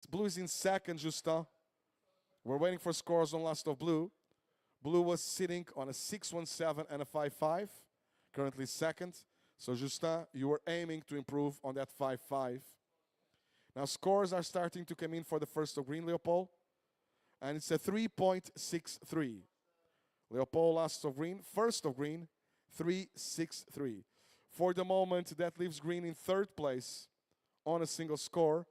Blue is in second, Justin. We're waiting for scores on last of blue. Blue was sitting on a 6-1-7 and a 5-5, currently second. So Justin, you were aiming to improve on that 5-5. Now scores are starting to come in for the first of green, Leopold. And it's a 3.63. Leopold last of green, first of green, 3.63. For the moment, that leaves green in third place on a single score.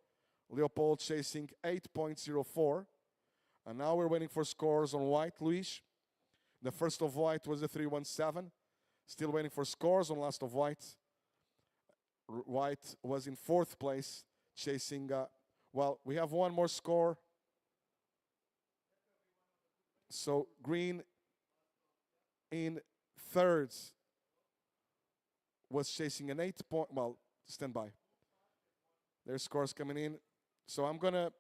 Leopold chasing 8.04. And now we're waiting for scores on white, Luis. The first of white was a 3-1-7. Still waiting for scores on last of white. White was in fourth place, chasing, well, we have one more score. So green in third was chasing an 8 point, well, stand by. There's scores coming in. So I'm gonna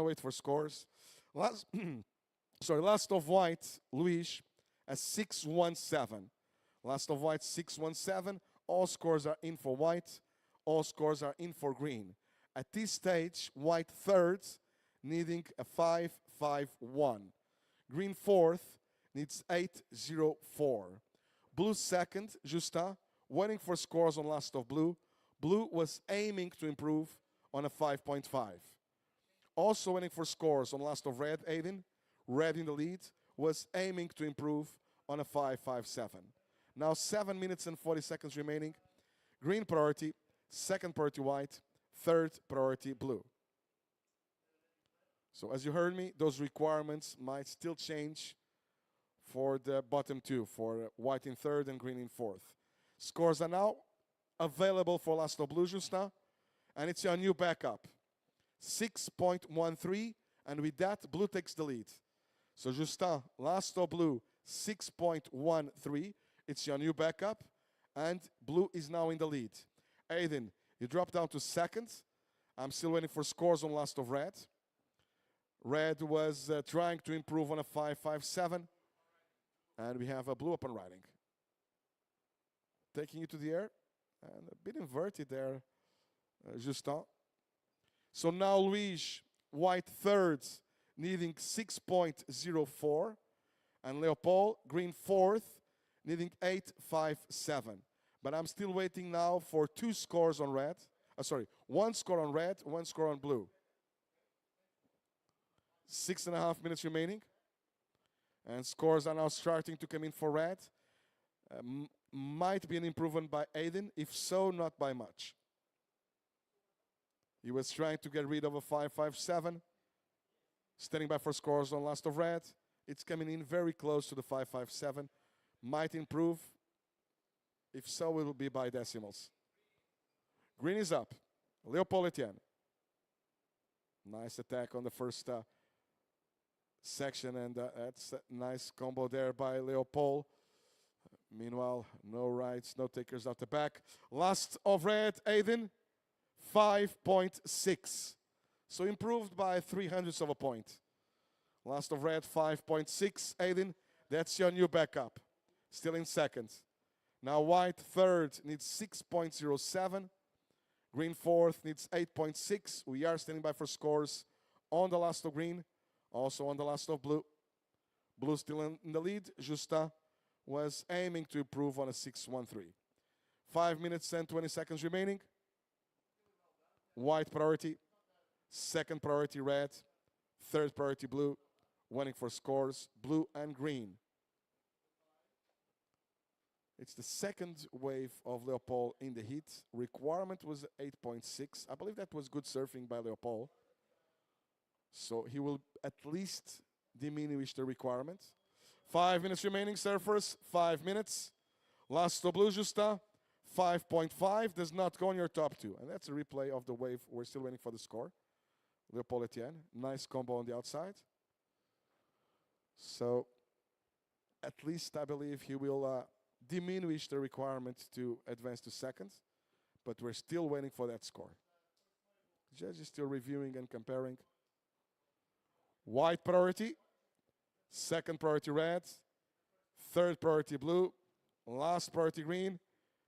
wait for scores. Last of white, Luis, a 6-1-7. Last of white, 6-1-7. All scores are in for white. All scores are in for green. At this stage, white third, needing a 5-5-1. Green fourth needs 8-0-4. Blue second, Justin, waiting for scores on last of blue. Blue was aiming to improve on a 5.5. Also waiting for scores on last of red, Aiden. Red in the lead, was aiming to improve on a 5.57. Now 7 minutes and 40 seconds remaining. Green priority, second priority white, third priority blue. So as you heard me, those requirements might still change for the bottom two, for white in third and green in fourth. Scores are now available for last of blue, Justin, and it's your new backup. 6.13, and with that, blue takes the lead. So Justin, last of blue, 6.13. It's your new backup, and blue is now in the lead. Aiden, you drop down to second. I'm still waiting for scores on last of red. Red was trying to improve on a 5.57, and we have a blue up and riding. Taking you to the air, and a bit inverted there, Justin. So now Luis, white third, needing 6.04. And Leopold, green fourth, needing 8.57. But I'm still waiting now for two scores on red. One score on red, one score on blue. 6.5 minutes remaining. And scores are now starting to come in for red. Might be an improvement by Aiden. If so, not by much. He was trying to get rid of a 5.57. Standing by for scores on last of red. It's coming in very close to the 5.57. Might improve. If so, it will be by decimals. Green is up. Leopold Etienne. Nice attack on the first section, and that's a nice combo there by Leopold. Meanwhile, no rights, no takers out the back. Last of red, Aiden. 5.6. So improved by 0.03 of a point. Last of red, 5.6. Aiden, that's your new backup. Still in second. Now white third needs 6.07. Green fourth needs 8.6. We are standing by for scores on the last of green. Also on the last of blue. Blue still in the lead. Justin was aiming to improve on a 6.13. 5 minutes and 20 seconds remaining. White priority, second priority red, third priority blue, waiting for scores, blue and green. It's the second wave of Leopold in the heat. Requirement was 8.6. I believe that was good surfing by Leopold. So he will at least diminish the requirement. 5 minutes remaining, surfers, 5 minutes. Last of blue, Justin. 5.5 does not go on your top two. And that's a replay of the wave. We're still waiting for the score. Leopold Etienne. Nice combo on the outside. So at least I believe he will diminish the requirement to advance to second. But we're still waiting for that score. Judge is still reviewing and comparing. White priority. Second priority red. Third priority blue. Last priority green.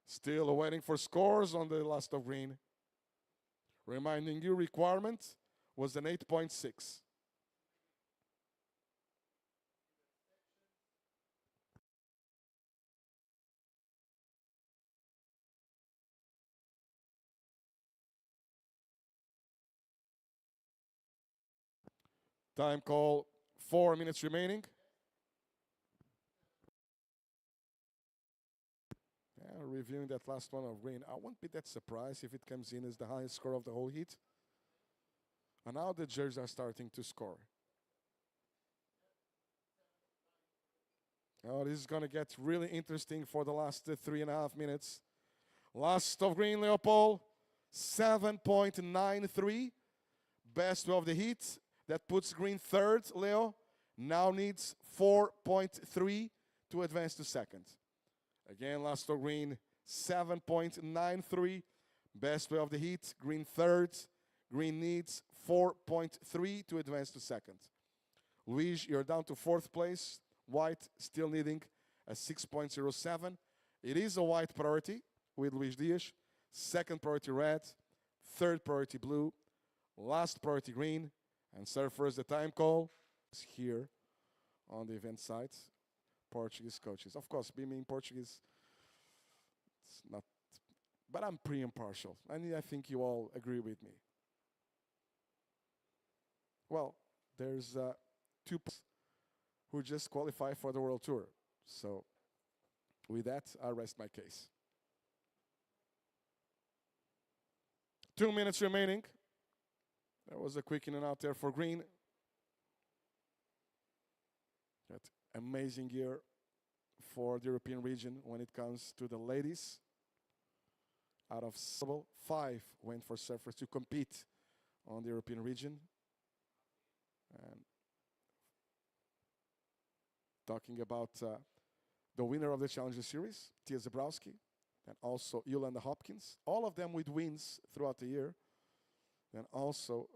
Still waiting for scores on the last of green. Reminding you, requirement was an 8.6. Time call, 4 minutes remaining. Yeah, reviewing that last one of green, I won't be that surprised if it comes in as the highest score of the whole heat. And now the judges are starting to score. Oh, this is going to get really interesting for the last 3.5 minutes. Last of green, Leopold, 7.93. Best of the heat. That puts green third, Leo. Now needs 4.3 to advance to second. Again, last of green, 7.93. Best way of the heat, green third. Green needs 4.3 to advance to second. Luis, you're down to fourth place. White still needing a 6.07. It is a white priority with Luis Dias. Second priority red. Third priority blue. Last priority green. And serve first the time call. It's here on the event site. Portuguese coaches. Of course, being Portuguese, it's not, but I'm pretty impartial. And I think you all agree with me. Well, there's two who just qualify for the World Tour. So with that, I rest my case. 2 minutes remaining. There was a quick in and out there for green. That amazing year for the European region when it comes to the ladies. Out of 5 went for surfers to compete on the European region. And talking about the winner of the Challenger Series, Tia Zabrowski, and also Yolanda Hopkins. All of them with wins throughout the year. And also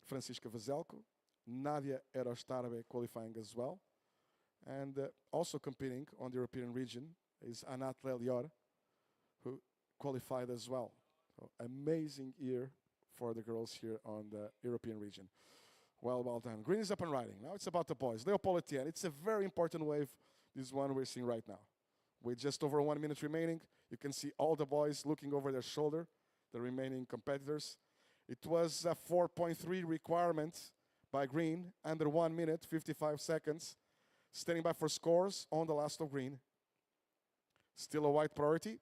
Francisca Vazelko, Nadia Erostarbe qualifying as well. And also competing on the European region is Anat Lelior, who qualified as well. So amazing year for the girls here on the European region. Well done. Green is up and riding. Now it's about the boys. Leopold Etienne. It's a very important wave, this one we're seeing right now. With just over 1 minute remaining, you can see all the boys looking over their shoulder, the remaining competitors. It was a 4.3 requirement by green, under 1 minute, 55 seconds. Standing by for scores on the last of green. Still a white priority.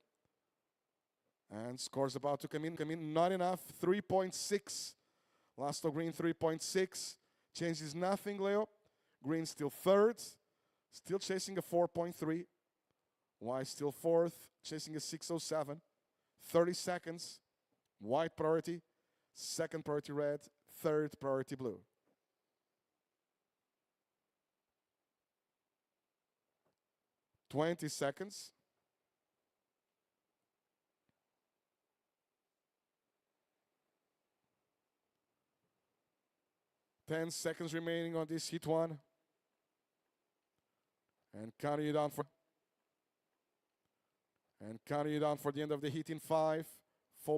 And scores about to come in. Not enough. 3.6. Last of green, 3.6. Changes nothing, Leo. Green still third. Still chasing a 4.3. White still fourth. Chasing a 6.07. 30 seconds. White priority. Second priority red. Third priority blue. 20 seconds. Ten seconds remaining on this heat one. And counting it down for the end of the heat in 5, 4.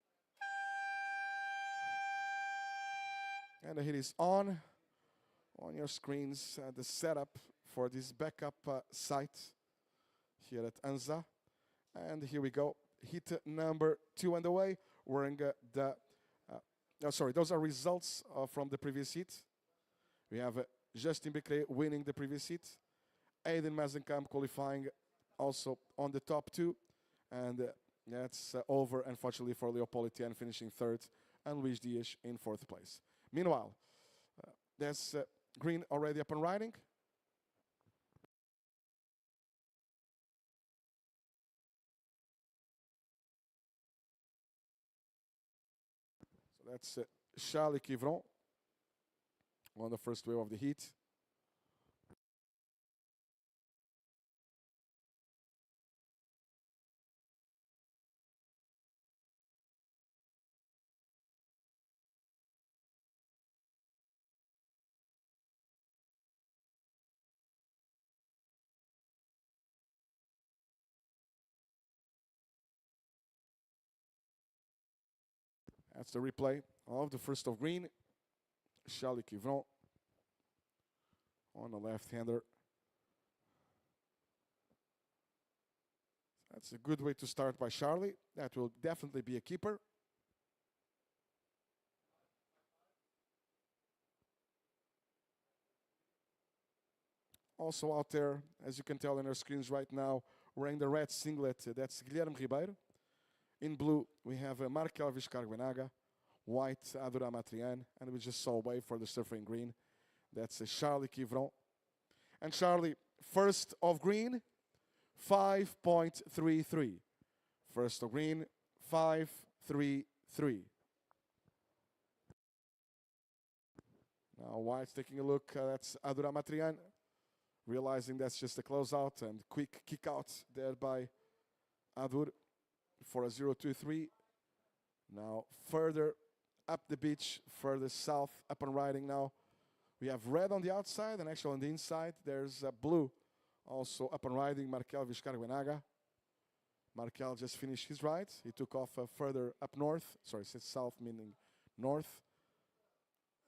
And the heat is on your screens. The setup for this backup site here at Anza. And here we go. Heat number 2 underway. Wearing those are results from the previous heat. We have Justin Becret winning the previous heat. Aiden Mazenkamp qualifying also on the top 2. And that's over, unfortunately, for Leopold Etienne finishing third and Luis Dias in fourth place. Meanwhile, there's green already up and riding. So that's Charles Quivron on the first wave of the heat. That's the replay of the first of green. Charlie Quivron on the left-hander. That's a good way to start by Charlie. That will definitely be a keeper. Also out there, as you can tell on our screens right now, wearing the red singlet, that's Guilherme Ribeiro. In blue, we have Markel Vizcarguenaga, white Adura Matrian, and we just saw away for the surfer in green. That's Charlie Quivron. And Charlie, first of green, 5.33. First of green, 5.33. Now white's taking a look, that's Adura Matrian, realizing that's just a closeout and quick kick out there by Adur for a 0-2-3. Now further up the beach, further south, up and riding now. We have red on the outside, and actually on the inside there's blue. Also up and riding, Markel Vizcarguenaga. Markel just finished his ride. He took off further up north. Sorry, it says south, meaning north.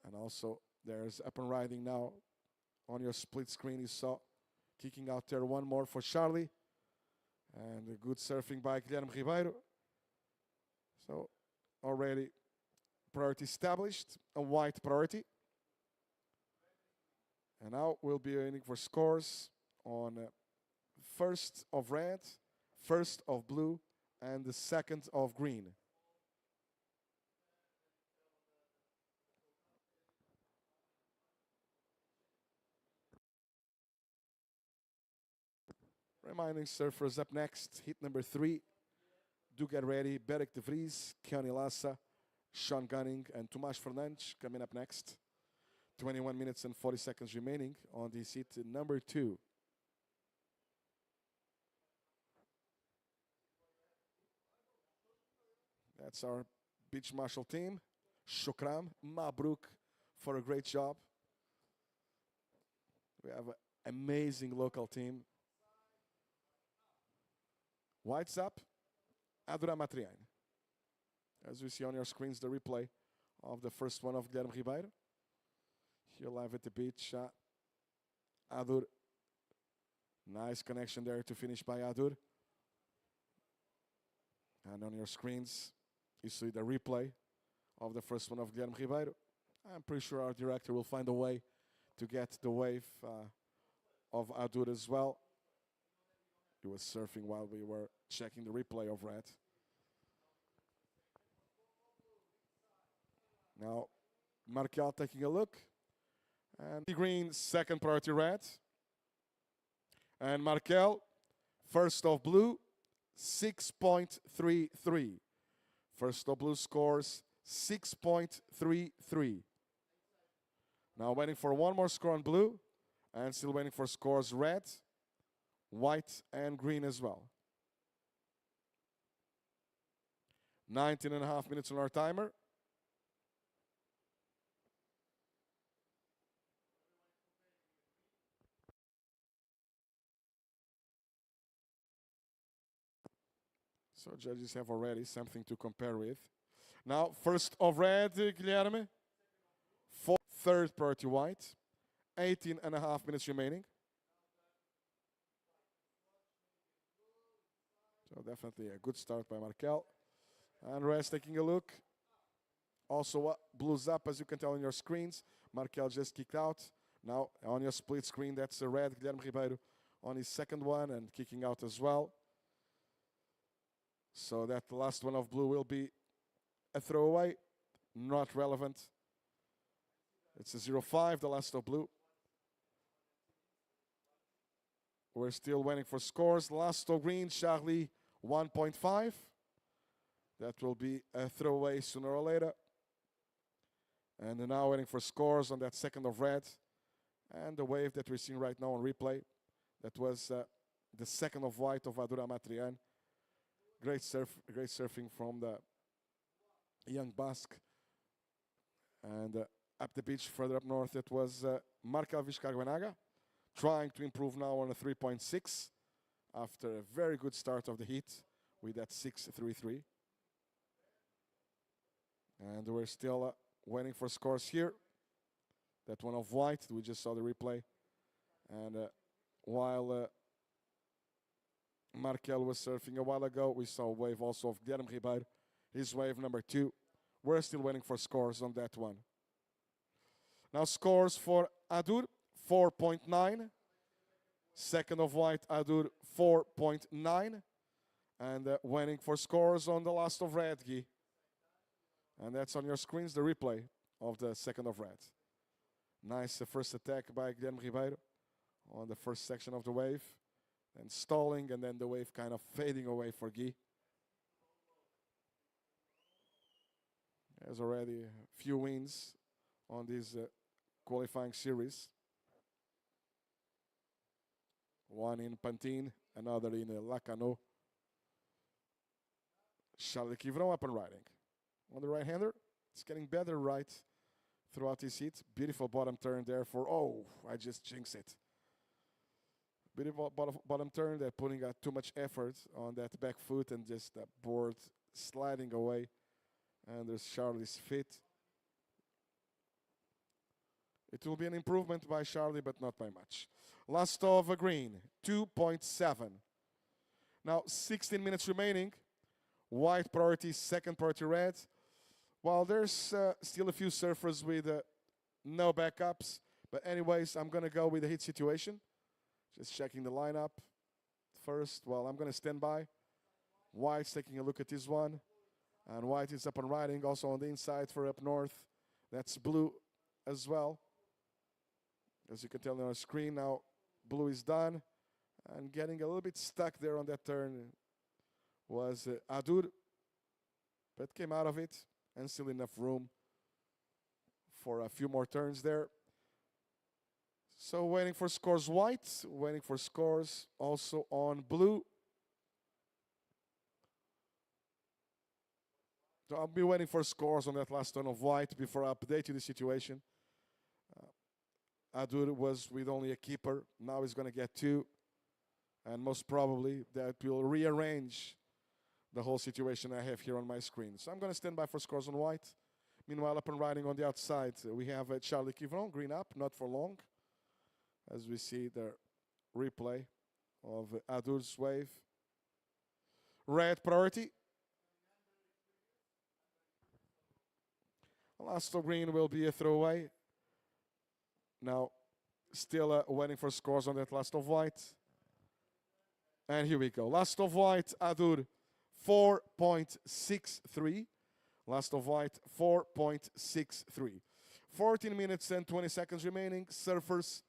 And also there's up and riding now. On your split screen, you saw kicking out there one more for Charlie. And a good surfing by Guilherme Ribeiro. So already priority established, a white priority. And now we'll be waiting for scores on first of red, first of blue, and the second of green. Reminding surfers up next, heat number 3. Do get ready. Berek de Vries, Keone Lassa, Sean Gunning, and Tomas Fernandes coming up next. 21 minutes and 40 seconds remaining on this heat number 2. That's our beach marshal team. Shukram, Mabruk for a great job. We have an amazing local team. Whites up, Adura Matrian. As we see on your screens, the replay of the first one of Guilherme Ribeiro. Here live at the beach, Adur. Nice connection there to finish by Adur. And on your screens, you see the replay of the first one of Guilherme Ribeiro. I'm pretty sure our director will find a way to get the wave of Adur as well. He was surfing while we were checking the replay of red. Now, Markel taking a look. And green, second priority red. And Markel, first of blue, 6.33. First of blue scores 6.33. Now waiting for one more score on blue. And still waiting for scores red, white, and green as well. 19.5 minutes on our timer. So judges have already something to compare with. Now, first of red, Guilherme. Third priority white. 18.5 minutes remaining. So definitely a good start by Markel. And Rez taking a look. Also blues up, as you can tell on your screens. Markel just kicked out. Now on your split screen, that's a red, Guilherme Ribeiro on his second one and kicking out as well. So that last one of blue will be a throwaway, not relevant. It's a 0-5, the last of blue. We're still waiting for scores. Last of green, Charlie, 1.5. That will be a throwaway sooner or later. And now waiting for scores on that second of red. And the wave that we're seeing right now on replay. That was the second of white of Adura Matrian. Great surfing from the young Basque. And up the beach, further up north, it was Markel Vizcarguenaga, trying to improve now on a 3.6 after a very good start of the heat with that 6.33. And we're still waiting for scores here. That one of white, we just saw the replay. And while Markel was surfing a while ago, we saw a wave also of Guilherme Ribeiro. His wave number 2. We're still waiting for scores on that one. Now scores for Adur, 4.9. Second of white, Adur, 4.9. And waiting for scores on the last of red, Guy. And that's on your screens, the replay of the second of red. Nice first attack by Guilherme Ribeiro on the first section of the wave. And stalling, and then the wave kind of fading away for Guy. There's already a few wins on this qualifying series. One in Pantene, another in Lacano. Charlie Quivron up and riding. On the right-hander, it's getting better right throughout his heat. Beautiful bottom turn there for, oh, I just jinxed it. Beautiful bottom turn, they're putting too much effort on that back foot and just that board sliding away. And there's Charlie's feet. It will be an improvement by Charlie, but not by much. Last of a green, 2.7. Now, 16 minutes remaining. White priority, second priority red. While there's still a few surfers with no backups. But anyways, I'm going to go with the hit situation. Just checking the lineup first. Well, I'm going to stand by. White's taking a look at this one. And white is up and riding also on the inside for up north. That's blue as well. As you can tell on our screen now, blue is done. And getting a little bit stuck there on that turn was Adur. But came out of it and still enough room for a few more turns there. So waiting for scores white, waiting for scores also on blue. So I'll be waiting for scores on that last turn of white before I update you the situation. Adur was with only a keeper. Now he's going to get 2. And most probably that will rearrange the whole situation I have here on my screen. So I'm going to stand by for scores on white. Meanwhile, up and riding on the outside, we have Charlie Quivron, green up, not for long. As we see the replay of Adur's wave. Red priority. Last of green will be a throwaway. Now, still waiting for scores on that last of white. And here we go. Last of white, Adur, 4.63. Last of white, 4.63. 14 minutes and 20 seconds remaining. Surfers,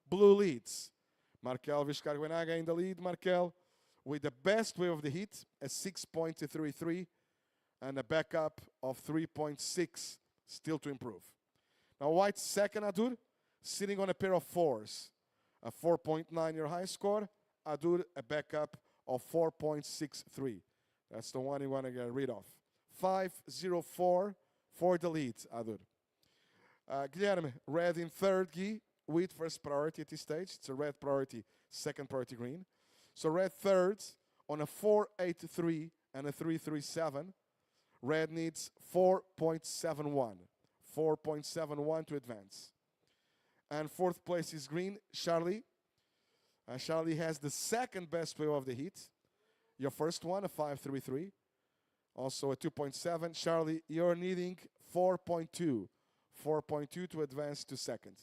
blue leads. Markel Vizcarguenaga in the lead. Markel with the best wave of the heat, a 6.33 and a backup of 3.6, still to improve. Now white second, Adur, sitting on a pair of 4s. A 4.9 your high score. Adur, a backup of 4.63. That's the one you want to get rid of. 5.04 for the lead, Adur. Guilherme, red in third, Guy, with first priority at this stage. It's a red priority, second priority green. So red third on a 4.83 and a 3.37. Red needs 4.71. 4.71 to advance. And fourth place is green, Charlie. Charlie has the second best wave of the heat. Your first one, a 5.33. Also a 2.7. Charlie, you're needing 4.2. 4.2 to advance to second.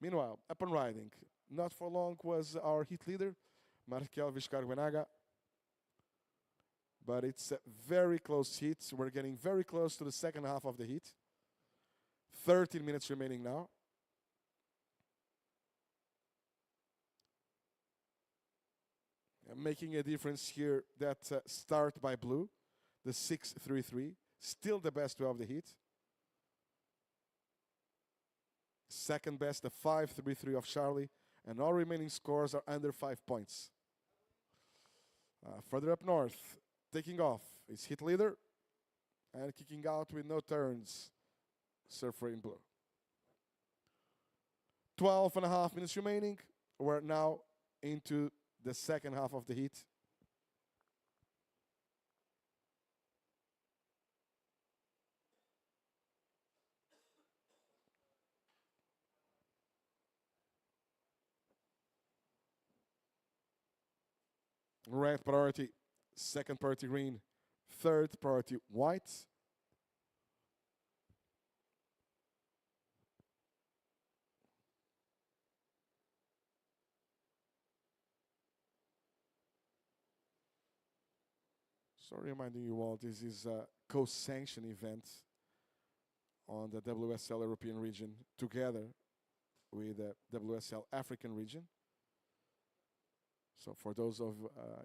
Meanwhile, up and riding. Not for long was our heat leader, Markel Vizcarguenaga. But it's a very close heat. We're getting very close to the second half of the heat. 13 minutes remaining now. Making a difference here, that start by blue, the 6.33, still the best wave of the heat. Second best, the 5.33 of Charlie, and all remaining scores are under 5 points. Further up north, taking off is hit leader and kicking out with no turns, surfer in blue. 12.5 minutes remaining. We're now into the second half of the heat. Red priority, second priority green, third priority white. So reminding you all, this is a co-sanctioned event on the WSL European region together with the WSL African region. So for those of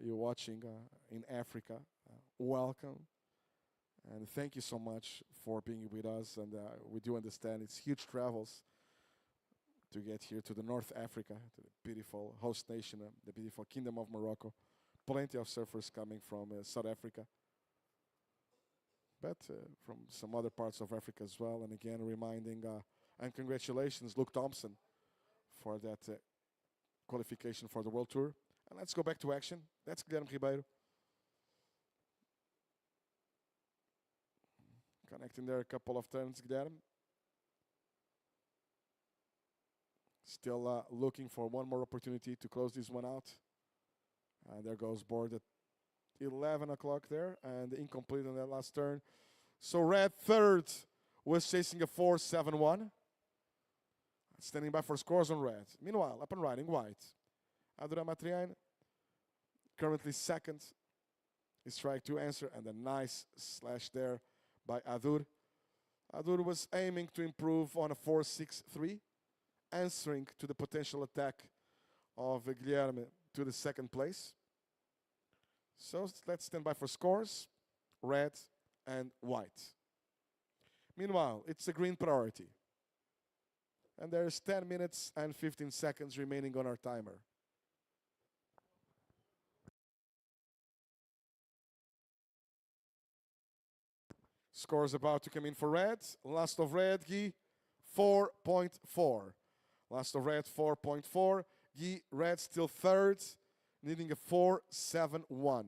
you watching in Africa, welcome. And thank you so much for being with us. And we do understand it's huge travels to get here to the North Africa, to the beautiful host nation, the beautiful Kingdom of Morocco. Plenty of surfers coming from South Africa, but from some other parts of Africa as well. And again, reminding and congratulations, Luke Thompson, for that qualification for the World Tour. And let's go back to action. That's Guilherme Ribeiro. Connecting there a couple of turns, Guilherme. Still looking for one more opportunity to close this one out. And there goes board at 11 o'clock there, and incomplete on that last turn. So red third was chasing a 4-7-1. Standing by for scores on red. Meanwhile, up and riding white. Adura Matriane, currently second. Is trying to answer, and a nice slash there by Adur. Adur was aiming to improve on a 4-6-3, answering to the potential attack of Guilherme to the second place. So let's stand by for scores, red and white. Meanwhile, it's a green priority. And there's 10 minutes and 15 seconds remaining on our timer. Scores about to come in for red. Last of red, Guy, 4.4. Last of red, 4.4. Guy, red still third, needing a 4-7-1.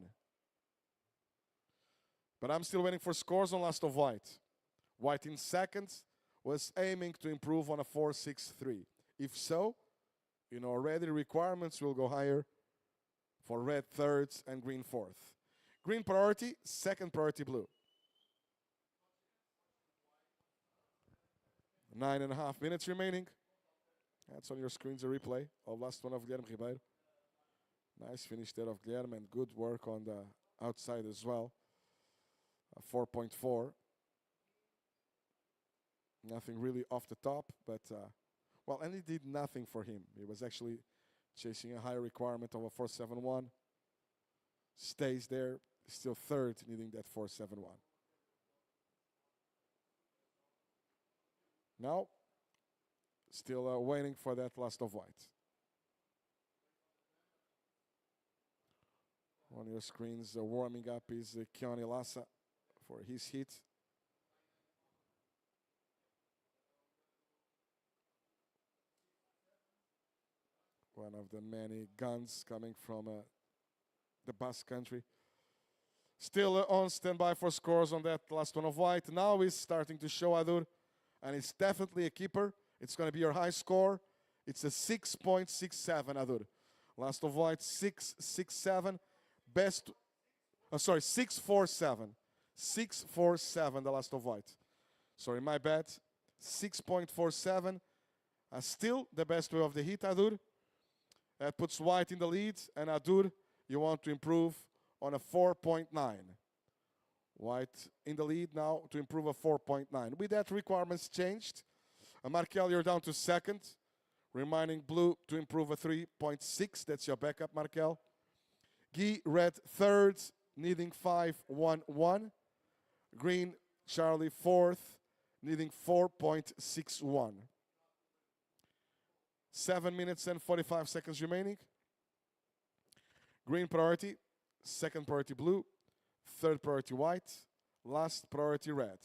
But I'm still waiting for scores on last of white. White in second was aiming to improve on a 4-6-3. If so, you know already the requirements will go higher for red third and green fourth. Green priority, second priority blue. 9.5 minutes remaining. That's on your screens, a replay of last one of Guilherme Ribeiro. Nice finish there of Guilherme, and good work on the outside as well. 4.4. Nothing really off the top, but, well, and he did nothing for him. He was actually chasing a higher requirement of a 4.71. Stays there, still third, needing that 4.71. Now, still waiting for that last of white. On your screens, warming up is Keone Lassa for his heat. One of the many guns coming from the Basque Country. Still on standby for scores on that last one of white. Now he's starting to show Adur, and it's definitely a keeper. It's going to be your high score. It's a 6.67, Adur. Last of white, 6.67. Best, sorry, 6.47. 6.47, the last of white. Sorry, my bad. 6.47. Still the best way of the heat, Adur. That puts white in the lead, and Adur, you want to improve on a 4.9. White in the lead now to improve a 4.9. With that, requirements changed. Markel, you're down to second. Reminding blue to improve a 3.6. That's your backup, Markel. Guy, red, third, needing 5.11. Green, Charlie, fourth, needing 4.61. 7 minutes and 45 seconds remaining. Green priority, second priority blue, third priority white, last priority red.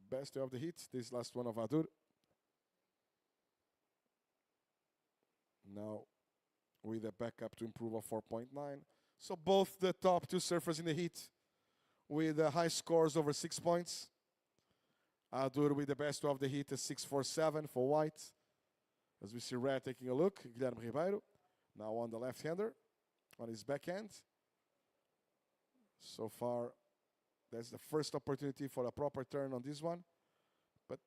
Best of the heat, this last one of Adur. Now with a backup to improve a 4.9. So both the top two surfers in the heat with high scores over 6 points. Adur with the best of the heat, a 6.47 for white. As we see red taking a look, Guilherme Ribeiro, now on the left-hander, on his backhand. So far, that's the first opportunity for a proper turn on this one, but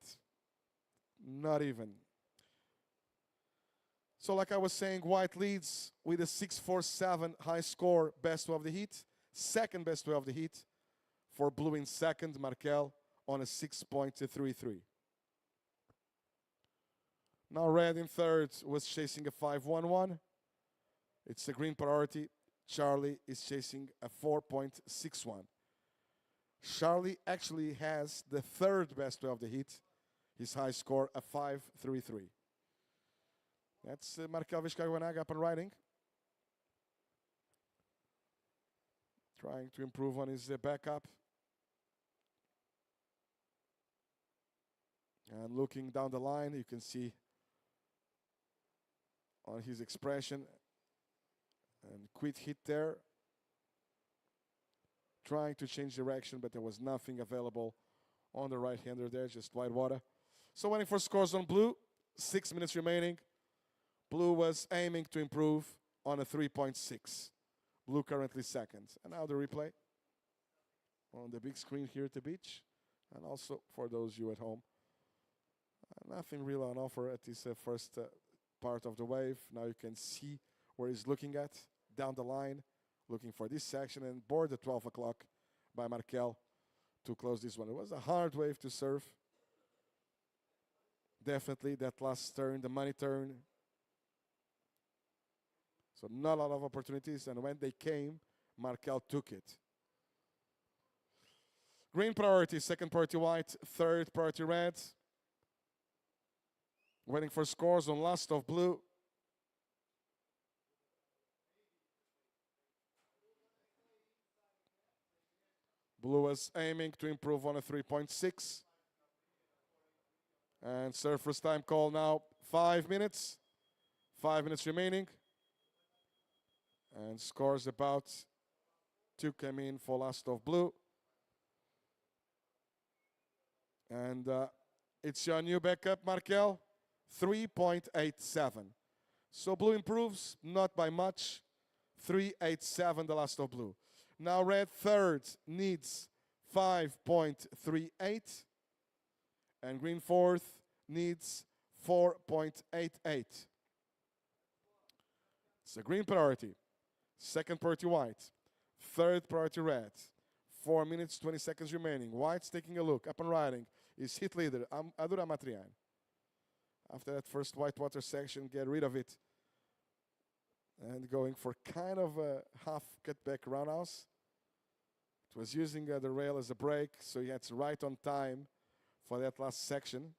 not even. So like I was saying, white leads with a 6-4-7 high score, best of the heat. Second best of the heat for blue in second, Markel on a 6.33. Now red in third was chasing a 5-1-1. It's a green priority. Charlie is chasing a 4.61. Charlie actually has the third best of the heat. His high score, a 5.33. That's Markel Vizcaionag up and riding. Trying to improve on his backup. And looking down the line, you can see on his expression and quit hit there. Trying to change direction, but there was nothing available on the right-hander there, just white water. So waiting for scores on blue, 6 minutes remaining. Blue was aiming to improve on a 3.6. Blue currently second. And now the replay on the big screen here at the beach. And also for those you at home. Nothing real on offer at this first part of the wave. Now you can see where he's looking at, down the line, looking for this section, and board at 12 o'clock by Markel to close this one. It was a hard wave to serve. Definitely that last turn, the money turn. So not a lot of opportunities, and when they came, Markel took it. Green priority, second priority white, third priority red. Waiting for scores on last of blue. Blue was aiming to improve on a 3.6. And surfer's time call now, 5 minutes. 5 minutes remaining. And scores about to come in for last of blue. And it's your new backup, Markel, 3.87. So blue improves, not by much. 3.87 the last of blue. Now red third needs 5.38. And green fourth needs 4.88. It's a green priority. Second priority white. Third priority red. 4 minutes, 20 seconds remaining. White's taking a look. Up and riding. Is hit leader, Adura Matrian. After that first whitewater section, get rid of it. And going for kind of a half cutback roundhouse. It was using the rail as a brake, so he had right on time for that last section.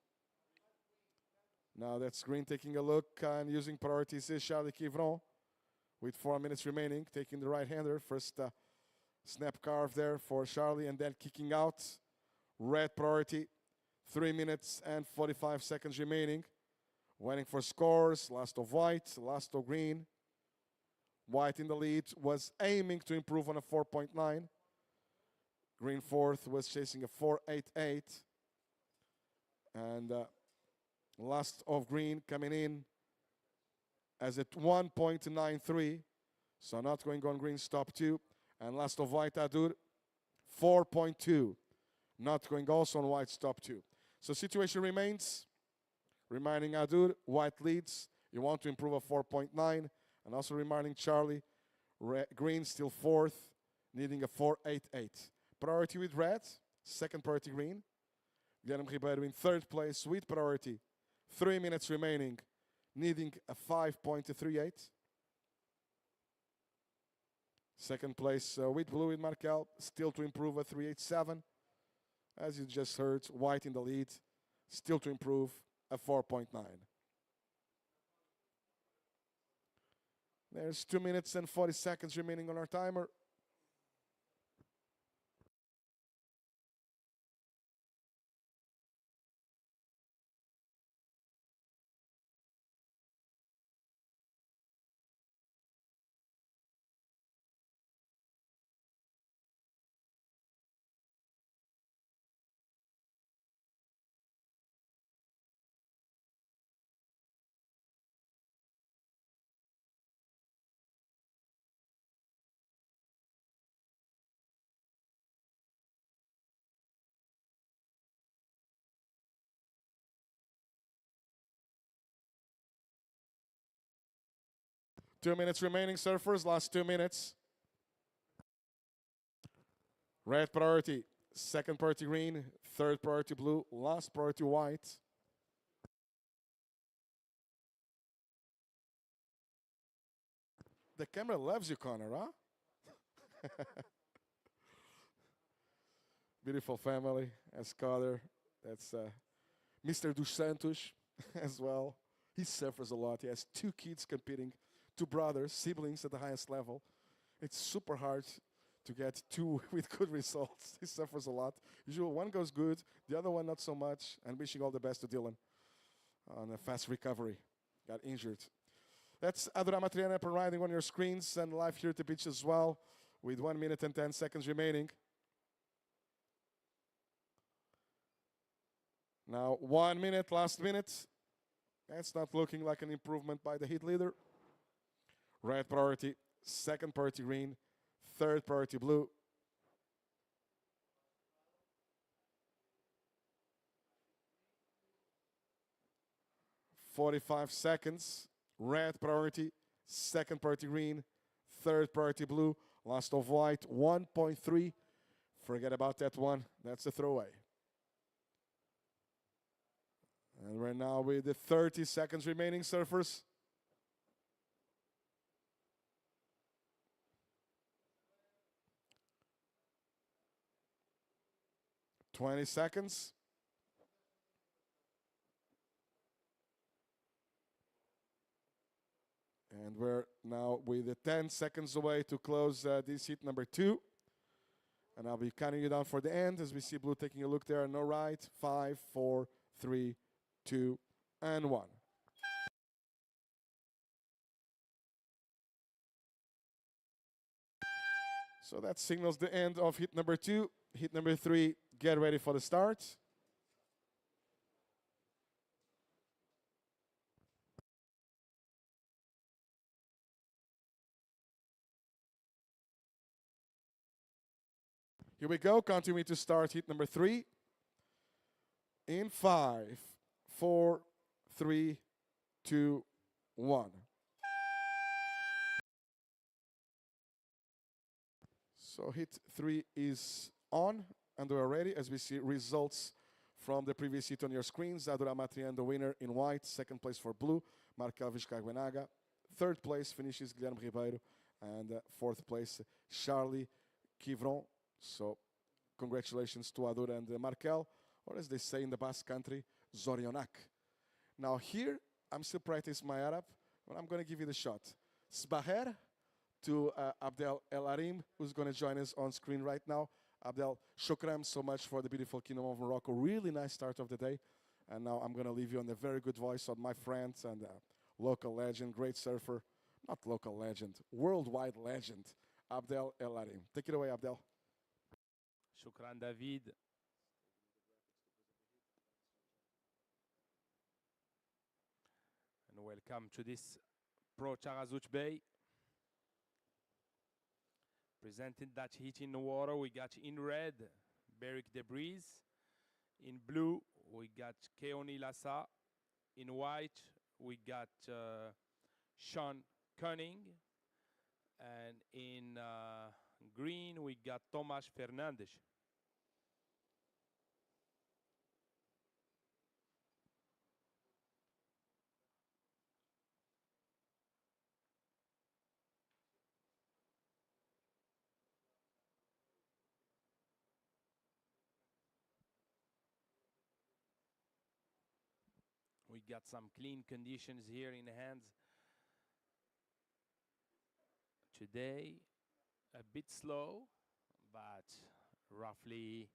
Now that's green taking a look and using priorities is Charlie Quivron with 4 minutes remaining, taking the right-hander. First snap carve there for Charlie and then kicking out. Red priority, 3 minutes and 45 seconds remaining. Waiting for scores, last of white, last of green. White in the lead, was aiming to improve on a 4.9. Green fourth was chasing a 4.88. And last of green coming in as at 1.93. So not going on green, stop 2. And last of white, Adur, 4.2. Not going also on white, stop 2. So situation remains. Reminding Adur, white leads. You want to improve a 4.9. And also reminding Charlie, green still fourth, needing a 4.88. Priority with red, second priority green. Guilherme Ribeiro in third place with priority. 3 minutes remaining, needing a 5.38. Second place with blue in Markel, still to improve a 3.87. As you just heard, white in the lead, still to improve a 4.9. There's 2 minutes and 40 seconds remaining on our timer. 2 minutes remaining, surfers. Last 2 minutes. Red priority, second priority green, third priority blue, last priority white. The camera loves you, Connor, huh? Beautiful family. That's Connor. That's Mr. Dos Santos as well. He suffers a lot. He has 2 kids competing, 2 brothers, siblings at the highest level. It's super hard to get 2 with good results. He suffers a lot. Usually one goes good, the other one not so much, and wishing all the best to Dylan on a fast recovery. Got injured. That's Adora Matriana up and riding on your screens and live here at the beach as well with 1 minute and 10 seconds remaining. Now 1 minute, last minute. That's not looking like an improvement by the heat leader. Red priority, second priority green, third priority blue. "45 seconds. Red priority, second priority green, third priority blue, last of white, 1.3. Forget about that one. That's a throwaway. And we're now with the 30 seconds remaining, surfers. "20 seconds. And we're now with the 10 seconds away to close this heat number 2. And I'll be counting you down for the end as we see blue taking a look there. No right. 5, 4, 3, 2, and 1. So that signals the end of heat number 2. Heat number 3, get ready for the start. Here we go. Counting me to start heat number 3. In 5, 4, 3, 2, 1. So heat 3 is on, and we're ready as we see results from the previous heat on your screens. Adora Matrian, the winner in white. Second place for blue, Markel Vizcaguenaga. Third place finishes Guilherme Ribeiro. And fourth place, Charlie Quivron. So congratulations to Adora and Markel, or as they say in the Basque country, Zorionak. Now here, I'm still practicing my Arab, but I'm going to give you the shot. Sbaher to Abdel El Arim, who's going to join us on screen right now. Abdel, shukran so much for the beautiful Kingdom of Morocco. Really nice start of the day. And now I'm going to leave you on the very good voice of my friend and local legend, great surfer. Not local legend, worldwide legend, Abdel El Arim. Take it away, Abdel. Shukran, David. And welcome to this Pro Taghazout Bay. Presenting that heat in the water, we got in red, Beric Debris. In blue, we got Keoni Lassa. In white, we got Sean Cunning. And in green, we got Tomas Fernandes. We got some clean conditions here in hand. Today, a bit slow, but roughly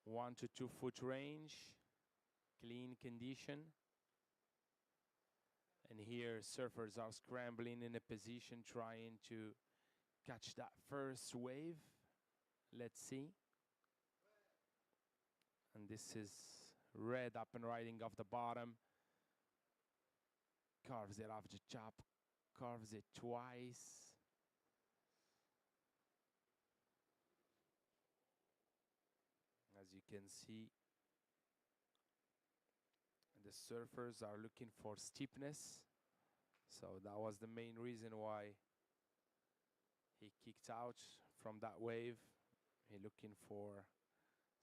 1 to 2 foot range, clean condition. And here surfers are scrambling in a position trying to catch that first wave. Let's see. And this is red up and riding off the bottom. Carves it off the top, carves it twice. As you can see, the surfers are looking for steepness. So that was the main reason why he kicked out from that wave. He looking for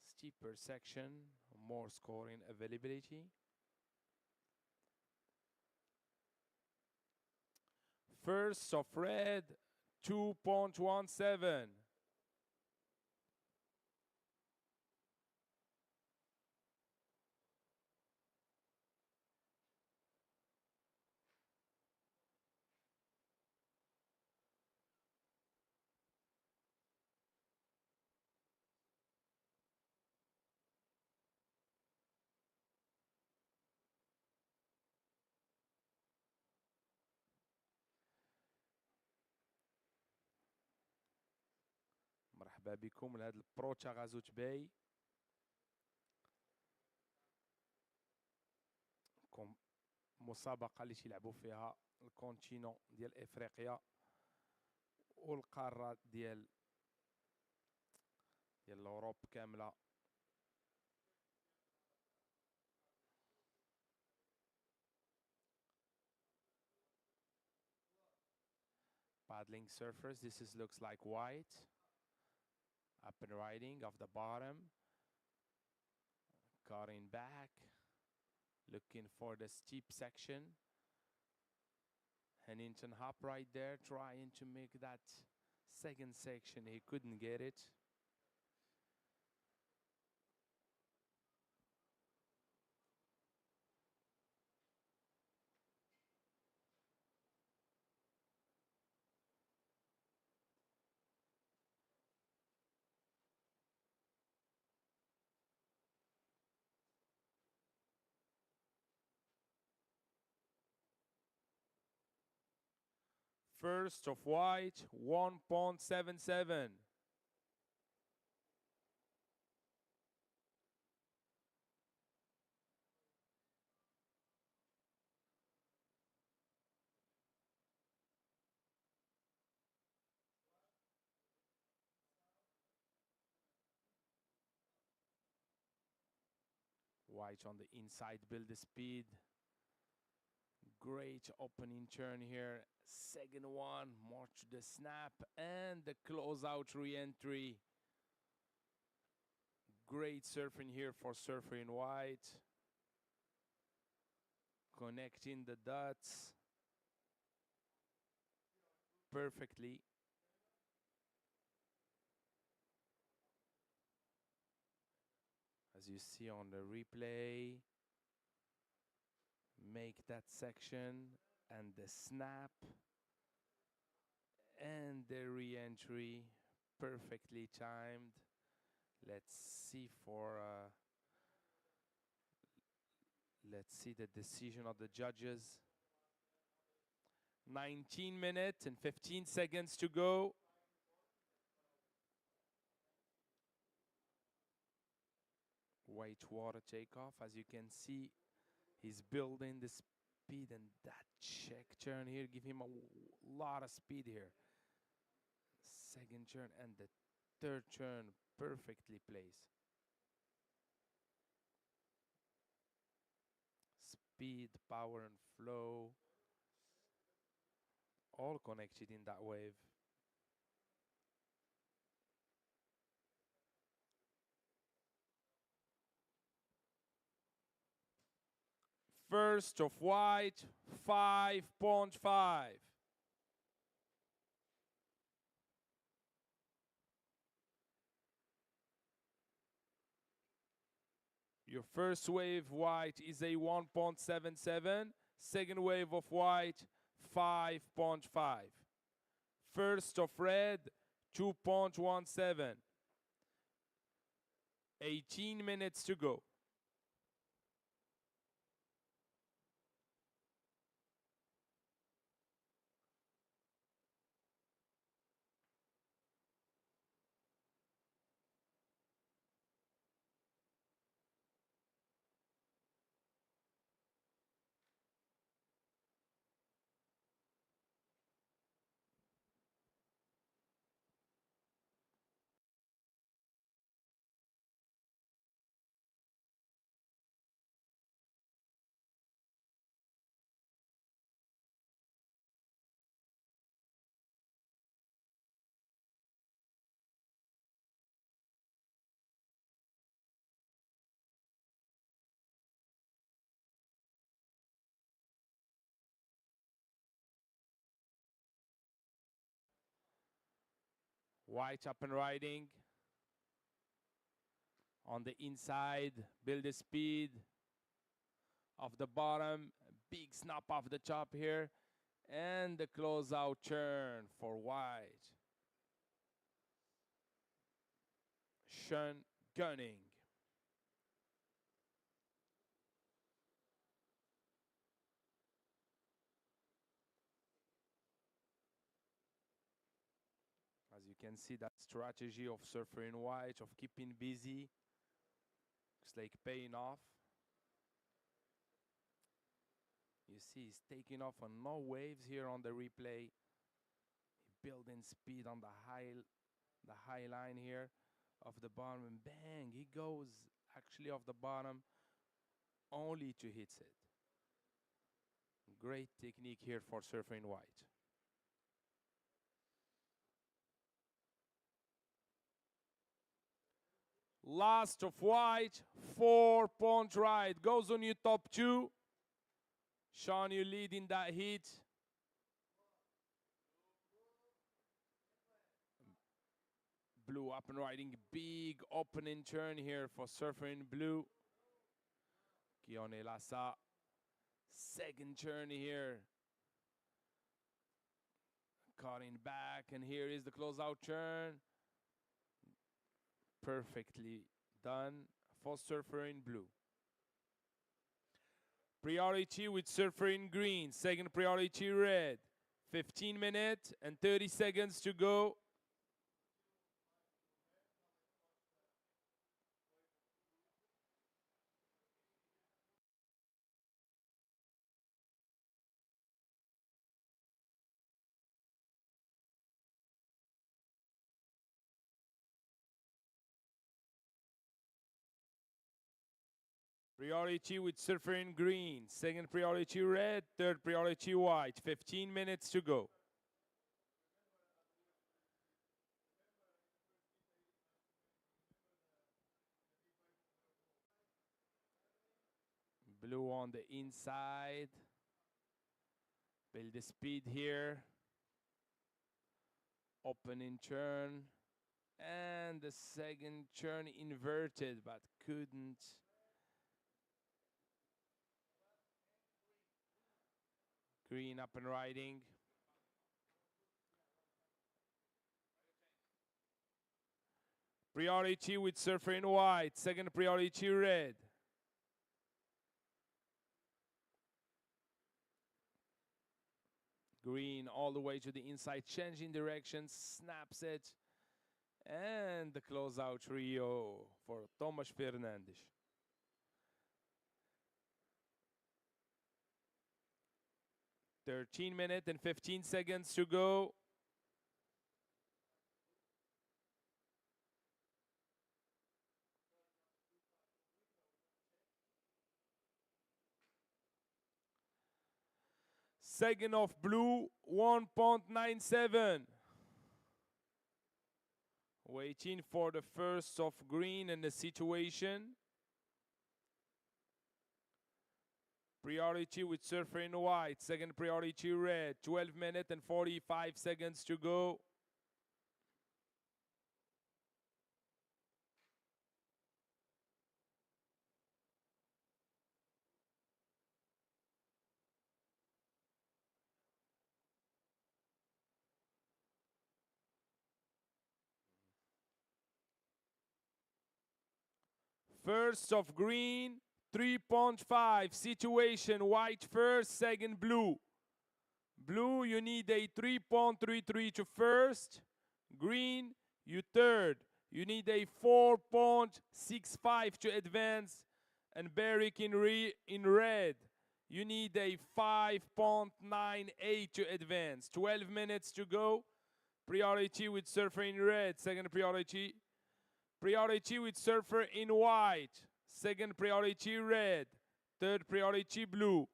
steeper section, more scoring availability. First of red, 2.17. مرحبا بكم لهذا البرو تاغازوت باي. مسابقة اللي تيلعبوا فيها الكونتينون ديال افريقيا والقارة ديال الاوروب كاملة. Paddling surfers, this is looks like white. Up and riding off the bottom. Cutting back. Looking for the steep section. Hennington hop right there, trying to make that second section. He couldn't get it. First of white, 1.77. White on the inside, build the speed. Great opening turn here. Second one, more to the snap and the closeout re-entry. Great surfing here for surfer in white. Connecting the dots perfectly. As you see on the replay, make that section and the snap and the re-entry perfectly timed. Let's see the decision of the judges. 19 minutes and 15 seconds to go. White water takeoff. As you can see, he's building the speed, and that check turn here give him a lot of speed here. Second turn and the third turn perfectly placed. Speed, power, and flow all connected in that wave. First of white, 5.5. Your first wave white is a 1.77. Second wave of white, 5.5. First of red, 2.17. 18 minutes to go. White up and riding. On the inside, build the speed. Off the bottom, big snap off the top here. And the closeout turn for white. Sean Gunning. As you can see, that strategy of surfer in white, of keeping busy, looks like paying off. You see he's taking off on no waves here on the replay. Building speed on the high line here of the bottom, and bang, he goes actually off the bottom only to hit it. Great technique here for surfer in white. Last of white, 4-point ride. Goes on your top two. Sean, you lead in that heat. Blue up and riding. Big opening turn here for surfer in blue. Keone Lassa. Second turn here. Cutting back, and here is the closeout turn. Perfectly done for surfer in blue. Priority with surfer in green. Second priority red. 15 minutes and 30 seconds to go. Priority with surfer in green. Second priority red. Third priority white. 15 minutes to go. Blue on the inside. Build the speed here. Opening turn. And the second turn inverted, but couldn't. Green up and riding. Priority with surfer in white. Second priority red. Green all the way to the inside, changing direction, snaps it. And the closeout Rio for Tomas Fernandes. "13 minutes and 15 seconds to go. Second of blue, 1.97. Waiting for the first of green in the situation. Priority with surfer in white. Second priority red. 12 minutes and 45 seconds to go. First of green, 3.5. Situation, white first, second blue. Blue, you need a 3.33 to first. Green, you third. You need a 4.65 to advance. And Barrick in red, you need a 5.98 to advance. 12 minutes to go. Priority with surfer in red. Second priority. Priority with surfer in white. Second priority red. Third priority blue.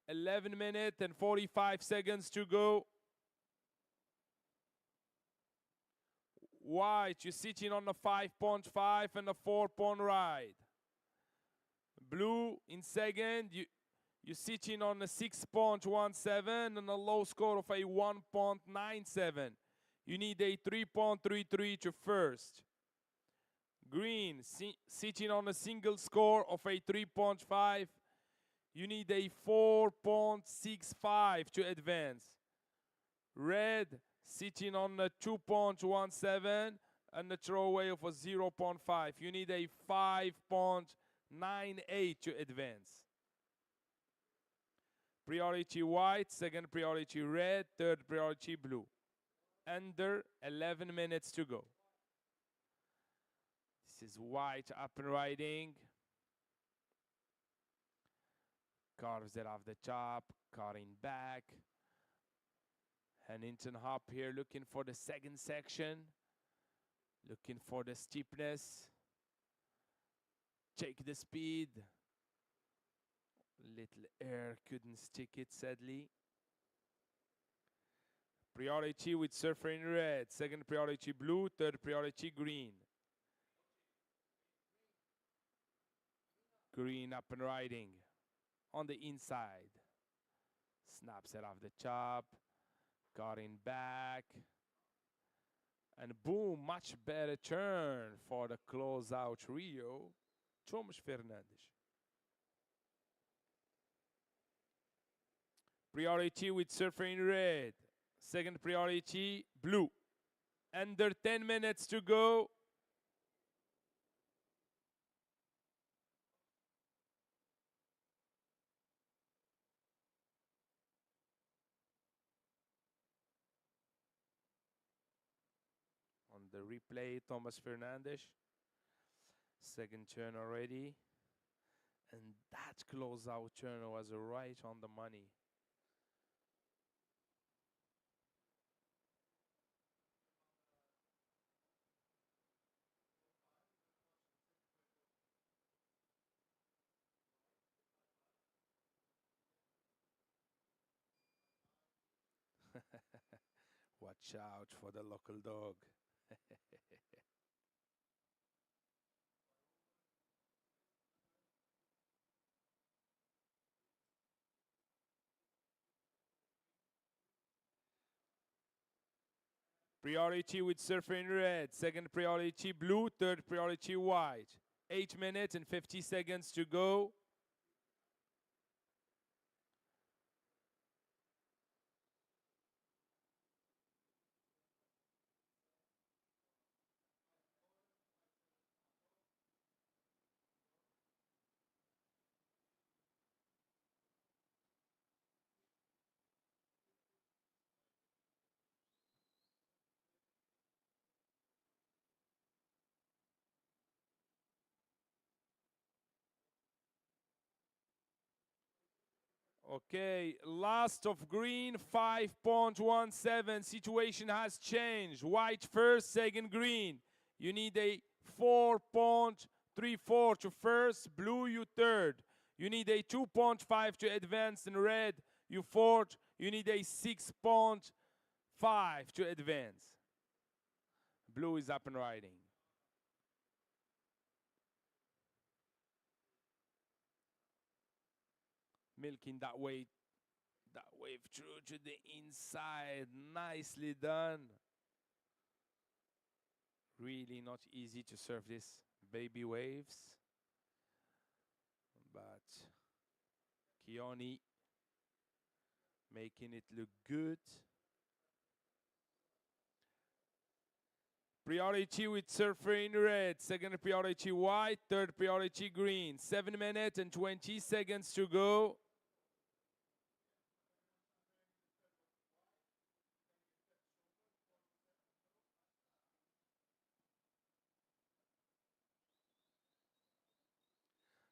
11 minutes and 45 seconds to go. White, you're sitting on a 5.5 and a 4-point ride. Blue in second, you're sitting on a 6.17 and a low score of a 1.97. You need a 3.33 to first. Green, sitting on a single score of a 3.5. You need a 4.65 to advance. Red, sitting on a 2.17 and a throwaway of a 0.5. You need a 5.98 to advance. Priority white, second priority red, third priority blue. Under 11 minutes to go. This is white up and riding. Carves it off the top, cutting back. Hannington hop here, looking for the second section. Looking for the steepness. Check the speed. Little air, couldn't stick it, sadly. Priority with surfer in red, second priority blue, third priority green. Green up and riding on the inside. Snaps it off the chop, cutting back. And boom, much better turn for the closeout Rio, Thomas Fernandes. Priority with surfer in red. Second priority, blue. Under 10 minutes to go. On the replay, Thomas Fernandes. Second turn already. And that closeout turn was right on the money. Watch out for the local dog. Priority with surfer in red, second priority blue, third priority white. 8 minutes and 50 seconds to go. Okay, last of green, 5.17. Situation has changed. White first, second green. You need a 4.34 to first, blue you third. You need a 2.5 to advance, and red you fourth. You need a 6.5 to advance. Blue is up and riding. Milking that wave through to the inside. Nicely done. Really not easy to serve this baby waves. But Keone making it look good. Priority with surfer in red, second priority white, third priority green. 7 minutes and 20 seconds to go.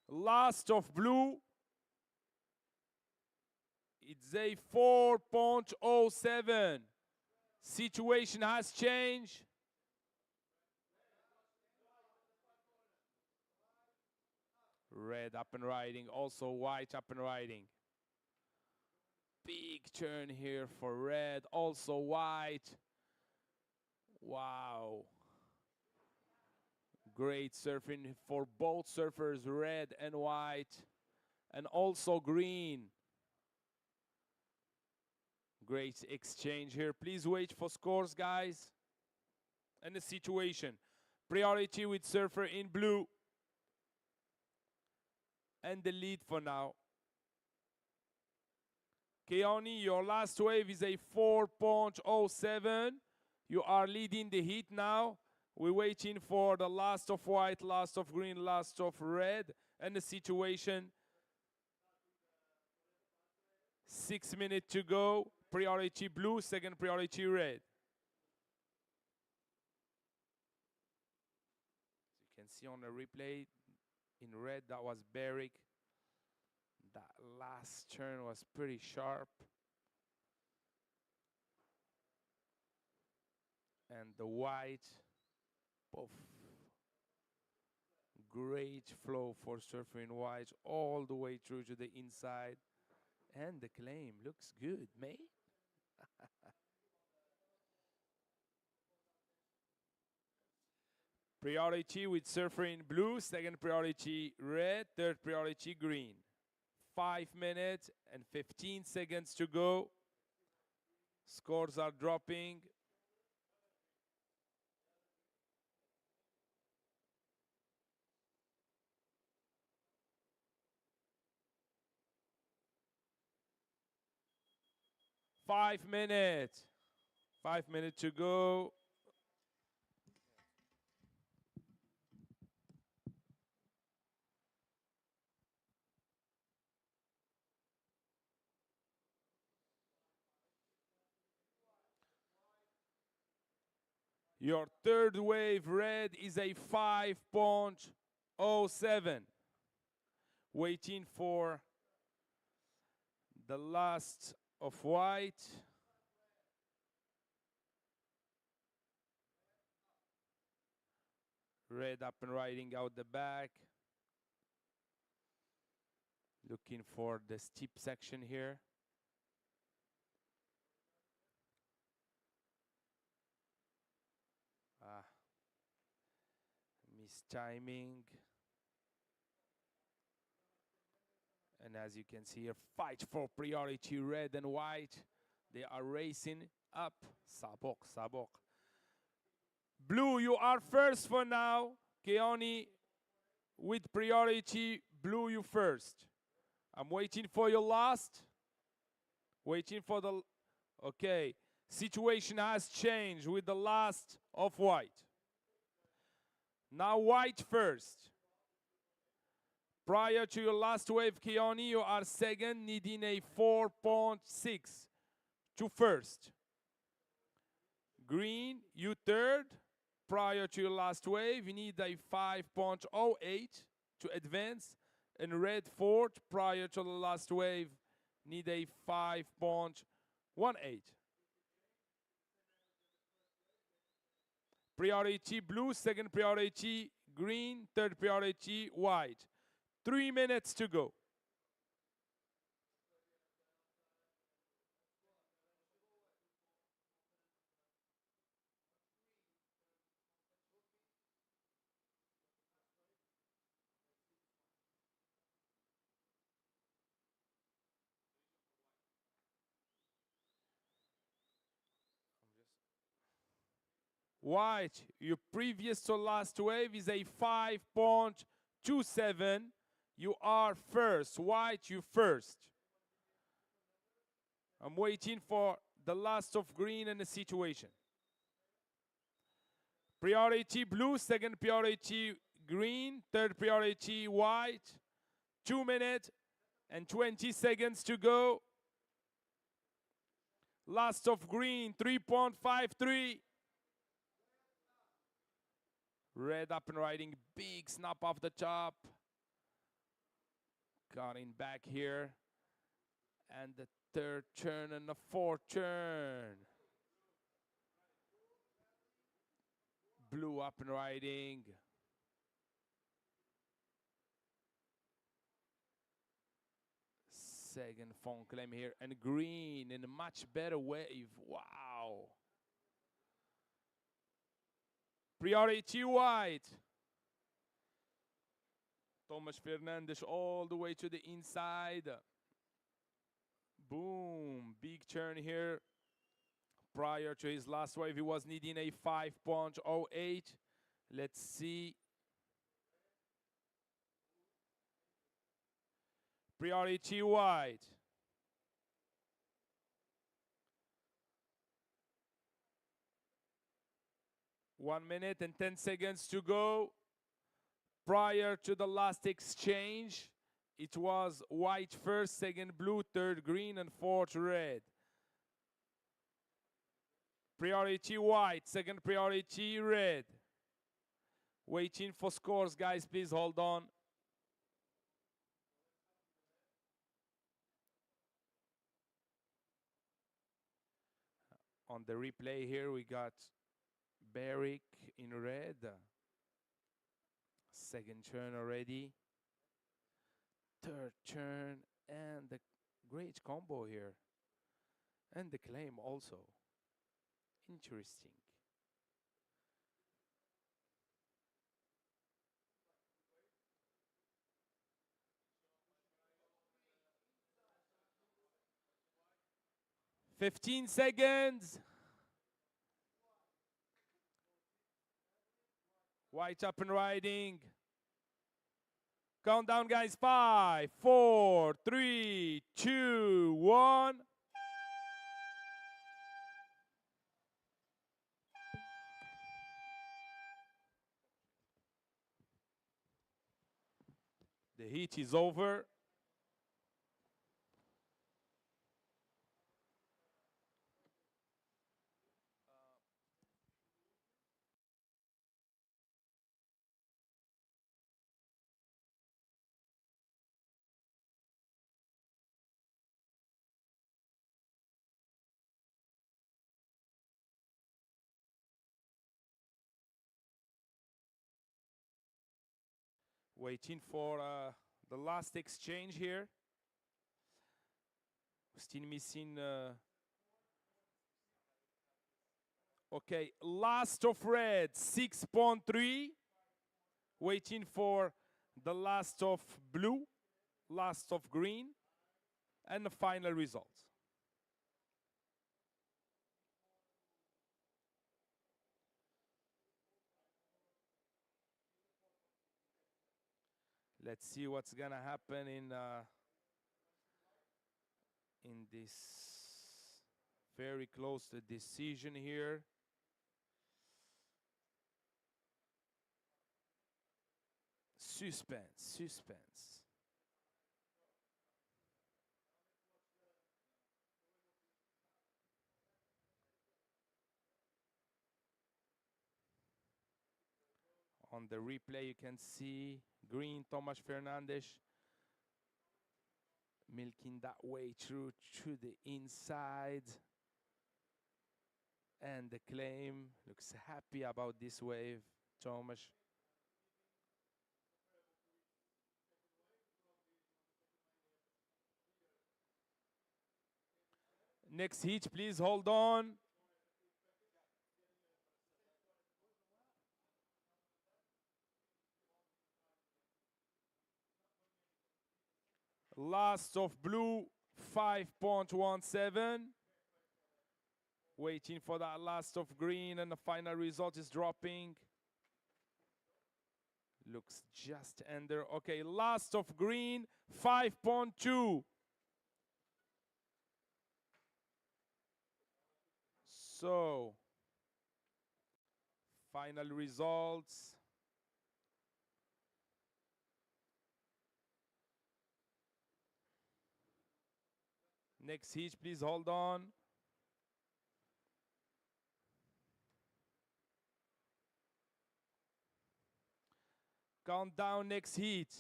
Last of blue. It's a 4.07. Situation has changed. Red up and riding, also white up and riding. Big turn here for red, also white. Wow. Great surfing for both surfers, red and white, and also green. Great exchange here. Please wait for scores, guys. And the situation. Priority with surfer in blue. And the lead for now. Keone, your last wave is a 4.07. You are leading the heat now. We're waiting for the last of white, last of green, last of red. And the situation. 6 minutes to go. Priority blue, second priority red. As you can see on the replay, in red, that was Beric. That last turn was pretty sharp. And the white, poof. Great flow for surfer in white all the way through to the inside. And the claim looks good, mate. Priority with surfer in blue, second priority red, third priority green. 5 minutes and 15 seconds to go. Scores are dropping. Five minutes to go. Your third wave red is a 5.07. Waiting for the last of white. Red up and riding out the back. Looking for the steep section here. Mistiming. And as you can see here, fight for priority red and white. They are racing up. Sabok, Sabok. Blue, you are first for now. Keone, with priority, blue, you first. I'm waiting for your last. Waiting for the... Okay. Situation has changed with the last of white. Now white first. Prior to your last wave, Keone, you are second, needing a 4.6 to first. Green, you third. Prior to your last wave, you need a 5.08 to advance. And red fourth, prior to the last wave, need a 5.18. Priority blue, second priority green, third priority white. 3 minutes to go. White, your previous to last wave is a 5.27. You are first. White, you first. I'm waiting for the last of green and the situation. Priority blue, second priority green, third priority white. 2 minutes and 20 seconds to go. Last of green, 3.53. Red up and riding, big snap off the top. Cutting back here. And the third turn and the fourth turn. Blue up and riding. Second phone claim here. And green in a much better wave. Wow. Priority white. Thomas Fernandes all the way to the inside. Boom. Big turn here. Prior to his last wave, he was needing a 5.08. Let's see. Priority white. One minute and 10 seconds to go. Prior to the last exchange, it was white first, second blue, third green, and fourth red. Priority white, second priority red. Waiting for scores, guys, please hold on. On the replay here, we got Barrick in red. Second turn already. Third turn, and the great combo here. And the claim also. Interesting. "15 seconds. White up and riding. Countdown, guys. 5, 4, 3, 2, 1. The heat is over. Waiting for the last exchange here. Still missing. Okay, last of red, 6.3. Waiting for the last of blue, last of green, and the final results. Let's see what's gonna happen in this very close to decision here. Suspense, suspense. On the replay, you can see green Thomas Fernandes milking that way through to the inside. And the claim looks happy about this wave, Thomas. Next heat, please hold on. Last of blue, 5.17. Waiting for that last of green, and the final result is dropping. Looks just under. Okay, last of green, 5.2. So, final results. Next heat, please hold on. Countdown, next heat.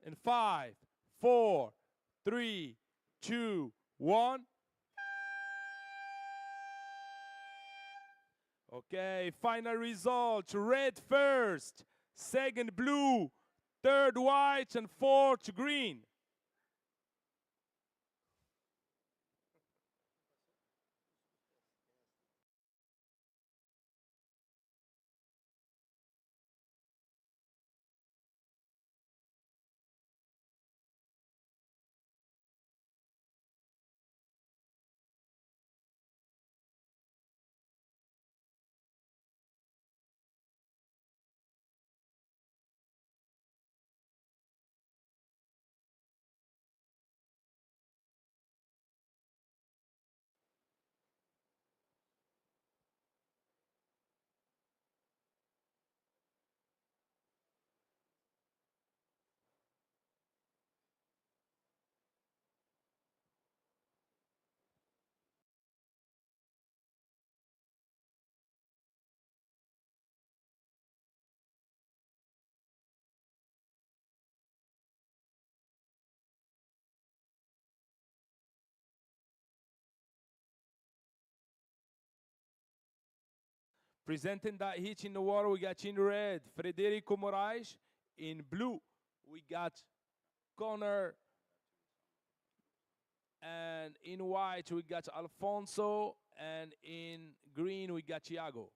In 5, 4, 3, 2, 1. Okay, final result. Red first, second blue, third white, and fourth green. Presenting that hitch in the water, we got in red, Frederico Moraes. In blue, we got Connor. And in white, we got Alfonso. And in green, we got Thiago.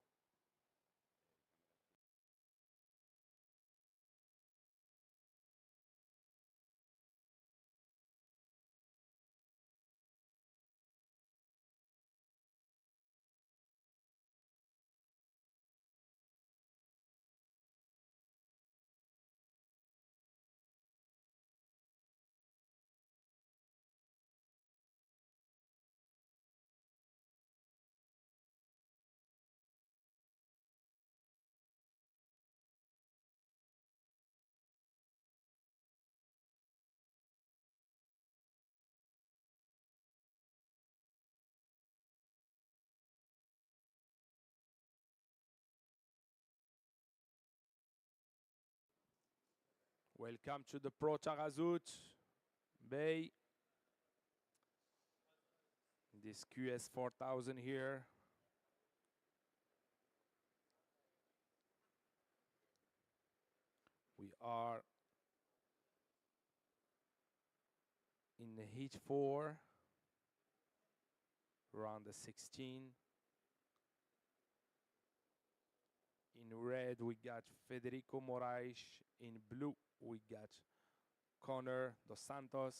Welcome to the Pro Taghazout Bay. This QS 4000 here. We are in the heat 4, round the 16. In red, we got Federico Moraes. In blue, we got Connor dos Santos.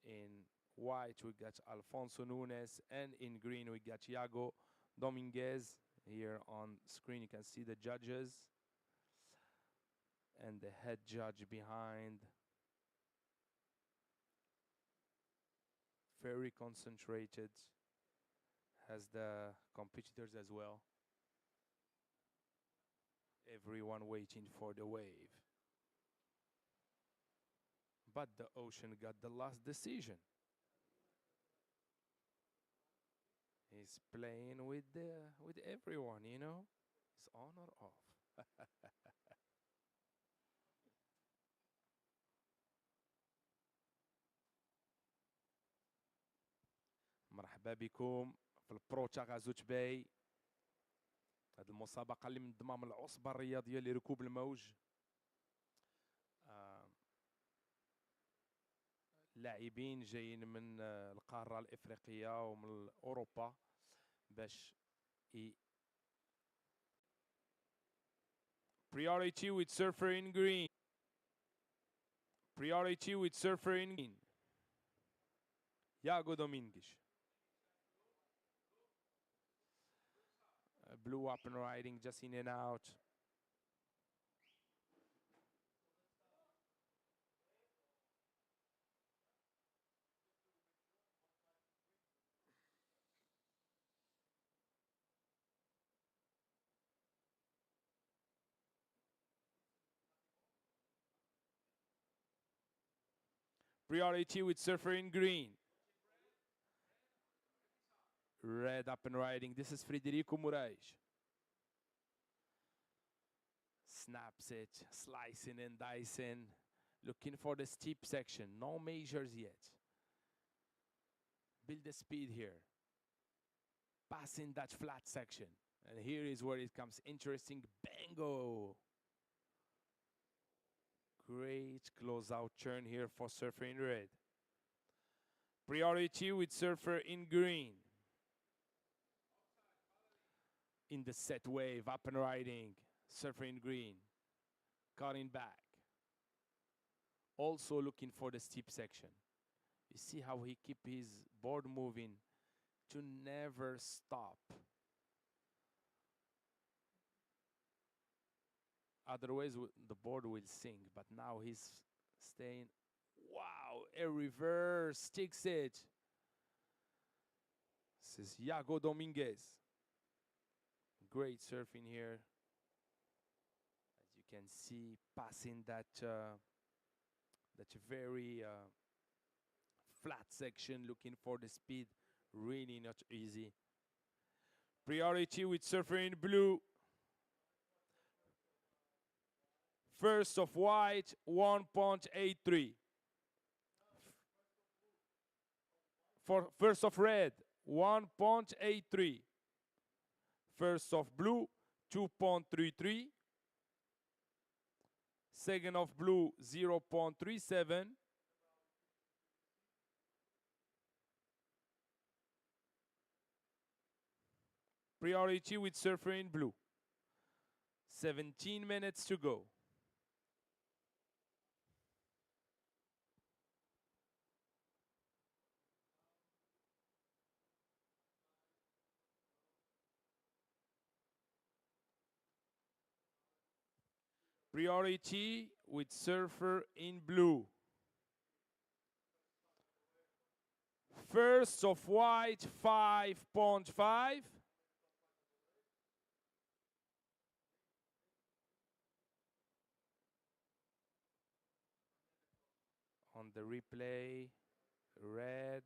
In white, we got Alfonso Nunes. And in green, we got Thiago Dominguez. Here on screen, you can see the judges. And the head judge behind. Very concentrated, as the competitors as well. Everyone waiting for the wave. But the ocean got the last decision. He's playing with everyone, you know. It's on or off. مرحبا بكم في البرو تاغازوت باي. هذه المسابقة اللي من ضمن العصبة الرياضية لركوب الموج. لاعبين جايين من القارة الإفريقية ومن أوروبا باش Priority with surfer in green. Priority with surfer in green. Thiago Domingues. Blue up and riding, just in and out. Priority with surfer in green. Red up and riding. This is Frederico Moraes. Snaps it, slicing and dicing. Looking for the steep section. No measures yet. Build the speed here. Passing that flat section. And here is where it comes interesting. Bango! Great close-out turn here for surfer in red. Priority with surfer in green. In the set wave, up and riding. Surfer in green. Cutting back. Also looking for the steep section. You see how he keep his board moving to never stop. Otherwise, the board will sink. But now he's staying. Wow, a reverse, sticks it. This is Thiago Dominguez. Great surfing here. As you can see, passing that very flat section, looking for the speed. Really not easy. Priority with surfer in blue. First of white, 1.83. For first of red, 1.83. First of blue, 2.33. Second of blue, 0.37. Priority with surfer in blue. 17 minutes to go. Priority with surfer in blue. First of white, 5.5. On the replay, red.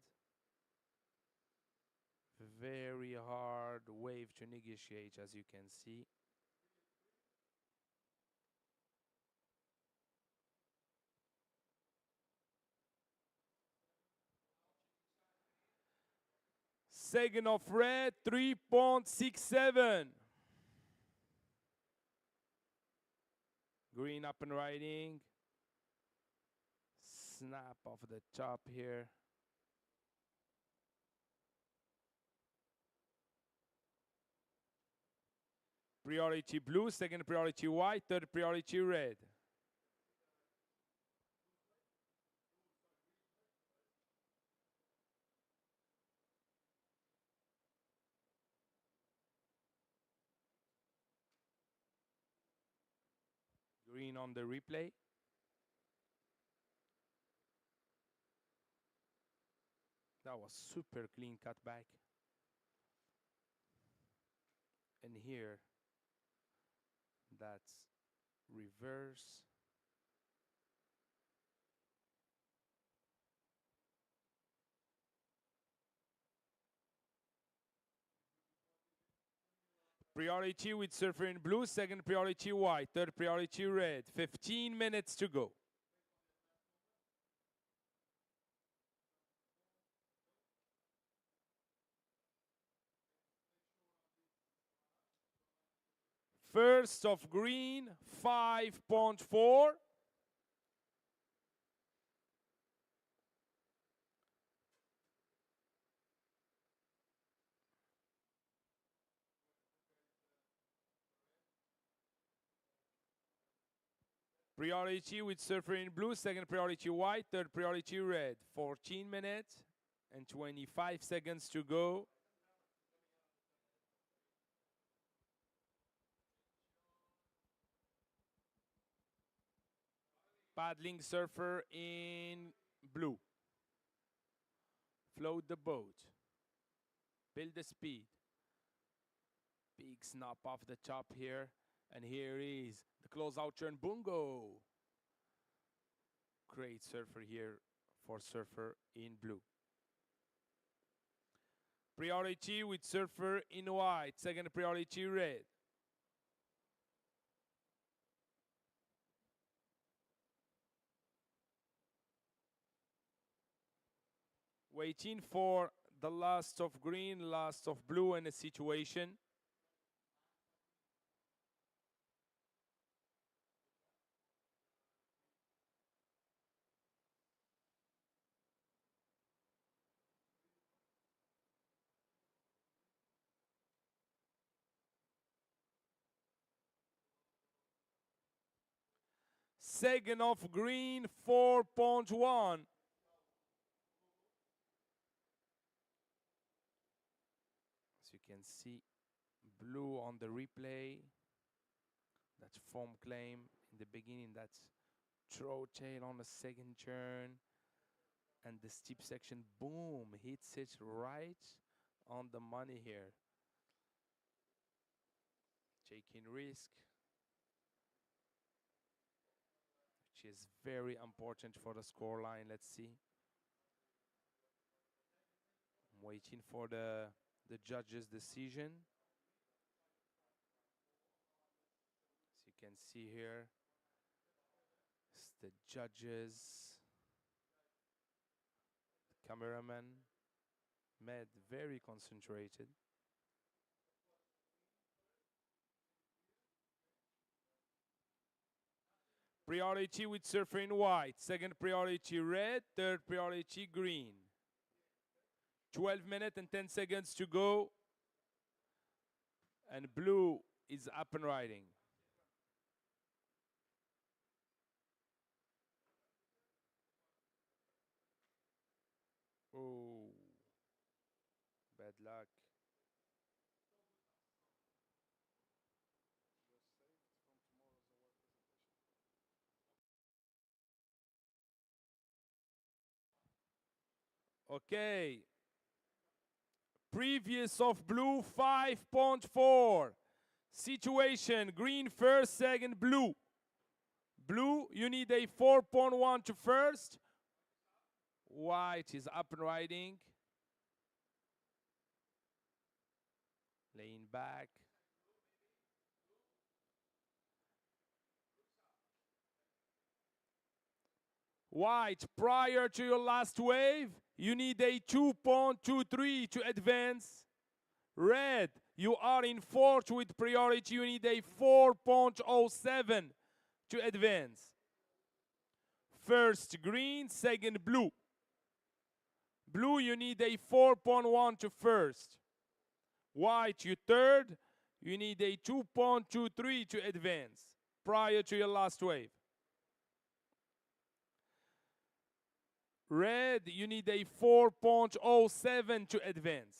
Very hard wave to negotiate, as you can see. Second of red, 3.67. Green up and riding. Snap off the top here. Priority blue, second priority white, third priority red. Green on the replay. That was super clean cut back. And here, that's reverse. Priority with surfer in blue, second priority white, third priority red. 15 minutes to go. First of green, 5.4. Priority with surfer in blue, second priority white, third priority red. 14 minutes and 25 seconds to go. Paddling surfer in blue. Float the boat. Build the speed. Big snap off the top here. And here is the closeout turn bungo. Great surfer here for surfer in blue. Priority with surfer in white. Second priority red. Waiting for the last of green, last of blue in a situation. Second of green, 4.1. As you can see, blue on the replay. That's foam claim in the beginning. That's throw tail on the second turn. And the steep section, boom, hits it right on the money here. Taking risk, which is very important for the score line. Let's see. I'm waiting for the judge's decision. As you can see here, it's the judges, the cameraman, very concentrated. Priority with surfer in white. Second priority red. Third priority green. 12 minutes and 10 seconds to go. And blue is up and riding. Oh, bad luck. Okay. Previous of blue 5.4. Situation green first, second blue. Blue, you need a 4.1 to first. White is up and riding. Laying back. White, prior to your last wave, you need a 2.23 to advance. Red, you are in fourth with priority, you need a 4.07 to advance. First green, second blue. Blue, you need a 4.1 to first. White, you third, you need a 2.23 to advance prior to your last wave. Red, you need a 4.07 to advance.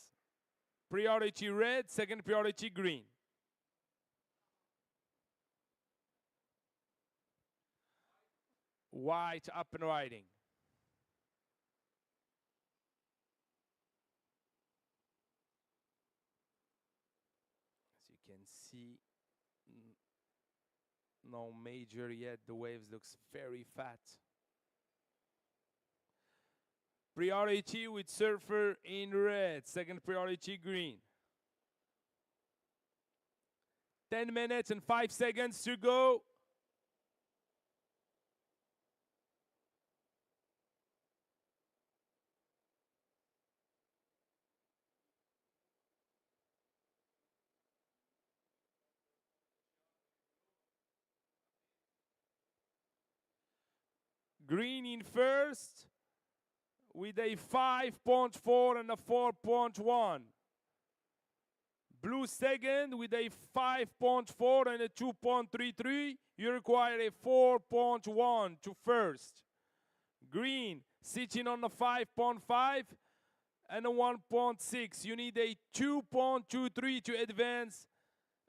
Priority red, second priority green. White up and riding. As you can see, no major yet. The waves looks very fat. Priority with surfer in red, second priority green. 10 minutes and 5 seconds to go. Green in first with a 5.4 and a 4.1. Blue second with a 5.4 and a 2.33. You require a 4.1 to first. Green sitting on the 5.5 and a 1.6. You need a 2.23 to advance.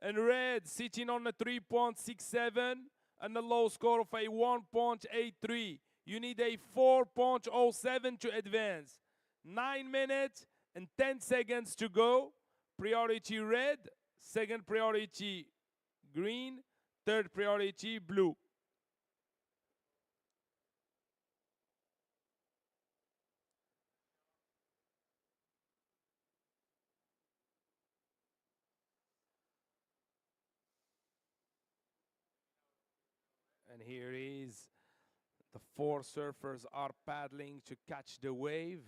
And red sitting on the 3.67 and a low score of a 1.83. You need a 4.07 to advance. 9 minutes and 10 seconds to go. Priority red, second priority green, third priority blue. And here is the 4 surfers are paddling to catch the wave,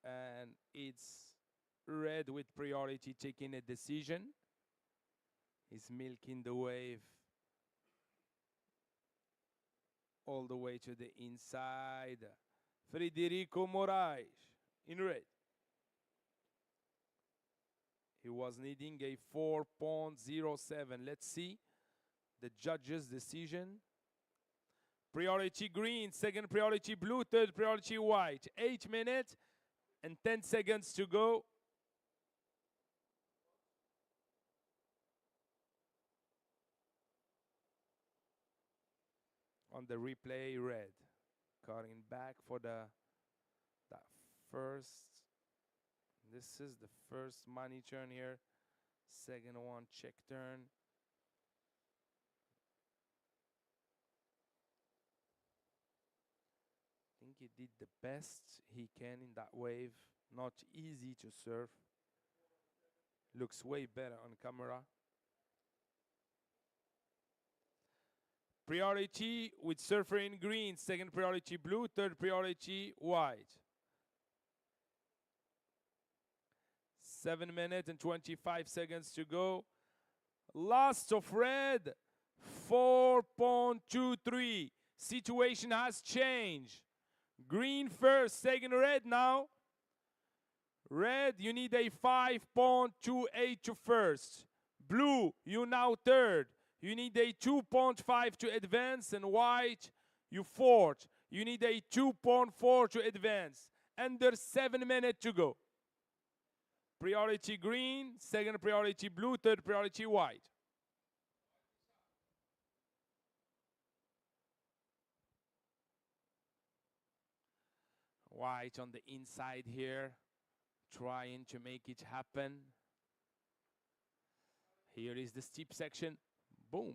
and it's red with priority taking a decision. He's milking the wave all the way to the inside. Federico Moraes in red. He was needing a 4.07. Let's see the judge's decision. Priority green, second priority blue, third priority white. 8 minutes and 10 seconds to go. On the replay, red. Cutting back for that first. This is the first money turn here. Second one, check turn. I think he did the best he can in that wave. Not easy to surf. Looks way better on camera. Priority with surfer in green, second priority blue, third priority white. 7 minutes and 25 seconds to go. Last of red, 4.23. Situation has changed. Green first, second red now. Red, you need a 5.28 to first. Blue, you now third. You need a 2.5 to advance. And white, you fourth. You need a 2.4 to advance. Under 7 minutes to go. Priority green, second priority blue, third priority white. White on the inside here, trying to make it happen. Here is the steep section. Boom.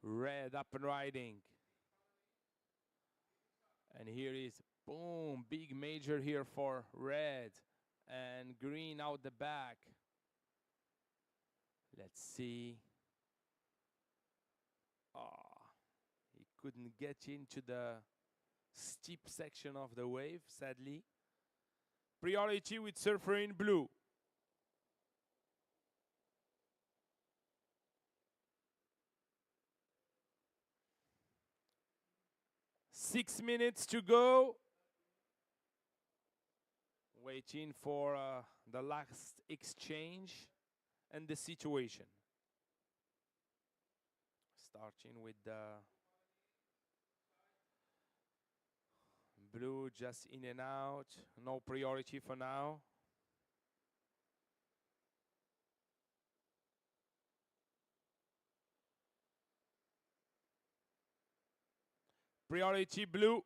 Red up and riding. And here is, boom, big major here for red. And green out the back. Let's see. He couldn't get into the steep section of the wave, sadly. Priority with surfer in blue. Six minutes to go. Waiting for the last exchange and the situation. Starting with the blue just in and out. No priority for now. Priority blue.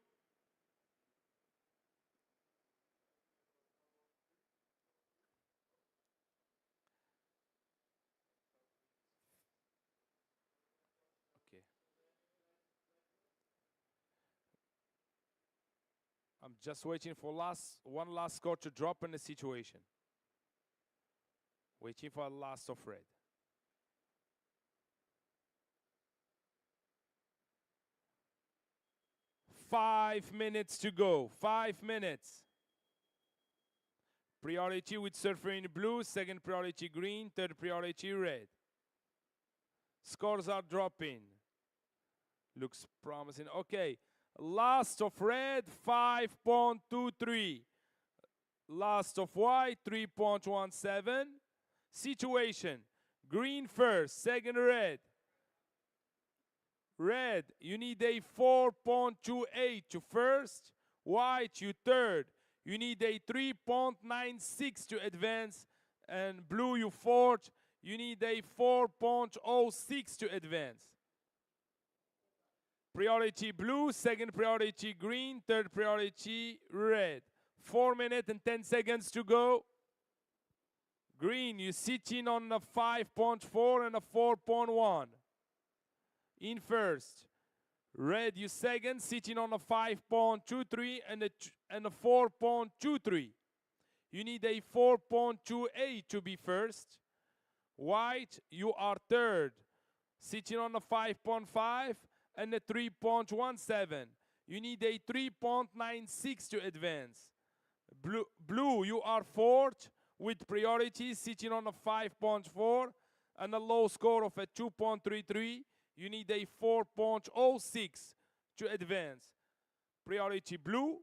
Okay. I'm just waiting for one last score to drop in the situation. Waiting for the last of red. Five minutes to go. 5 minutes. Priority with surfer in blue, second priority green, third priority red. Scores are dropping. Looks promising. Okay, last of red, 5.23. Last of white, 3.17. Situation, green first, second red. Red, you need a 4.28 to first. White, you third. You need a 3.96 to advance. And blue, you fourth. You need a 4.06 to advance. Priority blue, second priority green, third priority red. 4 minutes and 10 seconds to go. Green, you sitting on a 5.4 and a 4.1. In first. Red, you second, sitting on a 5.23 and a 4.23. You need a 4.28 to be first. White, you are third, sitting on a 5.5 and a 3.17. You need a 3.96 to advance. Blue, you are fourth with priority, sitting on a 5.4 and a low score of a 2.33. You need a 4.06 to advance. Priority blue,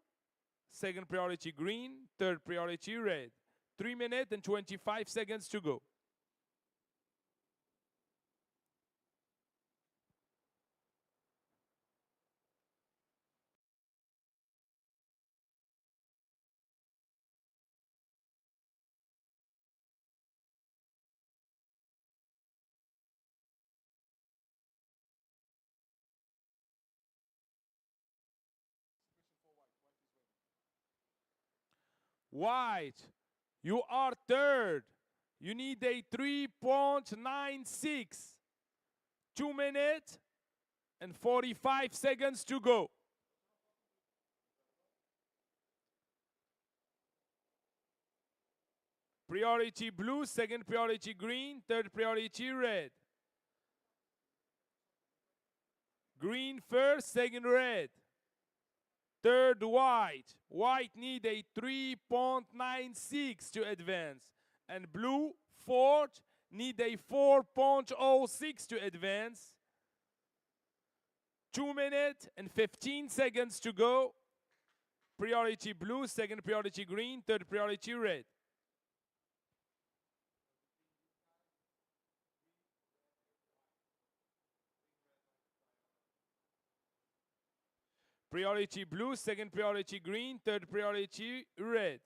second priority green, third priority red. 3 minutes and 25 seconds to go. White, you are third. You need a 3.96. 2 minutes and 45 seconds to go. Priority blue, second priority green, third priority red. Green first, second red. Third white. White need a 3.96 to advance. And blue, fourth, need a 4.06 to advance. 2 minutes and 15 seconds to go. Priority blue, second priority green, third priority red. Priority blue, second priority green, third priority red.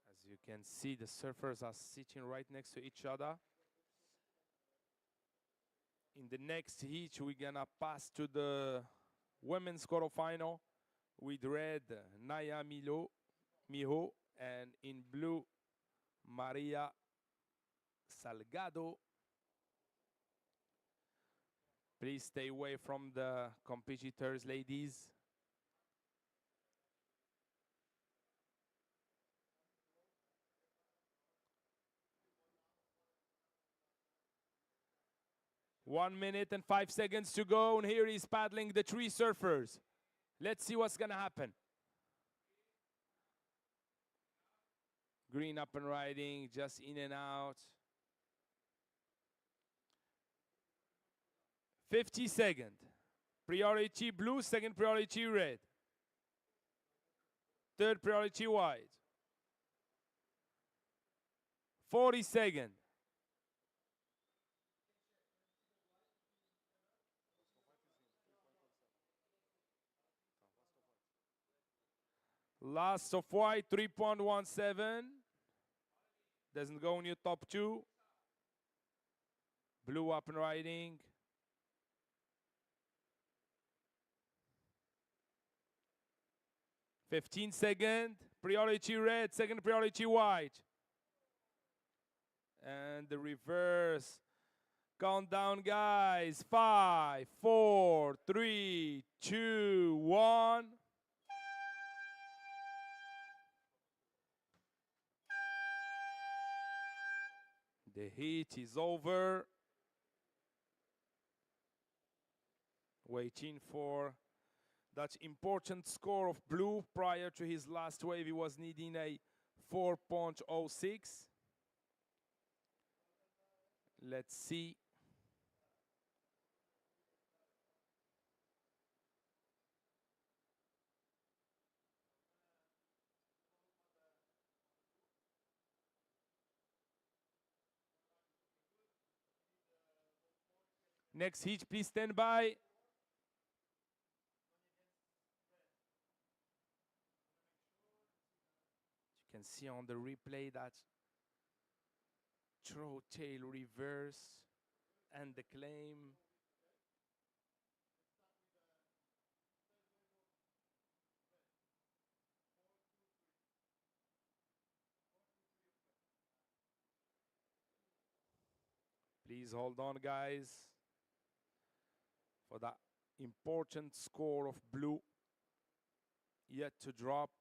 As you can see, the surfers are sitting right next to each other. In the next heat, we're gonna pass to the women's quarterfinal with red Naya Miho, and in blue Maria Salgado. Please stay away from the competitors, ladies. One minute and 5 seconds to go, and here he's paddling the three surfers. Let's see what's gonna happen. Green up and riding, just in and out. 50 seconds. Priority blue, second priority red. Third priority white. 40 seconds. Last of white, 3.17. Doesn't go in your top two. Blue up and riding. Fifteen seconds. Priority red, second priority white. And the reverse. Countdown, guys. 5, 4, 3, 2, 1. The heat is over. Waiting for that important score of blue. Prior to his last wave, he was needing a 4.06. Let's see. Next heat, please stand by. You can see on the replay that throw tail reverse and the claim. Please hold on, guys, for that important score of blue yet to drop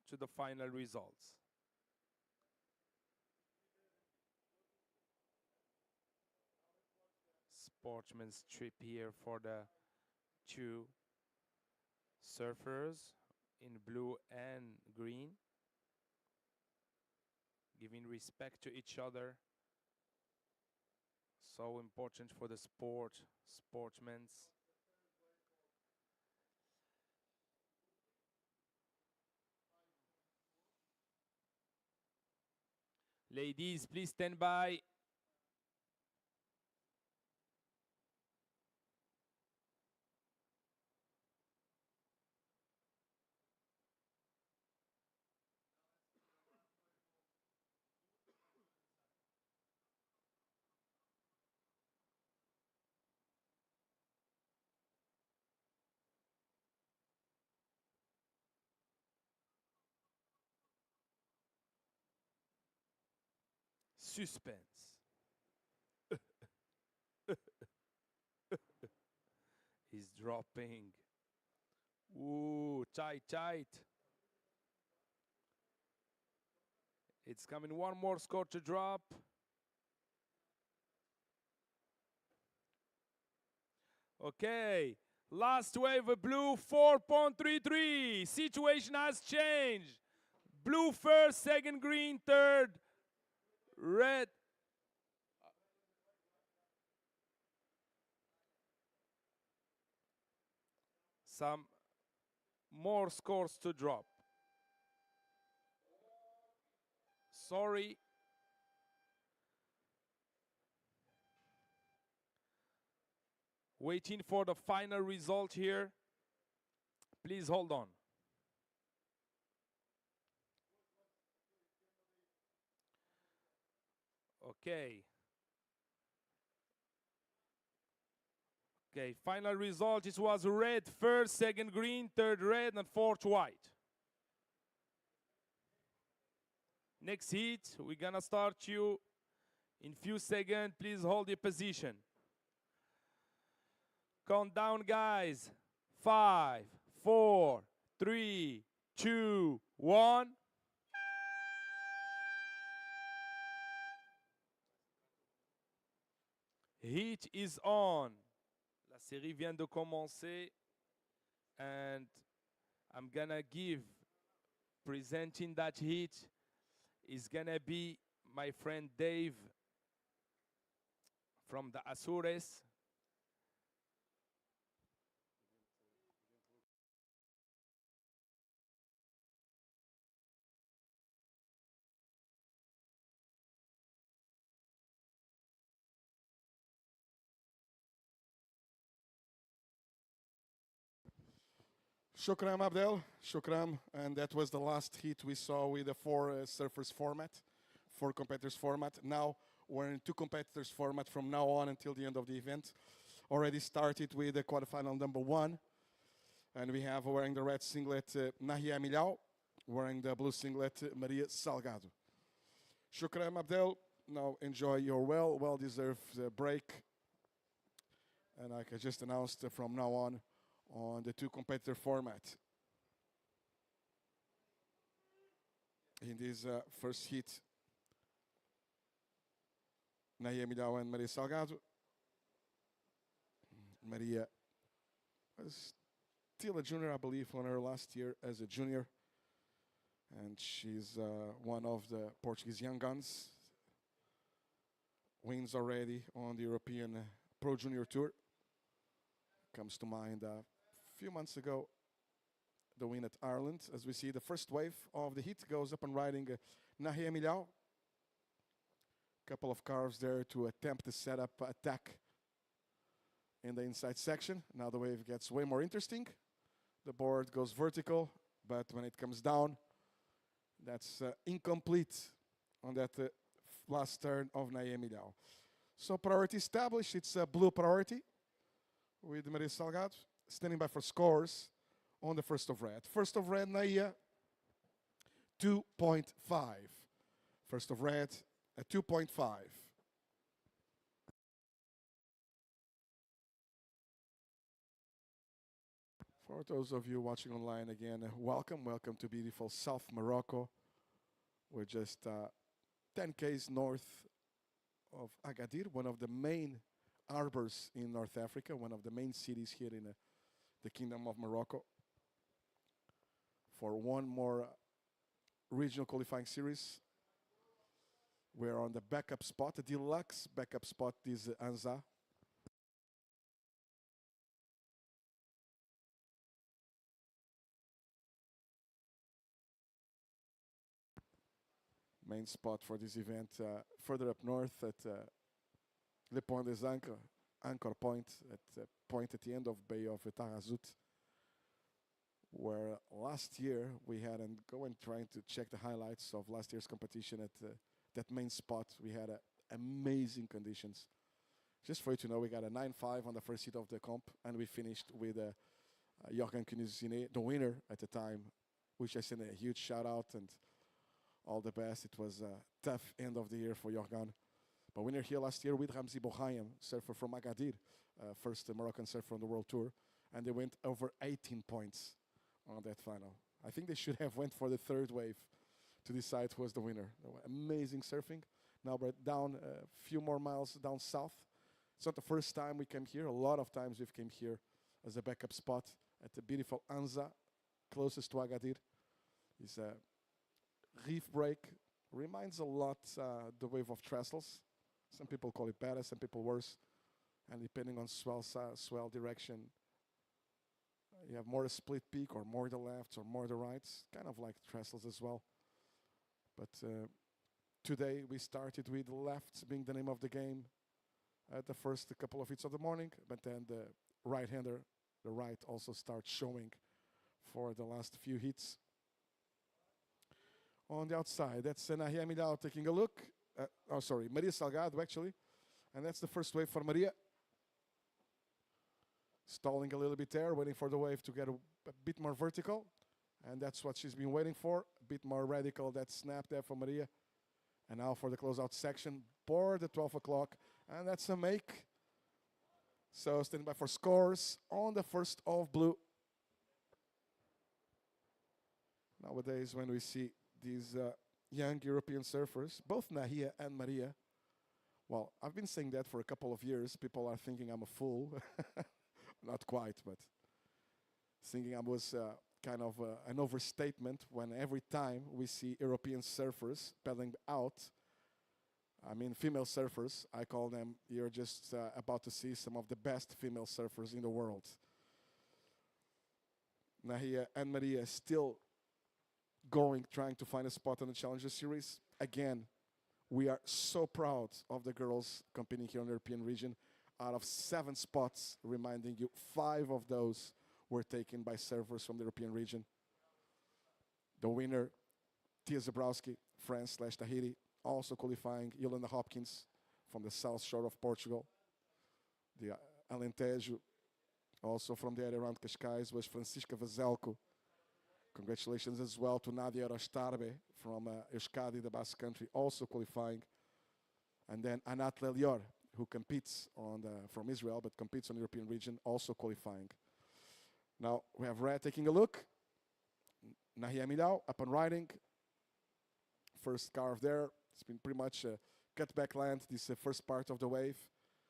to the final results. Sportsman's trip here for the two surfers in blue and green, giving respect to each other. So important for the sportsmen's. Ladies, please stand by. Suspense. He's dropping. Ooh, tight, tight. It's coming, one more score to drop. Okay. Last wave, blue 4.33. Situation has changed. Blue first, second green, third red. Some more scores to drop. Sorry. Waiting for the final result here. Please hold on. Okay. Okay, final result. It was red first, second green, third red, and fourth white. Next heat, we're gonna start you in few seconds. Please hold your position. Count down, guys. 5, 4, 3, 2, 1. Heat is on. La série vient de commencer. And I'm gonna give, presenting that heat is gonna be my friend Dave from the Azores. Shukram Abdel, Shukram, and that was the last heat we saw with the four surfers format, four competitors format. Now we're in two competitors format from now on until the end of the event. Already started with the quarterfinal number 1, and we have wearing the red singlet Nahia Milhão, wearing the blue singlet Maria Salgado. Shukram Abdel, now enjoy your well-deserved break, and like I just announced from now on the two competitor format. In this first heat, Nahia Milhão and Maria Salgado. Maria was still a junior, I believe, on her last year as a junior. And she's one of the Portuguese young guns. Wins already on the European Pro Junior Tour. Comes to mind a few months ago, the win at Ireland. As we see, the first wave of the heat goes up and riding Nahia Milhão. Couple of carves there to attempt to set up attack in the inside section. Now the wave gets way more interesting. The board goes vertical, but when it comes down, that's incomplete on that last turn of Nahia Milhão. So priority established. It's a blue priority with Maria Salgado standing by for scores on the first of red. First of red, Nahia, 2.5. First of red, a 2.5. For those of you watching online again, welcome to beautiful South Morocco. We're just 10 k's north of Agadir, one of the main harbors in North Africa, one of the main cities here in the Kingdom of Morocco. For one more regional qualifying series, we're on the backup spot, the deluxe backup spot is Anza. Main spot for this event, further up north at Le Pont des Anchor, Anchor Point, at point at the end of Bay of Taghazout, where last year we had, and go and trying to check the highlights of last year's competition at that main spot. We had amazing conditions. Just for you to know, we got a 9-5 on the first heat of the comp, and we finished with Jorgen Kunizine, the winner at the time, which I send a huge shout out and all the best. It was a tough end of the year for Jorgen. But winner here last year with Ramzi Bohayem, surfer from Agadir, first Moroccan surfer on the World Tour, and they went over 18 points on that final. I think they should have went for the third wave to decide who was the winner. Amazing surfing. Now we're down a few more miles down south. It's not the first time we came here. A lot of times we've came here as a backup spot at the beautiful Anza, closest to Agadir. It's a reef break. Reminds a lot the wave of trestles. Some people call it better, some people worse. And depending on swell direction, you have more a split peak or more the lefts or more the rights. Kind of like trestles as well. But today we started with lefts being the name of the game at the first couple of hits of the morning. But then the right-hander, the right, also starts showing for the last few hits. On the outside, that's Nahia Milhão taking a look. Maria Salgado, actually. And that's the first wave for Maria. Stalling a little bit there, waiting for the wave to get a bit more vertical. And that's what she's been waiting for. A bit more radical, that snap there for Maria. And now for the closeout section, board at 12 o'clock. And that's a make. So standing by for scores on the first of blue. Nowadays, when we see these young European surfers, both Nahia and Maria, well, I've been saying that for a couple of years. People are thinking I'm a fool. Not quite, but thinking I was kind of an overstatement when every time we see European surfers paddling out, I mean female surfers, I call them, you're just about to see some of the best female surfers in the world. Nahia and Maria still trying to find a spot on the Challenger Series. Again, we are so proud of the girls competing here in the European region. Out of 7 spots, reminding you, 5 of those were taken by surfers from the European region. The winner, Tia Zabrowski, France/Tahiti, also qualifying. Yolanda Hopkins from the south shore of Portugal. The Alentejo, also from the area around Cascais, was Francisca Vazelco. Congratulations as well to Nadia Rostarbe from Euskadi, the Basque Country, also qualifying. And then Anat Lelior, who competes from Israel, but competes on the European region, also qualifying. Now we have Red taking a look. Nahia Milhão up and riding. First carve there. It's been pretty much a cut back land. This is the first part of the wave.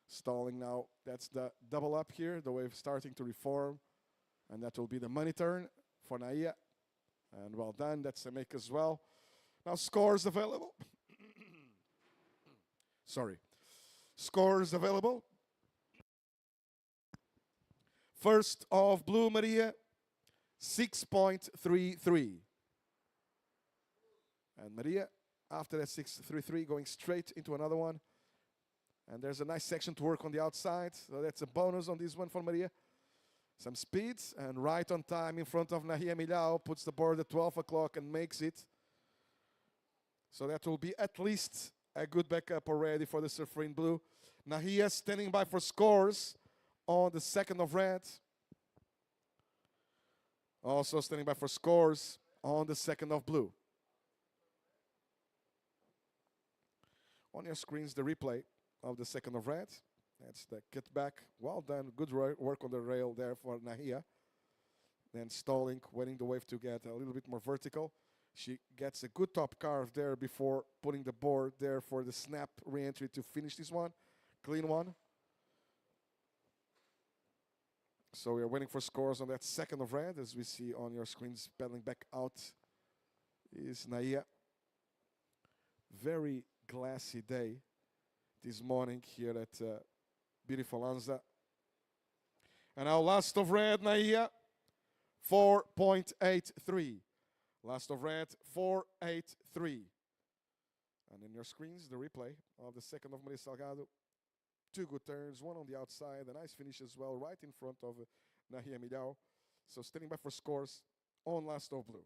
Stalling now. That's the double up here. The wave starting to reform. And that will be the money turn for Nahia. And well done. That's a make as well. Now scores available. Sorry. Scores available. First of blue, Maria, 6.33. And Maria, after that 6.33, going straight into another one. And there's a nice section to work on the outside. So that's a bonus on this one for Maria. Some speed, and right on time in front of Nahia Milhão, puts the board at 12 o'clock and makes it. So that will be at least a good backup already for the surfer in blue. Nahia standing by for scores on the second of red. Also standing by for scores on the second of blue. On your screens, the replay of the second of red. That's the cutback. Well done. Good work on the rail there for Nahia. Then stalling, waiting the wave to get a little bit more vertical. She gets a good top carve there before putting the board there for the snap re-entry to finish this one. Clean one. So we are waiting for scores on that second of red. As we see on your screens, paddling back out is Nahia. Very glassy day this morning here at beautiful Anza. And now last of red, Nahia, 4.83. Last of red, 4.83. And in your screens, the replay of the second of Maria Salgado. 2 good turns, one on the outside, a nice finish as well, right in front of Nahia Milhão. So standing by for scores on last of blue.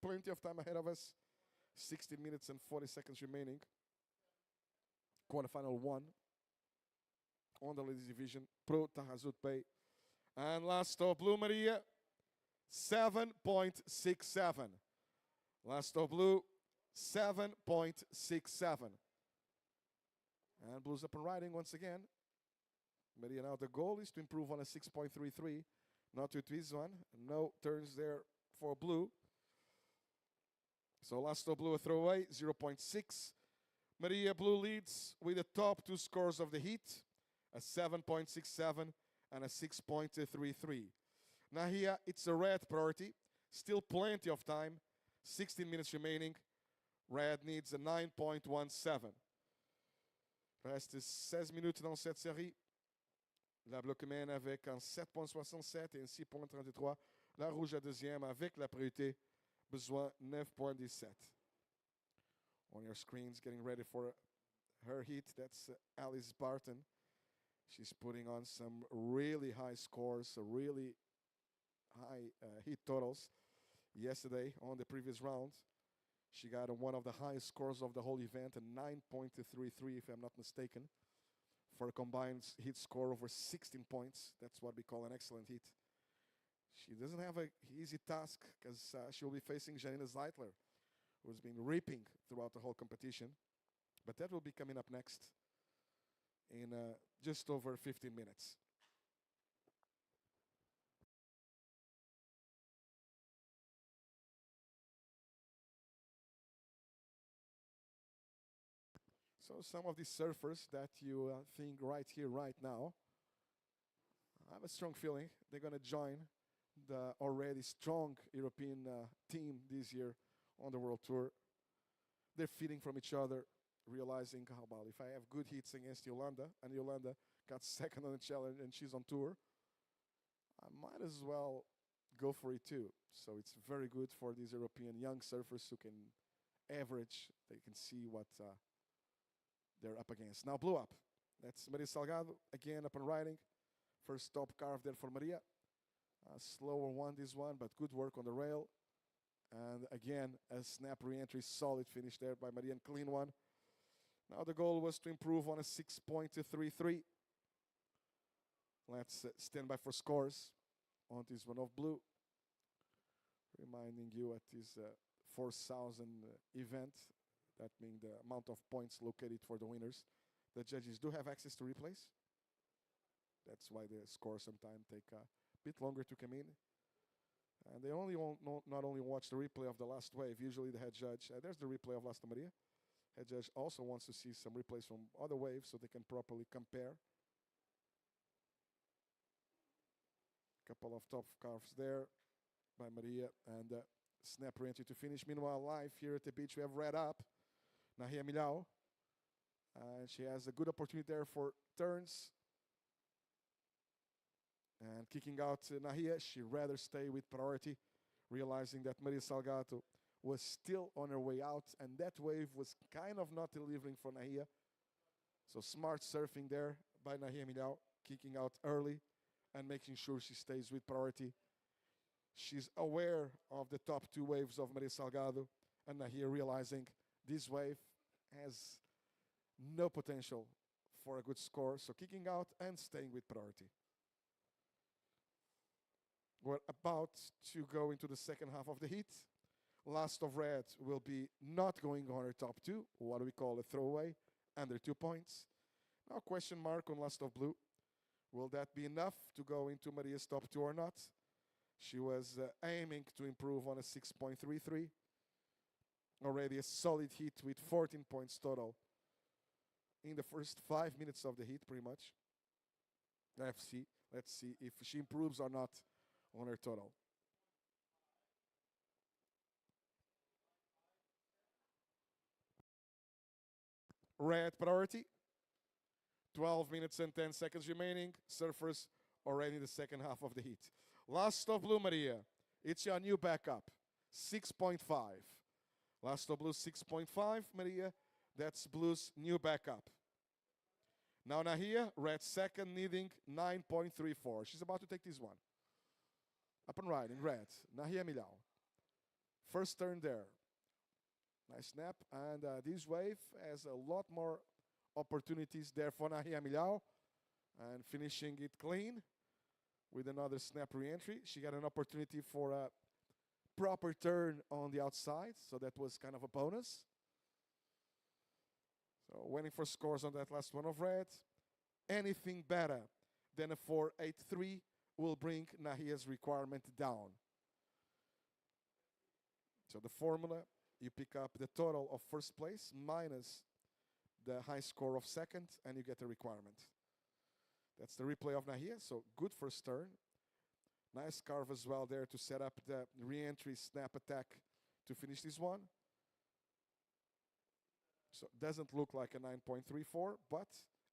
Plenty of time ahead of us. 60 minutes and 40 seconds remaining. Quarterfinal 1 on the ladies division, Pro Taghazout Bay. And last of blue, Maria, 7.67. Last of blue, 7.67. And blues up and riding once again. Maria, now the goal is to improve on a 6.33, not to twist one. No turns there for blue. So last of blue a throwaway, 0.6. Maria blue leads with the top 2 scores of the heat. a 7.67, and a 6.33. Now here, it's a red priority. Still plenty of time. 16 minutes remaining. Red needs a 9.17. Reste 16 minutes dans cette série. La Bleu qui mène avec un 7.67 et un 6.33. La Rouge à deuxième avec la priorité. Besoin 9.17. On your screens, getting ready for her heat. That's Alice Barton. She's putting on some really high scores, really high heat totals. Yesterday, on the previous round, she got one of the highest scores of the whole event, a 9.33, if I'm not mistaken, for a combined heat score over 16 points. That's what we call an excellent heat. She doesn't have an easy task because she will be facing Janina Zeitler, who's been reaping throughout the whole competition. But that will be coming up next in just over 15 minutes. So some of these surfers that you think right here, right now, I have a strong feeling they're going to join the already strong European team this year on the World Tour. They're feeding from each other, realizing, how about if I have good hits against Yolanda, and Yolanda got second on the challenge and she's on tour, I might as well go for it too. So it's very good for these European young surfers who can average. They can see what they're up against. Now blue up. That's Maria Salgado, again up and riding. First top carve there for Maria. Slower one, this one, but good work on the rail. And again, a snap re-entry, solid finish there by Maria, and clean one. Now the goal was to improve on a 6.33. Let's stand by for scores on this one of blue. Reminding you at this 4,000 event, that means the amount of points located for the winners. The judges do have access to replays. That's why the scores sometimes take a bit longer to come in. And they only not only watch the replay of the last wave, usually the head judge, there's the replay of Last Maria. Head judge also wants to see some replays from other waves so they can properly compare. Couple of top carves there by Maria, and snap re-entry to finish. Meanwhile, live here at the beach, we have red up, Nahia Milhão. And she has a good opportunity there for turns. And kicking out Nahia, she'd rather stay with priority, realizing that Maria Salgado was still on her way out, and that wave was kind of not delivering for Nahia. So smart surfing there by Nahia Milhão, kicking out early and making sure she stays with priority. She's aware of the top two waves of Maria Salgado, and Nahia realizing this wave has no potential for a good score, so kicking out and staying with priority. We're about to go into the second half of the heat. Last of red will be not going on her top two, what we call a throwaway, under 2 points. Now question mark on last of blue. Will that be enough to go into Maria's top two or not? She was aiming to improve on a 6.33. Already a solid hit with 14 points total in the first 5 minutes of the heat, pretty much. Let's see if she improves or not on her total. Red priority. 12 minutes and 10 seconds remaining. Surfers already in the second half of the heat. Last of blue, Maria. It's your new backup. 6.5. Last of blue, 6.5, Maria. That's blue's new backup. Now Nahia, red second, needing 9.34. She's about to take this one. Up and riding, red. Nahia Milhão. First turn there. Nice snap. And this wave has a lot more opportunities there for Nahia Milhão. And finishing it clean with another snap re-entry. She got an opportunity for a proper turn on the outside. So that was kind of a bonus. So waiting for scores on that last one of red. Anything better than a 4.83 will bring Nahia's requirement down. So the formula, you pick up the total of first place minus the high score of second, and you get the requirement. That's the replay of Nahia. So good first turn. Nice carve as well there to set up the re-entry snap attack to finish this one. So it doesn't look like a 9.34, but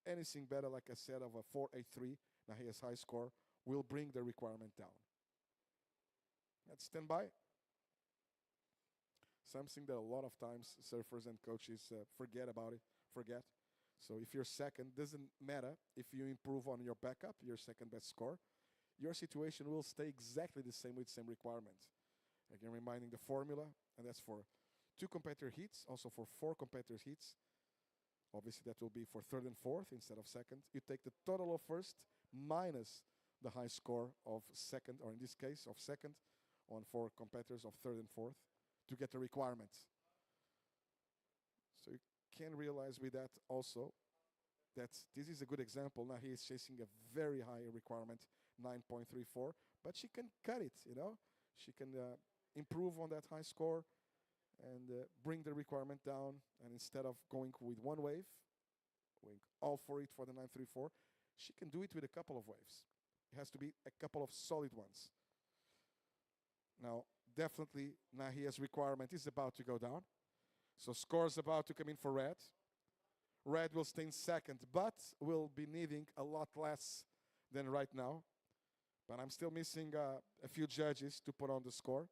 anything better, like I said, of a 4.83, Nahia's high score, will bring the requirement down. Let's stand by. Something that a lot of times surfers and coaches forget. So if you're second, doesn't matter if you improve on your backup, your second best score, your situation will stay exactly the same with same requirements. Again, reminding the formula, and that's for 2 competitor heats, also for 4 competitor heats. Obviously, that will be for third and fourth instead of second. You take the total of first minus the high score of second, or in this case, of second, on 4 competitors of third and fourth to get the requirements. So you can realize with that also that this is a good example. Now he is chasing a very high requirement, 9.34, but she can cut it, you know. She can improve on that high score and bring the requirement down. And instead of going with one wave, going all for it for the 934, she can do it with a couple of waves. It has to be a couple of solid ones. Now, definitely Nahia's requirement is about to go down. So score's about to come in for red. Red will stay in second, but will be needing a lot less than right now. But I'm still missing a few judges to put on the score.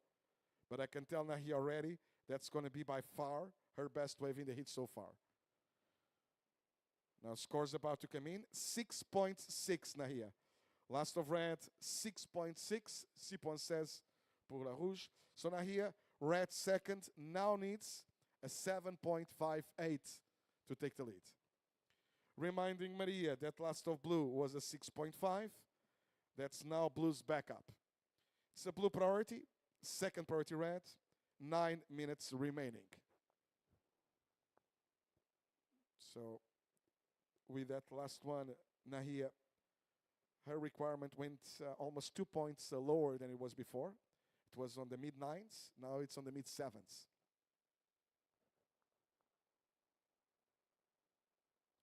But I can tell Nahia already that's going to be by far her best wave in the heat so far. Now score's about to come in. 6.6 Nahia. Last of red, 6.6. Sipon says pour la rouge. So Nahia, red second, now needs a 7.58 to take the lead. Reminding Maria that last of blue was a 6.5. That's now blue's backup. It's a blue priority, second priority red, 9 minutes remaining. So with that last one, Nahia, her requirement went almost 2 points lower than it was before. It was on the mid-9s, now it's on the mid-7s.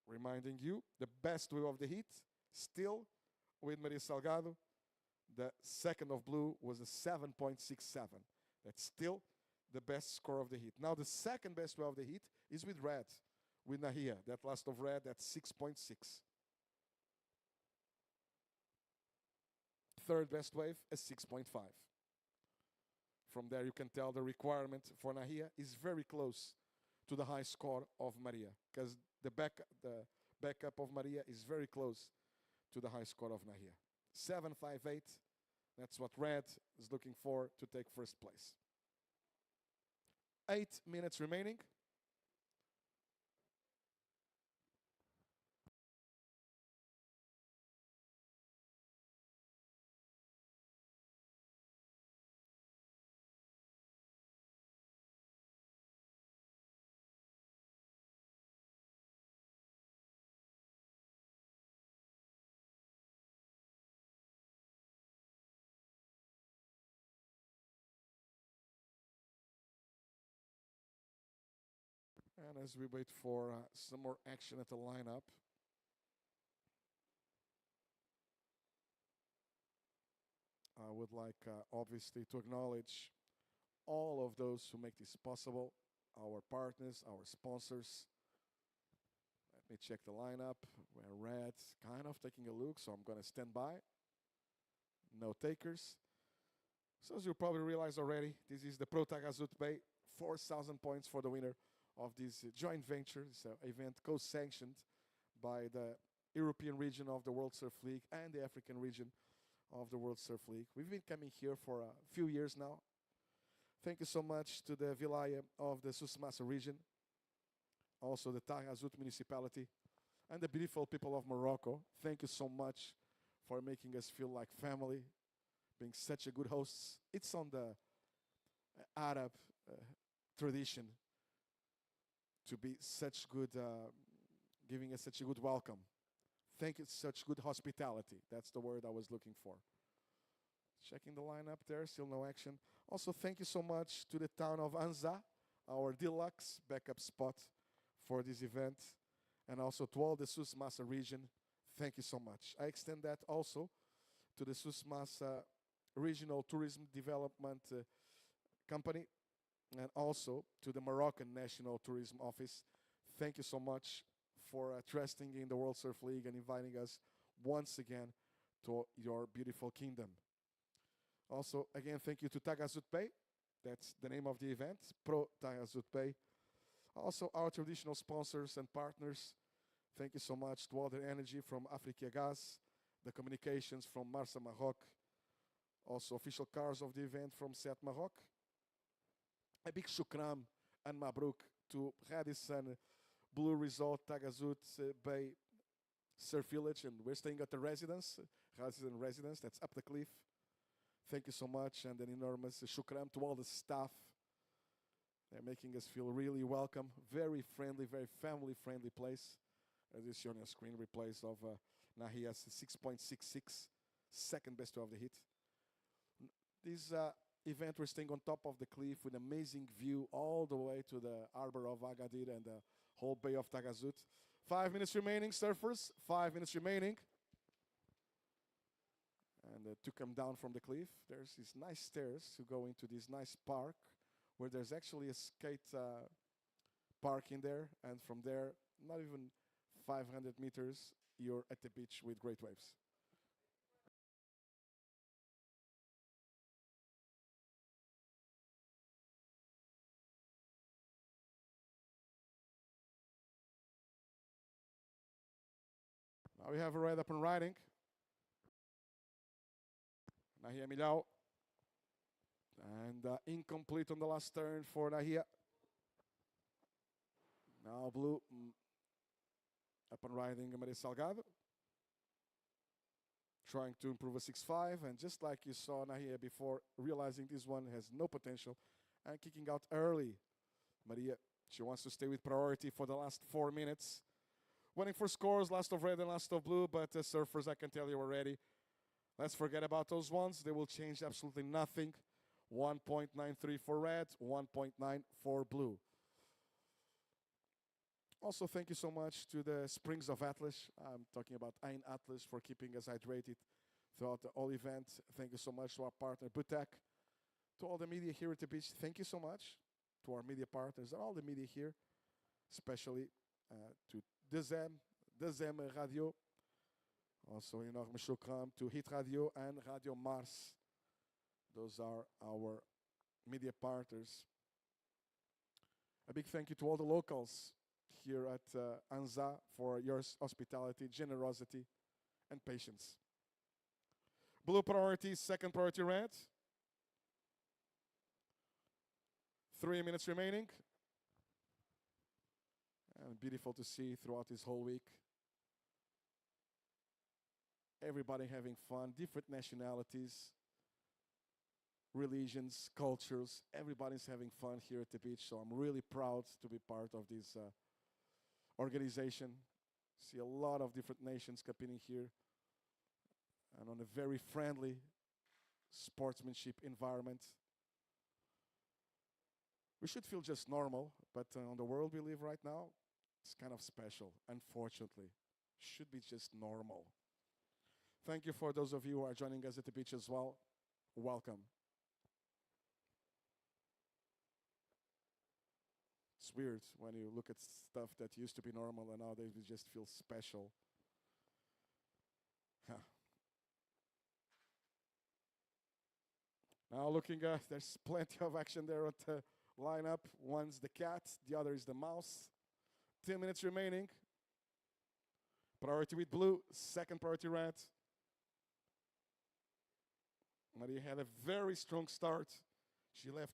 Reminding you, the best wave of the heat, still with Maria Salgado. The second of blue was a 7.67. That's still the best score of the heat. Now the second best wave of the heat is with red, with Nahia. That last of red, that's 6.6. Third best wave is 6.5. From there you can tell the requirement for Nahia is very close to the high score of Maria, because the backup of Maria is very close to the high score of Nahia. 7.58, that's what red is looking for to take first place. 8 minutes remaining. And as we wait for some more action at the lineup, I would like obviously to acknowledge all of those who make this possible, our partners, our sponsors. Let me check the lineup. We're red, kind of taking a look, so I'm going to stand by. No takers. So as you probably realize already, this is the Pro Taghazout Bay, 4,000 points for the winner of this joint venture. It's an event co-sanctioned by the European region of the World Surf League and the African region of the World Surf League. We've been coming here for a few years now. Thank you so much to the Vilaya of the Susmassa region, also the Taghazout municipality, and the beautiful people of Morocco. Thank you so much for making us feel like family, being such a good hosts. It's on the Arab tradition to be such good, giving us such a good welcome. Thank you, such good hospitality. That's the word I was looking for. Checking the lineup there, still no action. Also, thank you so much to the town of Anza, our deluxe backup spot for this event. And also to all the Susmassa region, Thank you so much. I extend that also to the SUSMAS Regional Tourism Development Company and also to the Moroccan National Tourism Office. Thank you so much for trusting in the World Surf League and inviting us once again to your beautiful kingdom. Also, again, thank you to Taghazout Bay. That's the name of the event, Pro Taghazout Bay. Also, our traditional sponsors and partners. Thank you so much to all the energy from Africa Gas, the communications from Marsa Maroc, also official cars of the event from Set Maroc. A big shukran and mabruk to Radisson Blue Resort Taghazout Bay Surf Village, and we're staying at the residence, Radisson Residence, that's up the cliff. Thank you so much, and an enormous shukran to all the staff. They're making us feel really welcome. Very friendly, very family-friendly place. As you see on your screen, replace of Nahia's 6.66, second best of the hit. This event, we're staying on top of the cliff with amazing view all the way to the harbor of Agadir and the whole bay of Taghazout. 5 minutes remaining, surfers. 5 minutes remaining. And to come down from the cliff, there's these nice stairs to go into this nice park where there's actually a skate park in there. And from there, not even 500 meters, you're at the beach with great waves. Now we have a ride up and riding. Nahia Milhão. And incomplete on the last turn for Nahia. Now blue. Up and riding Maria Salgado. Trying to improve a 6.5. And just like you saw Nahia before, realizing this one has no potential. And kicking out early. Maria, she wants to stay with priority for the last 4 minutes. Waiting for scores, last of red and last of blue. But surfers, I can tell you already, let's forget about those ones. They will change absolutely nothing. 1.93 for red, 1.9 for blue. Also, thank you so much to the Springs of Atlas. I'm talking about Ain Atlas for keeping us hydrated throughout the whole event. Thank you so much to our partner, Butek. To all the media here at the beach, thank you so much. To our media partners and all the media here, especially to Dezem Radio. Also, enorme shukran to Hit Radio and Radio Mars. Those are our media partners. A big thank you to all the locals here at Anza for your hospitality, generosity, and patience. Blue priority, second priority red. 3 minutes remaining. And beautiful to see throughout this whole week. Everybody having fun, different nationalities, religions, cultures. Everybody's having fun here at the beach, so I'm really proud to be part of this organization. See a lot of different nations competing here and on a very friendly sportsmanship environment. We should feel just normal, but on the world we live right now, it's kind of special, unfortunately. Should be just normal. Thank you for those of you who are joining us at the beach as well. Welcome. It's weird when you look at stuff that used to be normal and nowadays we just feel special. Huh. Now looking, there's plenty of action there at the lineup. One's the cat, the other is the mouse. 10 minutes remaining. Priority with blue, second priority red. Maria had a very strong start. She left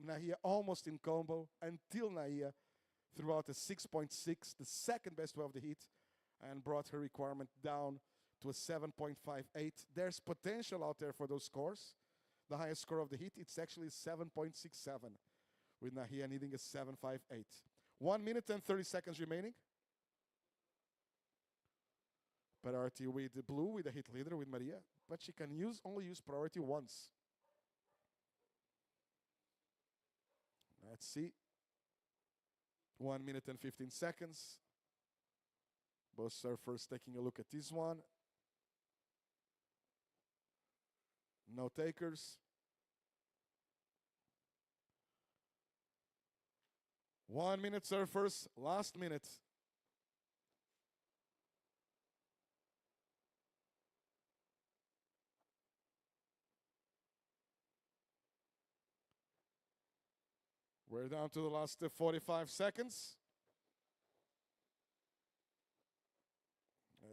Nahia almost in combo until Nahia threw out a 6.6, the second best of the heat, and brought her requirement down to a 7.58. There's potential out there for those scores. The highest score of the heat, it's actually 7.67, with Nahia needing a 7.58. 1 minute and 30 seconds remaining. Priority with the blue, with the hit leader, with Maria. But she can only use priority once. Let's see. 1 minute and 15 seconds. Both surfers taking a look at this one. No takers. 1 minute surfers, last minute. We're down to the last 45 seconds.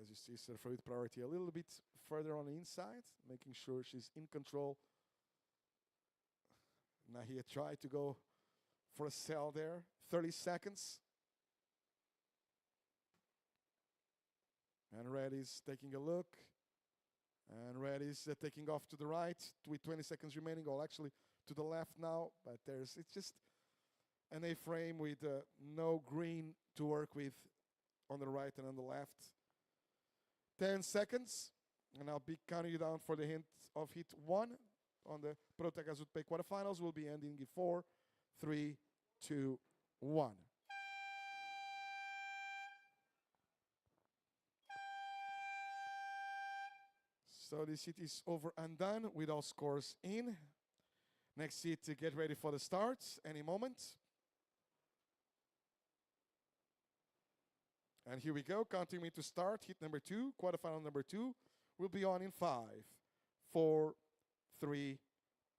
As you see, surfer with priority a little bit further on the inside, making sure she's in control. Nahia tried to go for a sail there. 30 seconds. And Reddy's taking a look. And Reddy's taking off to the right with 20 seconds remaining. Or actually to the left now. But it's just an A-frame with no green to work with on the right and on the left. 10 seconds. And I'll be counting you down for the hint of hit 1 on the Pro Taghazout Bay quarterfinals. Will be ending in 4, 3, 2, 1. So this hit is over and done with all scores in. Next hit to get ready for the start any moment. And here we go, counting me to start. Hit number 2, quarterfinal number 2, will be on in 5, 4, 3,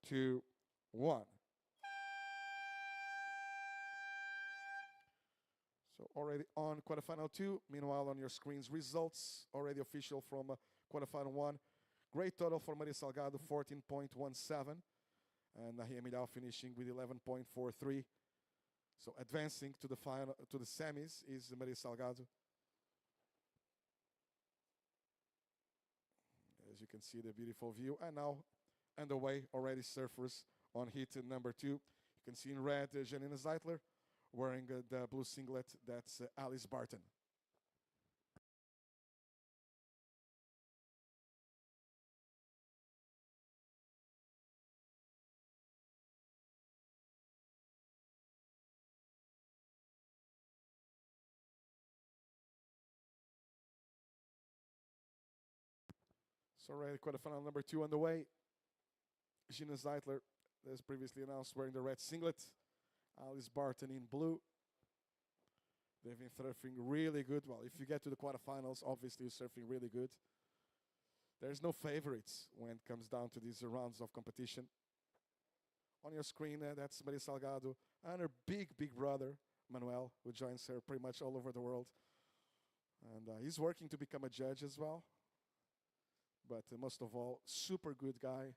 2, 1. So already on quarterfinal 2. Meanwhile, on your screens, results already official from quarterfinal 1. Great total for Maria Salgado, 14.17. And Nahia Midal finishing with 11.43. So advancing to the final, to the semis is Maria Salgado. As you can see, the beautiful view. And now underway already surfers on hit number 2. You can see in red Janina Zeitler wearing the blue singlet. That's Alice Barton. So already quarterfinal number 2 underway. Gina Zeitler, as previously announced, wearing the red singlet. Alice Barton in blue. They've been surfing really good. Well, if you get to the quarterfinals, obviously you're surfing really good. There's no favorites when it comes down to these rounds of competition. On your screen, that's Maria Salgado and her big brother, Manuel, who joins her pretty much all over the world. And he's working to become a judge as well. But most of all, super good guy.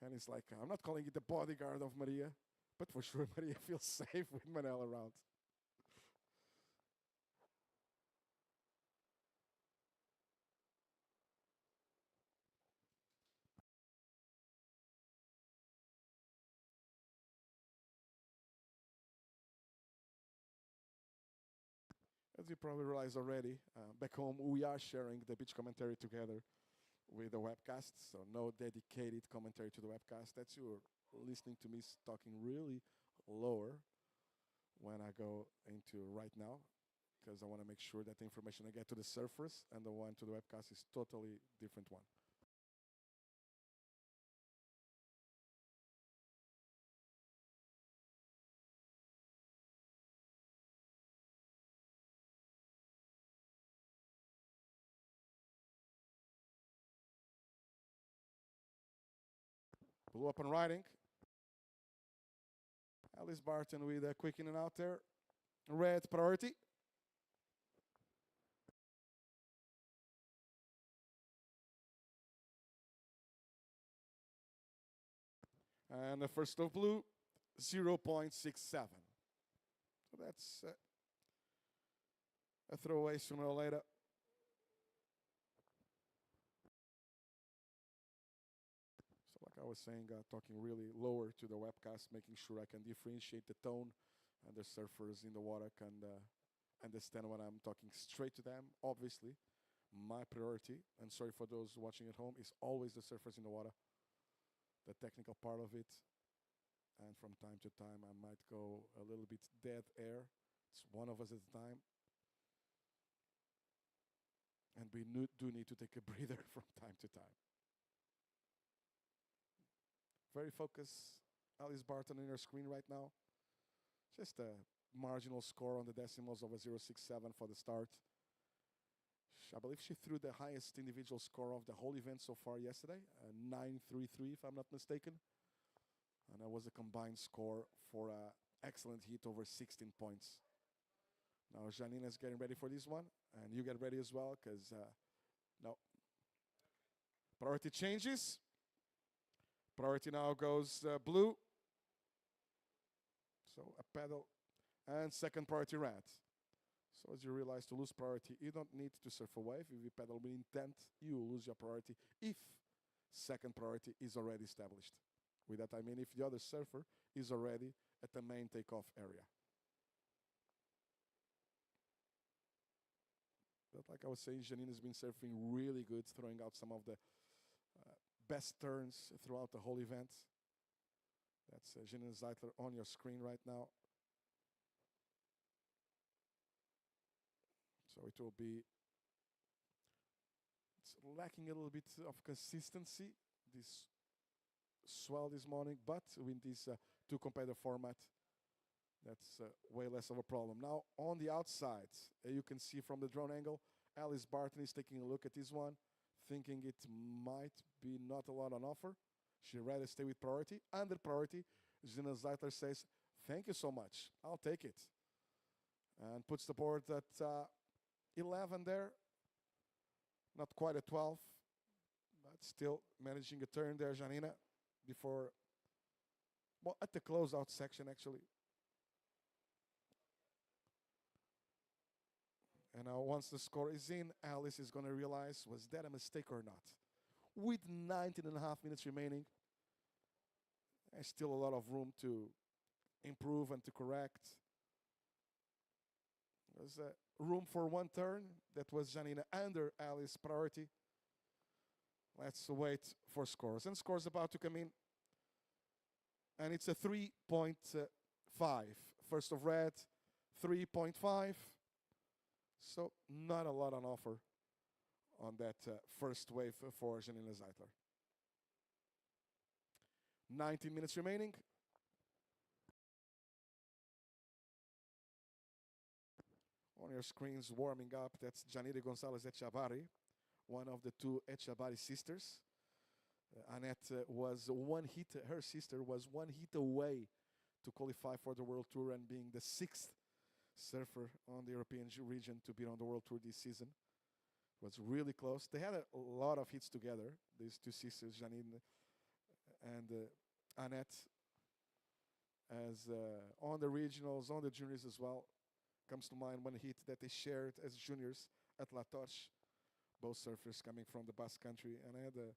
And he's like, I'm not calling it the bodyguard of Maria, but for sure Maria feels safe with Manuel around. As you probably realize already, back home we are sharing the beach commentary together with the webcast, so no dedicated commentary to the webcast. That's you listening to me talking really lower when I go into right now, because I want to make sure that the information I get to the surfers and the one to the webcast is totally different one. Blue up and riding. Alice Barton with a quick in and out there. Red priority. And the first of blue, 0.67. So that's a throwaway sooner or later. So like I was saying, talking really lower to the webcast, making sure I can differentiate the tone and the surfers in the water can understand when I'm talking straight to them. Obviously, my priority, and sorry for those watching at home, is always the surfers in the water, the technical part of it. And from time to time, I might go a little bit dead air. It's one of us at a time. we do need to take a breather from time to time. Very focused. Alice Barton on your screen right now. Just a marginal score on the decimals of a 0.67 for the start. I believe she threw the highest individual score of the whole event so far yesterday, 9.33 if I'm not mistaken. And that was a combined score for an excellent heat over 16 points. Now Janina's getting ready for this one, and you get ready as well, because no. Priority changes. Priority now goes blue. So a pedal, and second priority red. So as you realize, to lose priority, you don't need to surf a wave. If you pedal with intent, you lose your priority if second priority is already established. With that I mean if the other surfer is already at the main takeoff area. But like I was saying, Janina's been surfing really good, throwing out some of the best turns throughout the whole event. That's Janina Zeitler on your screen right now. So it will be, it's lacking a little bit of consistency, this swell this morning, but with this two competitor format, that's way less of a problem. Now on the outside, you can see from the drone angle, Alice Barton is taking a look at this one, thinking it might be not a lot on offer. She'd rather stay with priority. Under priority, Janina Zeitler says, thank you so much, I'll take it. And puts the board at 11 there. Not quite a 12, but still managing a turn there, Janina, before, well, at the closeout section, actually. And now once the score is in, Alice is going to realize, was that a mistake or not? With 19.5 minutes remaining, there's still a lot of room to improve and to correct. There's room for one turn. That was Janina under Alice priority. Let's wait for scores. And scores about to come in. And it's a 3.5. First of red, 3.5. So not a lot on offer on that first wave for Janina Zeitler. 19 minutes remaining. On your screens, warming up, that's Janine Gonzalez Echavarri, one of the two Echavarri sisters. Annette was one hit, her sister was one hit away to qualify for the World Tour and being the 6th surfer on the European region to be on the World Tour this season. It was really close. They had a lot of hits together, these two sisters, Janine and Annette, as on the regionals, on the juniors as well. Comes to mind one hit that they shared as juniors at La Torche, both surfers coming from the Basque Country. And I had the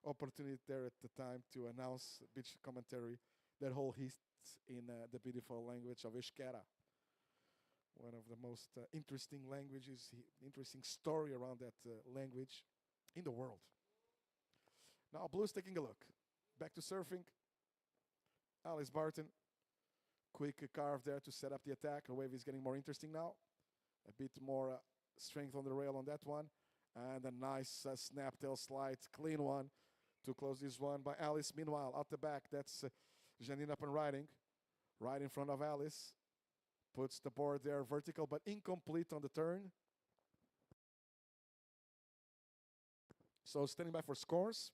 opportunity there at the time to announce beach commentary, that whole hit in the beautiful language of Euskera. One of the most interesting languages, interesting story around that language in the world. Now Blue's taking a look. Back to surfing. Alice Barton. Quick carve there to set up the attack. Her wave is getting more interesting now. A bit more strength on the rail on that one. And a nice snap tail slide, clean one to close this one by Alice. Meanwhile, out the back, that's Janine up and riding. Right in front of Alice. Puts the board there vertical but incomplete on the turn. So standing by for scores.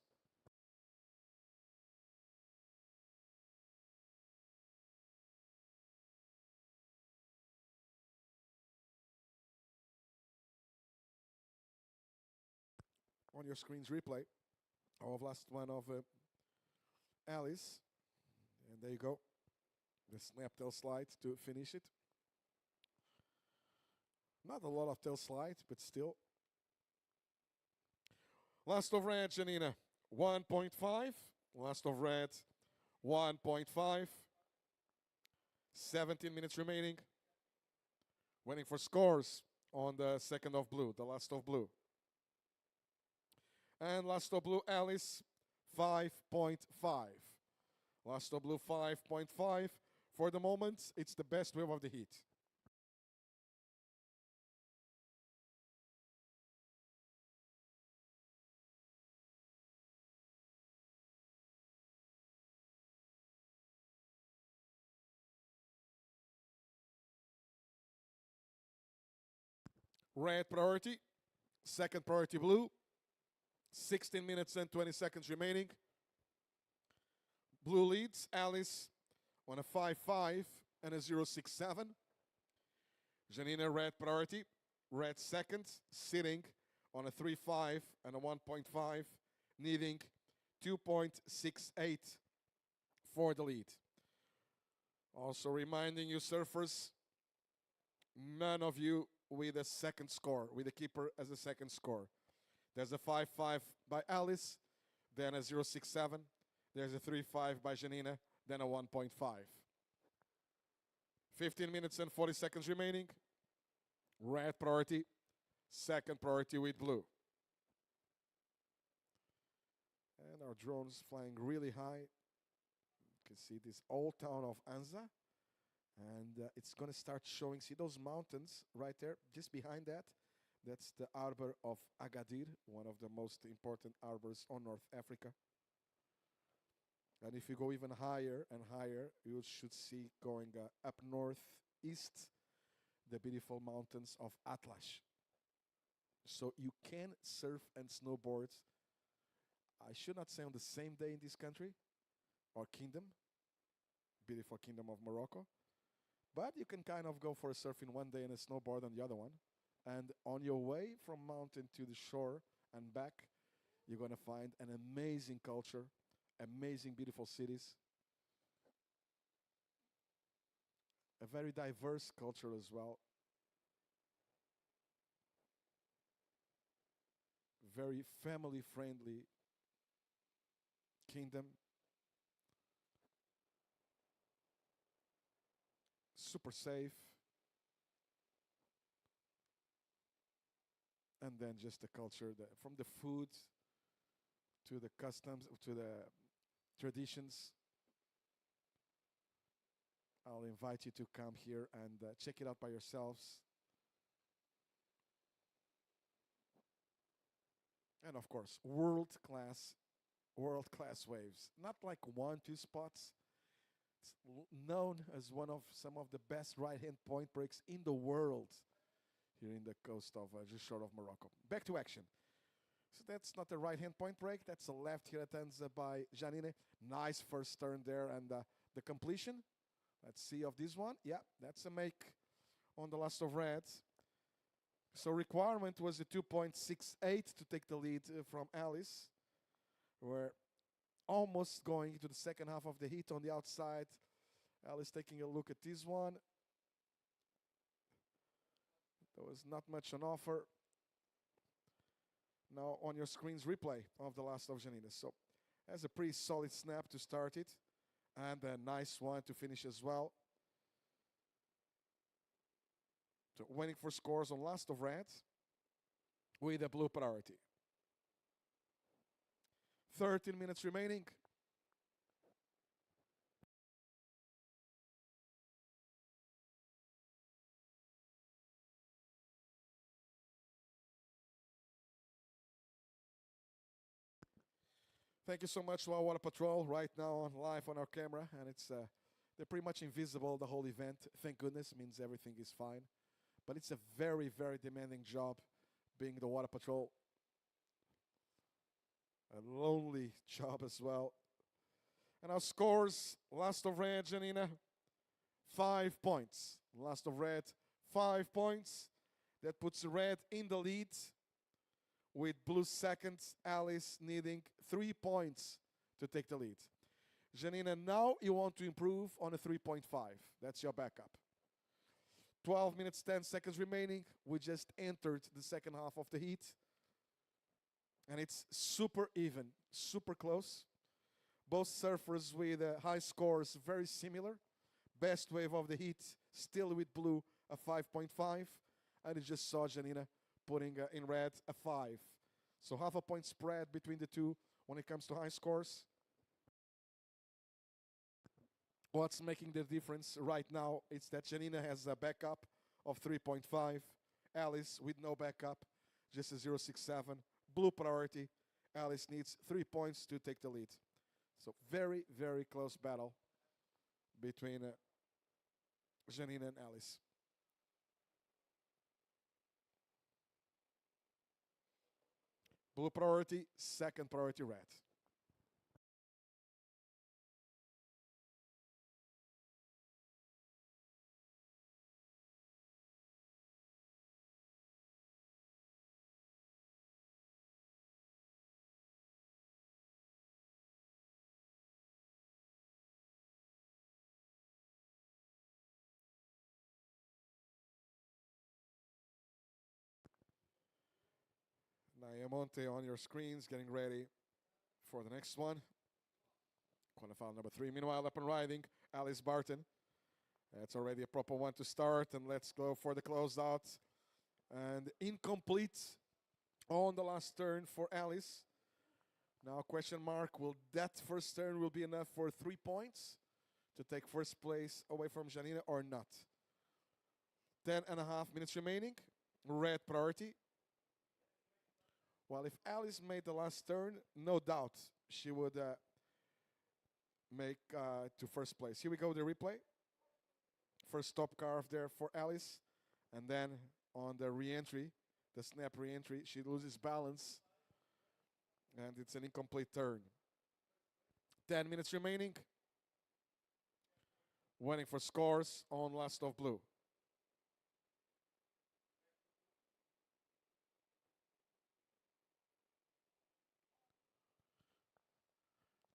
On your screen's replay of last one of Alice. And there you go. The snap tail slide to finish it. Not a lot of tail slide, but still. Last of red, Janina, 1.5. Last of red, 1.5. 17 minutes remaining. Waiting for scores on the second of blue, the last of blue. And last of blue, Alice, 5.5. Last of blue, 5.5. For the moment, it's the best wave of the heat. Red priority. Second priority blue. 16 minutes and 20 seconds remaining. Blue leads Alice on a 5-5 and a 0-6-7. Janina red priority. Red second, sitting on a 3-5 and a 1.5, needing 2.68 for the lead. Also reminding you surfers, none of you with a second score, with the keeper as a second score. There's a 5-5 by Alice, then a 0-6-7. There's a 3-5 by Janina, then a 1.5. 15 minutes and 40 seconds remaining. Red priority, second priority with blue. And our drone's flying really high. You can see this old town of Anza. And it's going to start showing, see those mountains right there, just behind that? That's the harbor of Agadir, one of the most important harbors on North Africa. And if you go even higher and higher, you should see going up northeast, the beautiful mountains of Atlas. So you can surf and snowboard, I should not say on the same day in this country, or kingdom, beautiful kingdom of Morocco. But you can kind of go for a surfing one day and a snowboard on the other one. And on your way from mountain to the shore and back, you're going to find an amazing culture, amazing, beautiful cities, a very diverse culture as well. Very family-friendly kingdom. Super safe. And then just the culture, from the food to the customs, to the traditions. I'll invite you to come here and check it out by yourselves. And of course, world-class waves. Not like 1-2 spots. It's known as one of some of the best right-hand point breaks in the world here in the coast of just short of Morocco. Back to action. So that's not a right-hand point break. That's a left here at Anza by Janine. Nice first turn there, and the completion. Let's see of this one. Yeah, that's a make on the last of reds. So requirement was a 2.68 to take the lead from Alice. We're almost going into the second half of the heat on the outside. Alice taking a look at this one. There was not much on offer. Now on your screen's replay of the last of Janina. So has a pretty solid snap to start it. And a nice one to finish as well. So waiting for scores on last of red with a blue priority. 13 minutes remaining. Thank you so much to our Water Patrol right now on live on our camera, and it's they're pretty much invisible the whole event. Thank goodness, means everything is fine. But it's a very, very demanding job being the Water Patrol. A lonely job as well. And our scores, last of red, Janina, 5 points. Last of red, 5 points. That puts red in the lead, with blue second, Alice needing 3 points to take the lead. Janina, now you want to improve on a 3.5. That's your backup. 12 minutes, 10 seconds remaining. We just entered the second half of the heat. And it's super even, super close. Both surfers with high scores, very similar. Best wave of the heat, still with blue, a 5.5. And you just saw Janina putting in red a 5. So half a point spread between the two when it comes to high scores. What's making the difference right now is that Janina has a backup of 3.5. Alice with no backup, just a 0.67. Blue priority. Alice needs 3 points to take the lead. So very, very close battle between Janina and Alice. Blue priority, second priority red. Nayamonte on your screens, getting ready for the next one. Quarterfinal number 3. Meanwhile, up and riding, Alice Barton. That's already a proper one to start, and let's go for the closeout. And incomplete on the last turn for Alice. Now, question mark, will that first turn will be enough for 3 points to take first place away from Janina or not? 10.5 minutes remaining. Red priority. Well, if Alice made the last turn, no doubt she would make to first place. Here we go, the replay. First stop carve there for Alice. And then on the re-entry, the snap re-entry, she loses balance. And it's an incomplete turn. 10 minutes remaining. Waiting for scores on last of blue.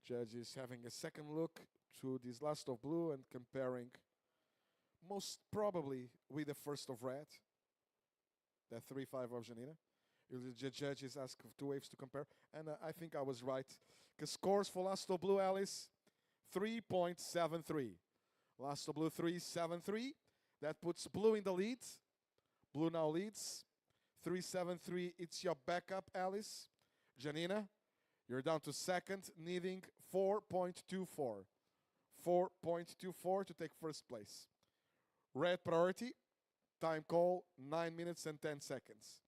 Judges having a second look to this last of blue and comparing most probably with the first of red. The 3-5 of Janina. The judges ask 2 waves to compare. And I think I was right. Because scores for last of blue, Alice, 3.73. Last of blue, 3.73. That puts blue in the lead. Blue now leads. 3.73, it's your backup, Alice. Janina, you're down to second, needing 4.24. 4.24 to take first place. Red priority, time call, 9 minutes and 10 seconds.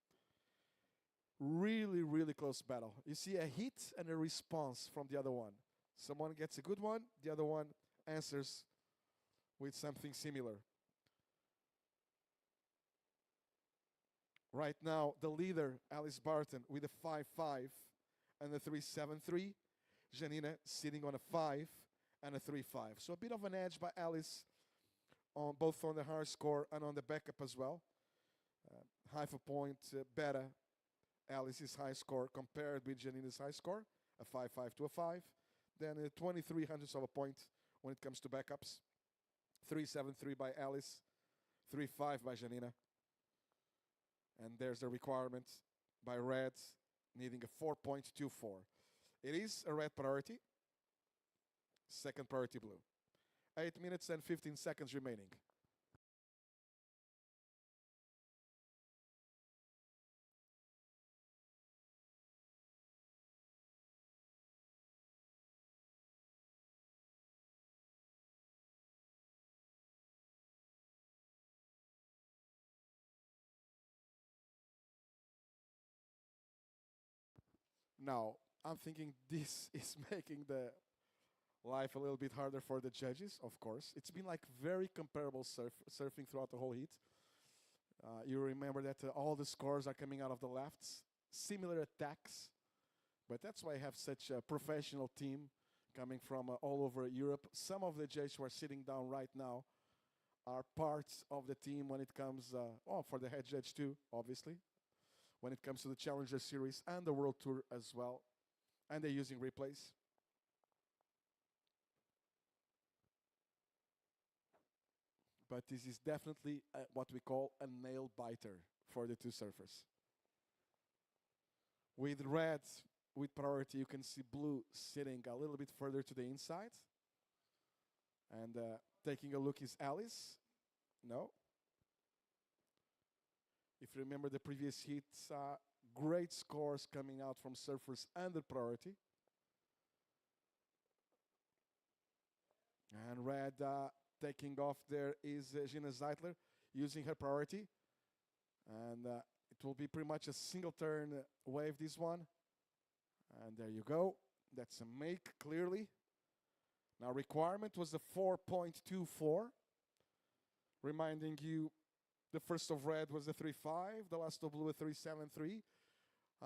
Really, really close battle. You see a hit and a response from the other one. Someone gets a good one, the other one answers with something similar. Right now, the leader, Alice Barton, with a 5-5 and a 3.73. Janina sitting on a 5 and a 3.5. So a bit of an edge by Alice, on both on the hard score and on the backup as well. Half a point better, Alice's high score compared with Janina's high score, a 5.5 to a 5. Then 23 hundredths of a point when it comes to backups. 3.73 by Alice, 3.5 by Janina. And there's the requirement by red, needing a 4.24. It is a red priority. Second priority blue. 8 minutes and 15 seconds remaining. Now, I'm thinking this is making the life a little bit harder for the judges, of course. It's been like very comparable surfing throughout the whole heat. You remember that all the scores are coming out of the lefts, similar attacks, but that's why I have such a professional team coming from all over Europe. Some of the judges who are sitting down right now are parts of the team when it comes, for the head judge too, obviously, when it comes to the Challenger Series and the World Tour as well, and they're using replays. But this is definitely what we call a nail biter for the two surfers. With red, with priority, you can see blue sitting a little bit further to the inside. And taking a look is Alice. No. If you remember the previous heats, great scores coming out from surfers under priority. And red taking off there is Gina Zeitler using her priority. And it will be pretty much a single turn wave, this one. And there you go. That's a make, clearly. Now, requirement was the 4.24. Reminding you, the first of red was the 3.5. The last of blue, a 3.73.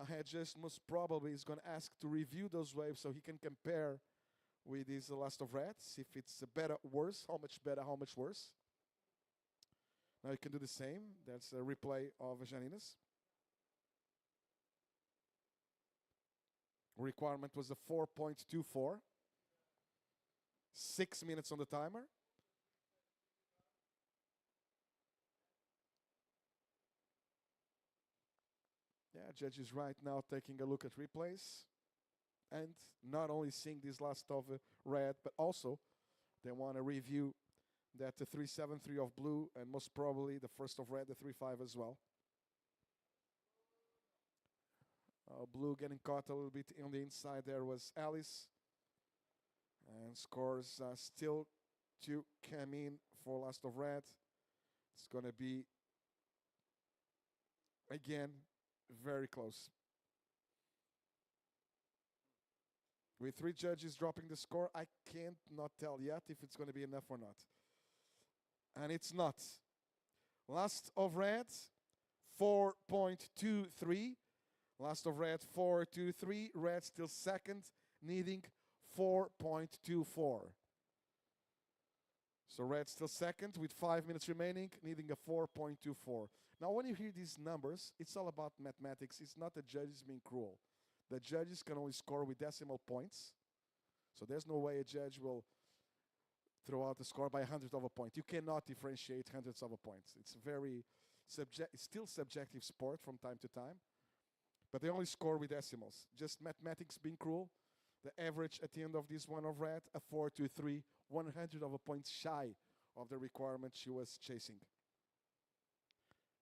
Hedges most probably is going to ask to review those waves so he can compare with his last of reds. If it's better, worse, how much better, how much worse. Now you can do the same. That's a replay of Janina's. Requirement was a 4.24. 6 minutes on the timer. Yeah, judges right now taking a look at replays and not only seeing this last of red, but also they want to review that the 3-7-3 of blue and most probably the first of red, the 3-5 as well. Blue getting caught a little bit on the inside there was Alice. And scores still to come in for last of red. It's going to be, again, very close. With 3 judges dropping the score, I can't not tell yet if it's going to be enough or not. And it's not. Last of red, 4.23. Last of red, 4.23. Red still second, needing 4.24. So red still second with 5 minutes remaining, needing a 4.24. Now when you hear these numbers, it's all about mathematics. It's not the judges being cruel. The judges can only score with decimal points. So there's no way a judge will throw out the score by 100th of a point. You cannot differentiate hundredths of a point. It's very it's still subjective sport from time to time. But they only score with decimals. Just mathematics being cruel. The average at the end of this one of red, a 4.23, 100th of a point shy of the requirement she was chasing.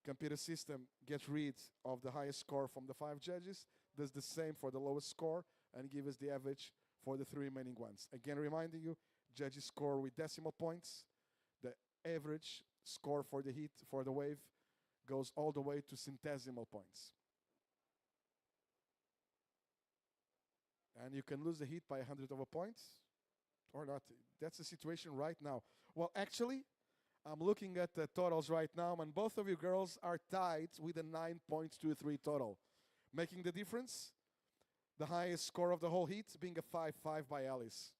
Computer system gets rid of the highest score from the 5 judges, does the same for the lowest score, and gives us the average for the 3 remaining ones. Again, reminding you, judges score with decimal points. The average score for the heat, for the wave, goes all the way to centesimal points. And you can lose the heat by 100th of a point or not. That's the situation right now. Well, actually, I'm looking at the totals right now, and both of you girls are tied with a 9.23 total. Making the difference, the highest score of the whole heat being a 5.5 by Alice.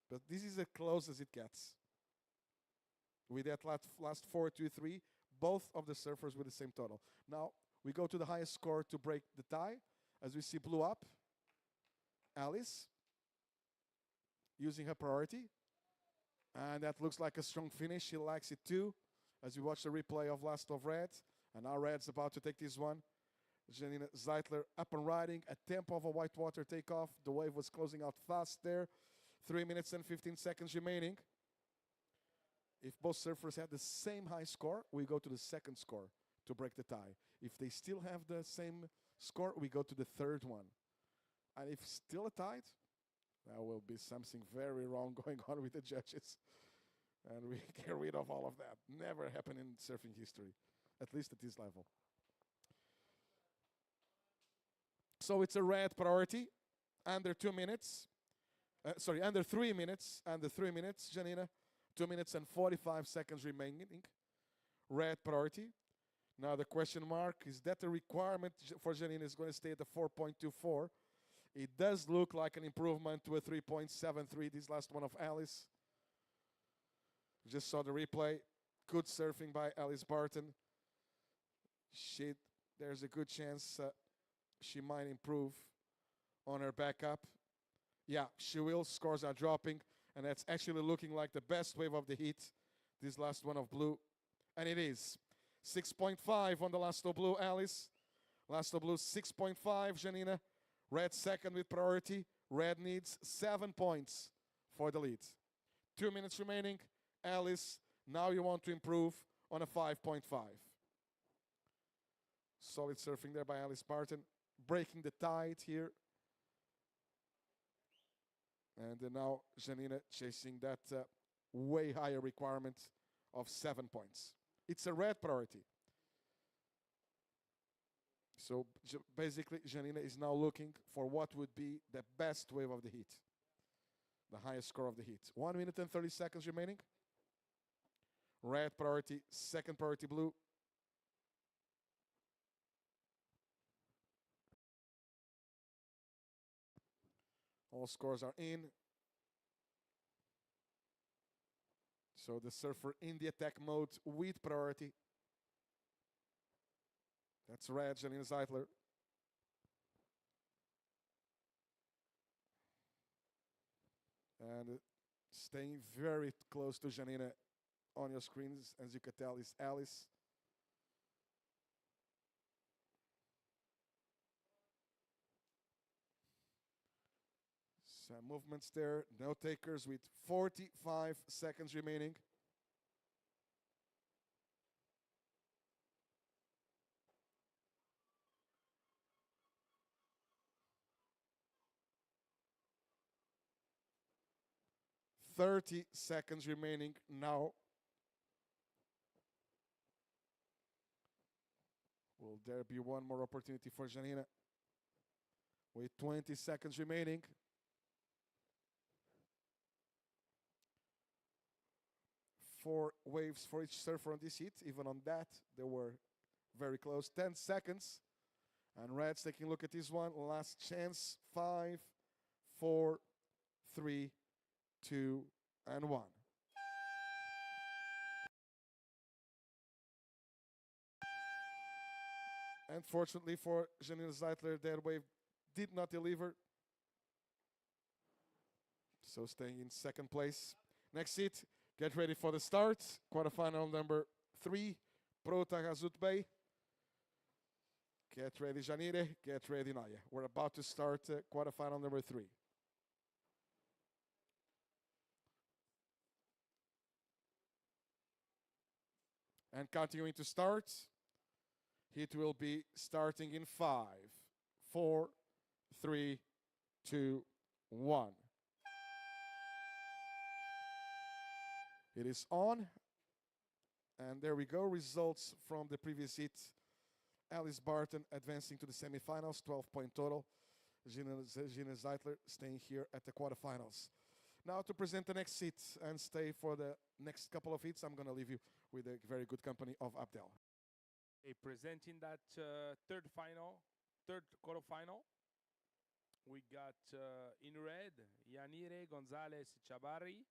But this is as close as it gets. With that last 4.23, both of the surfers with the same total. Now, we go to the highest score to break the tie. As we see blue up, Alice using her priority. And that looks like a strong finish. She likes it too. As we watch the replay of last of red. And now red's about to take this one. Janina Zeitler up and riding. A tempo of a whitewater takeoff. The wave was closing out fast there. 3 minutes and 15 seconds remaining. If both surfers had the same high score, we go to the second score to break the tie. If they still have the same score, we go to the third one. And if still a tie, there will be something very wrong going on with the judges. And we get rid of all of that. Never happened in surfing history, at least at this level. So it's a red priority, under 2 minutes. Under 3 minutes. Under 3 minutes, Janina. 2 minutes and 45 seconds remaining. Red priority. Now the question mark, is that the requirement for Janina is going to stay at the 4.24? It does look like an improvement to a 3.73, this last one of Alice. Just saw the replay. Good surfing by Alice Barton. There's a good chance she might improve on her backup. Yeah, she will. Scores are dropping. And that's actually looking like the best wave of the heat. This last one of blue. And it is. 6.5 on the last of blue, Alice. Last of blue, 6.5, Janina. Red second with priority. Red needs 7 points for the lead. 2 minutes remaining. Alice, now you want to improve on a 5.5. Solid surfing there by Alice Barton. Breaking the tide here. And now Janina chasing that way higher requirement of 7 points. It's a red priority. So basically, Janina is now looking for what would be the best wave of the heat. The highest score of the heat. 1 minute and 30 seconds remaining. Red priority, second priority blue. All scores are in. So the surfer in the attack mode with priority. That's red, Janine Zeitler. And staying very close to Janina on your screens, as you can tell, is Alice. Some movements there. No takers with 45 seconds remaining. "30 seconds remaining now. Will there be one more opportunity for Janina? With 20 seconds remaining. Four waves for each surfer on this heat. Even on that, they were very close. 10 seconds. And Red's taking a look at this one. Last chance. 5, 4, 3, 2, and 1. Unfortunately for Janine Zeitler, that wave did not deliver. So staying in second place. Next heat, get ready for the start. Quarterfinal number 3, Pro Taghazout Bay. Get ready, Janine. Get ready, Naya. We're about to start quarterfinal number 3. And continuing to start, it will be starting in 5, 4, 3, 2, 1. It is on. And there we go. Results from the previous heat. Alice Barton advancing to the semifinals, 12-point total. Gina Zeitler staying here at the quarterfinals. Now to present the next heat and stay for the next couple of heats, I'm going to leave you with a very good company of Abdel. Presenting that third quarterfinal, we got in red, Yanire Gonzalez Chavarri.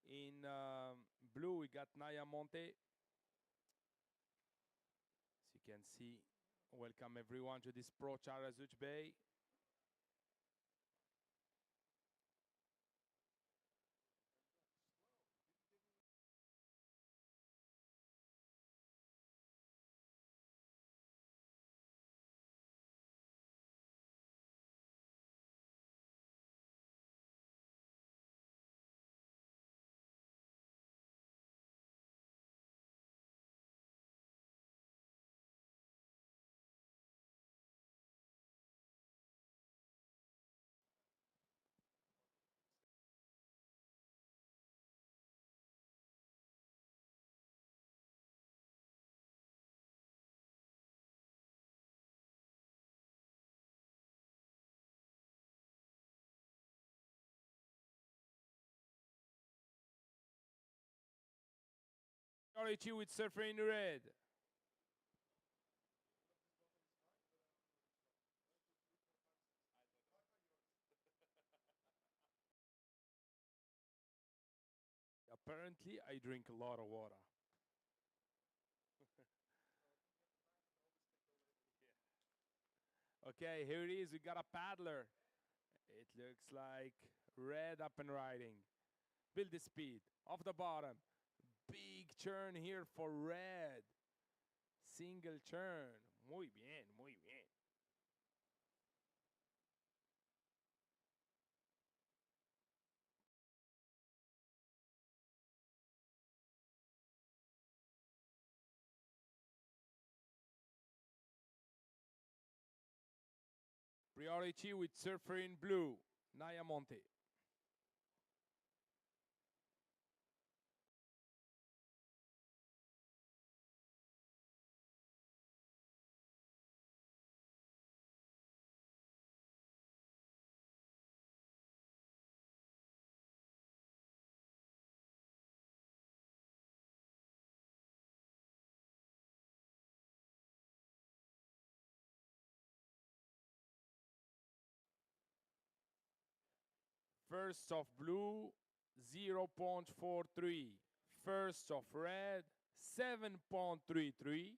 In blue, we got Naya Monte. As you can see, welcome everyone to this Pro Taghazout Bay. Priority with surfer in red. Apparently, I drink a lot of water. Okay, here it is. We got a paddler. It looks like red up and riding. Build the speed. Off the bottom. Big turn here for red. Single turn. Muy bien, muy bien. Priority with surfer in blue. Naya Monte. First of blue, 0.43. First of red, 7.33.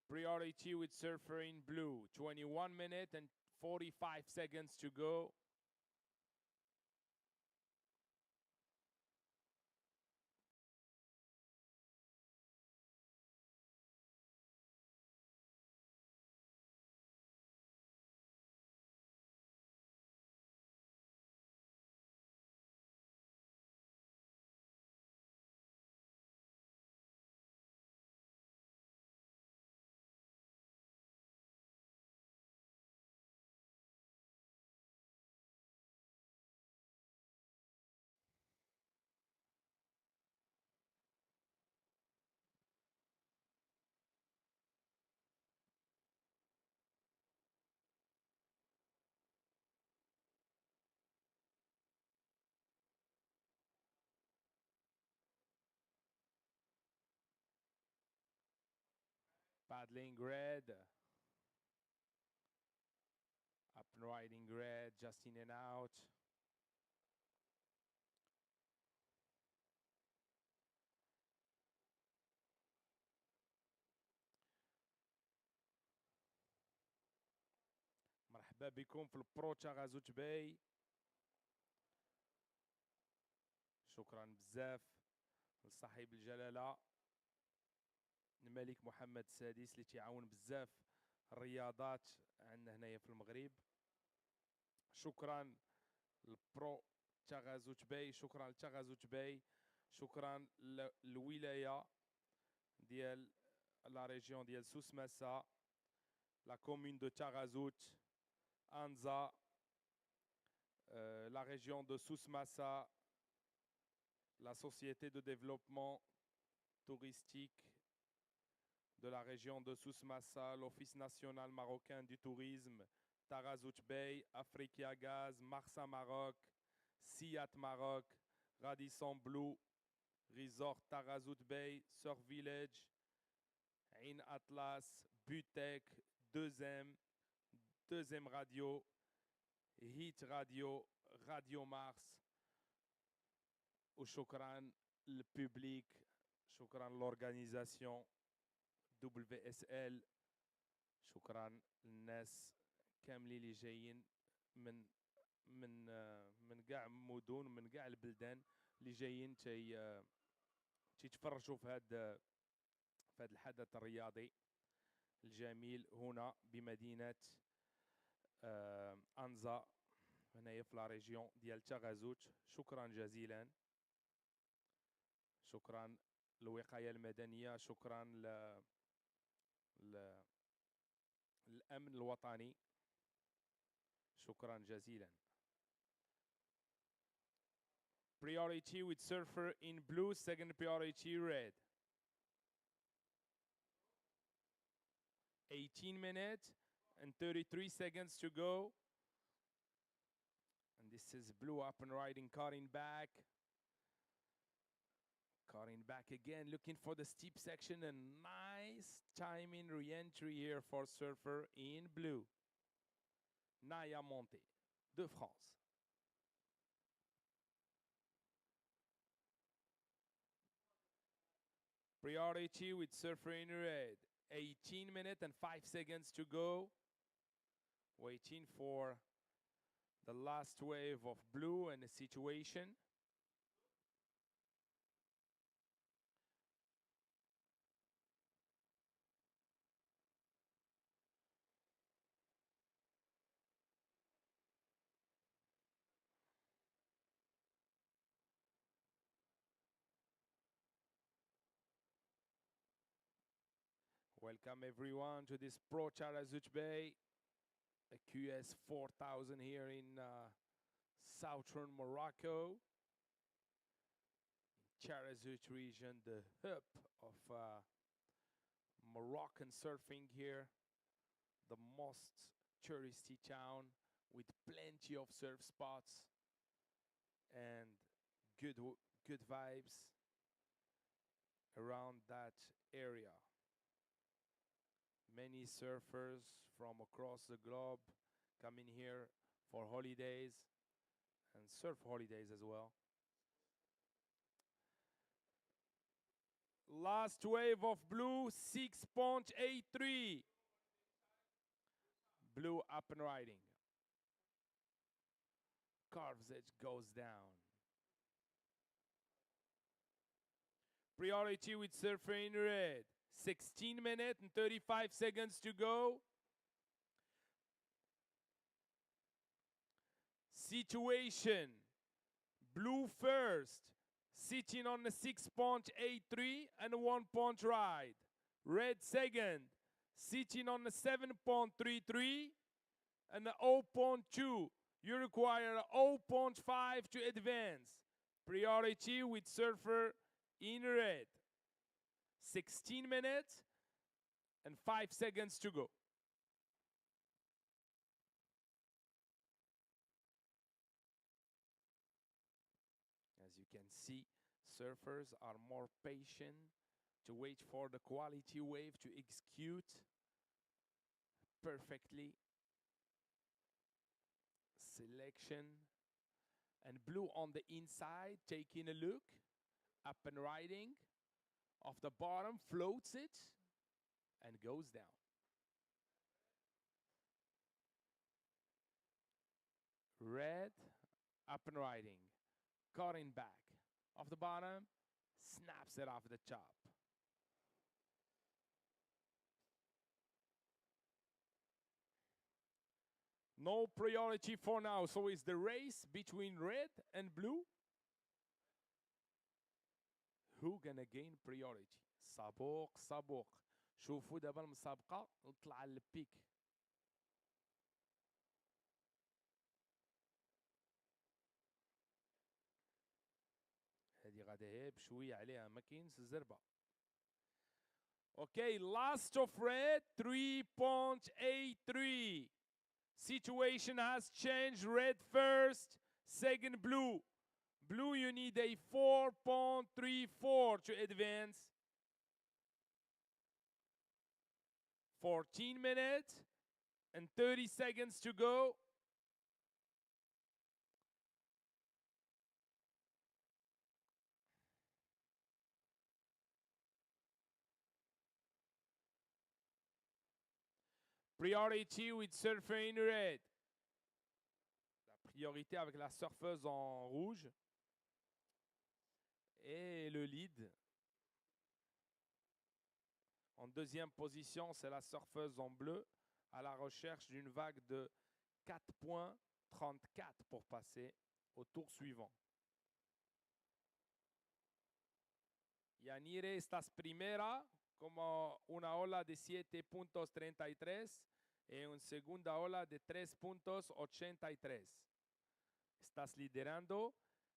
Priority with surfer in blue, 21 minutes and 45 seconds to go. Paddling red, up and riding red, just in and out. مرحبا بكم في البرو تاغازوت باي. شكرا بزاف لصاحب الجلالة الملك محمد السادس اللي تيعاون بزاف الرياضات عندنا هنايا في المغرب. شكرا للبرو تاغازوت باي، شكرا لتاغازوت باي، شكرا للولاية ديال لا ريجيون ديال سوس مسا، لا كومون دو تاغازوت، أنزا، la région de Souss-Massa, la société de développement touristique de la région de Souss-Massa, l'Office national marocain du tourisme, Taghazout Bay, Africa Gaz, Marsa Maroc, Siat Maroc, Radisson Blue, Resort Taghazout Bay, Surf Village, Ain Atlas, Butek, deuxième radio, Hit Radio, Radio Mars, وشكرا للببليك، شكرا للorganisation WSL، شكرا للناس كاملين اللي جايين من كاع المدن، من كاع البلدان اللي جايين تيتفرجوا في هذا الحدث الرياضي الجميل هنا بمدينة أنزا هنايا في لا ريجيون ديال تاغازوت. شكرا جزيلا، شكرا للوقاية المدنية، شكرا للأمن الوطني، شكرا جزيلا. Priority with surfer in blue, second priority red. 18 minutes and 33 seconds to go. And this is blue up and riding, cutting back. Cutting back again, looking for the steep section, and nice timing re-entry here for surfer in blue. Naya Monte de France. Priority with surfer in red. 18 minutes and 5 seconds to go. Waiting for the last wave of blue and the situation. Welcome everyone to this Pro Taghazout Bay, a QS 4000 here in southern Morocco, Taghazout region, the hub of Moroccan surfing here, the most touristy town with plenty of surf spots and good vibes around that area. Many surfers from across the globe coming here for holidays and surf holidays as well. Last wave of blue, 6.83. Blue up and riding. Carves edge goes down. Priority with surfer in red. 16 minutes and 35 seconds to go. Situation. Blue first, sitting on the 6.83 and a 1 point ride. Red second, sitting on the 7.33 and a 0.2. You require a 0.5 to advance. Priority with surfer in red. 16 minutes and 5 seconds to go. As you can see, surfers are more patient to wait for the quality wave to execute perfectly. Selection. And blue on the inside, taking a look, up and riding. Off the bottom, floats it, and goes down. Red, up and riding. Cutting back. Off the bottom, snaps it off the top. No priority for now, so it's the race between red and blue. Who gonna gain priority? سابوق سابوق. شوفوا دابا المسابقة نطلع على البيك. هذه غادا هي بشوية عليها ما كاينش الزربة. Okay, last of red, 3.83. Situation has changed. Red first, second blue. Blue, you need a 4.34 to advance. 14 minutes and 30 seconds to go. Priority with surfer in red. La priorité avec la surfeuse en rouge. Et le lead. En deuxième position, c'est la surfeuse en bleu à la recherche d'une vague de 4.34 pour passer au tour suivant. Yanire estás primera como una ola de 7.33 y una segunda ola de 3.83. Estás liderando.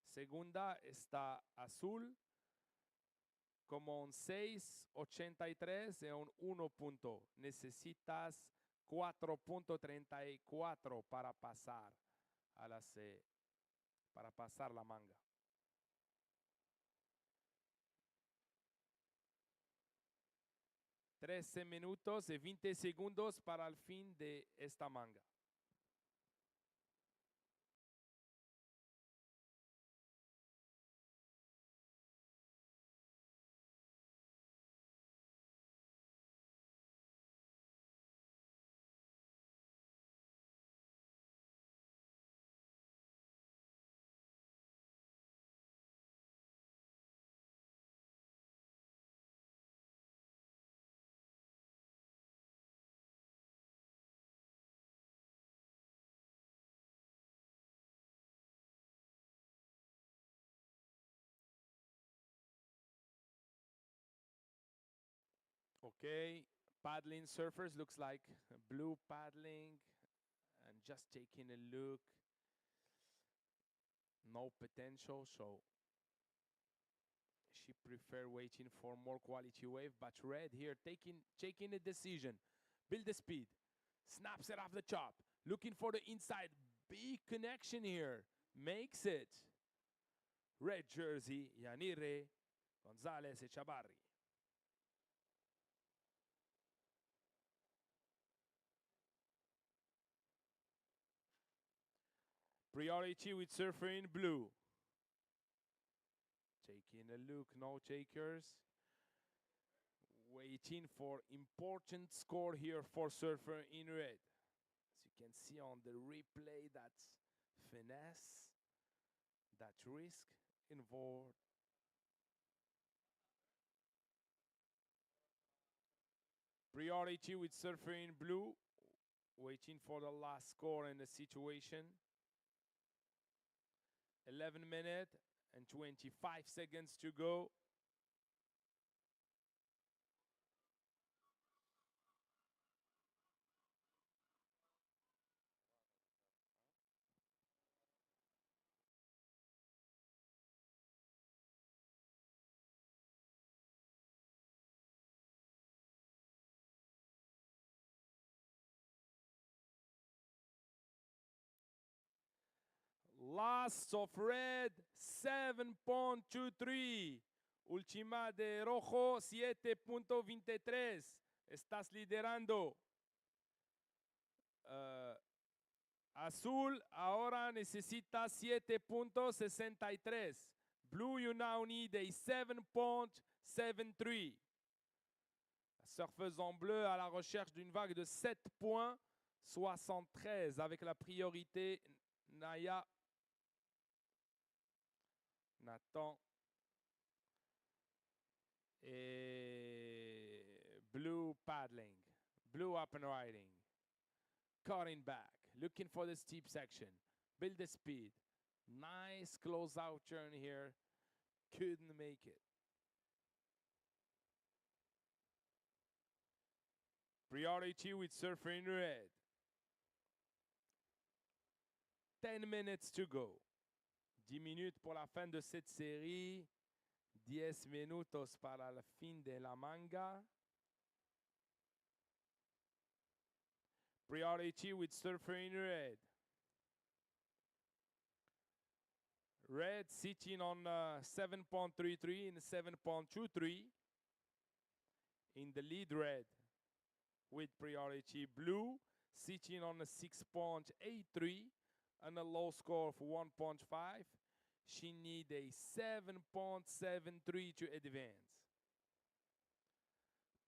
Segunda está azul como un 6.83 y un 1 punto. Necesitas 4.34 para pasar a la C, para pasar la manga. $13 minutos y 20 segundos para el fin de esta manga. Okay, paddling surfers looks like blue paddling and just taking a look. No potential, so she prefer waiting for more quality wave. But red here taking a decision. Build the speed. Snaps it off the top. Looking for the inside. Big connection here. Makes it. Red jersey, Yanire, Gonzalez Echavarri. Priority with surfer in blue. Taking a look, no takers. Waiting for important score here for surfer in red. As you can see on the replay, that's finesse, that risk involved. Priority with surfer in blue. Waiting for the last score in the situation. 11 minutes and 25 seconds to go. Last of red, 7.23. Última de rojo, 7.23. Estás liderando. Azul ahora necesita 7.63. Blue, you now need a 7.73. La surfeuse en bleu à la recherche d'une vague de 7.73 avec la priorité Naya, Nathan et blue paddling. Blue up and riding. Cutting back. Looking for the steep section. Build the speed. Nice close out turn here. Couldn't make it. Priority with surfer in red. 10 minutes to go. 10 minutes pour la fin de cette série. 10 minutos para el fin de la manga. Priority with surfer in red. Red sitting on 7.33 and 7.23. In the lead red with priority blue sitting on a 6.83 and a low score of 1.5. She need a 7.73 to advance.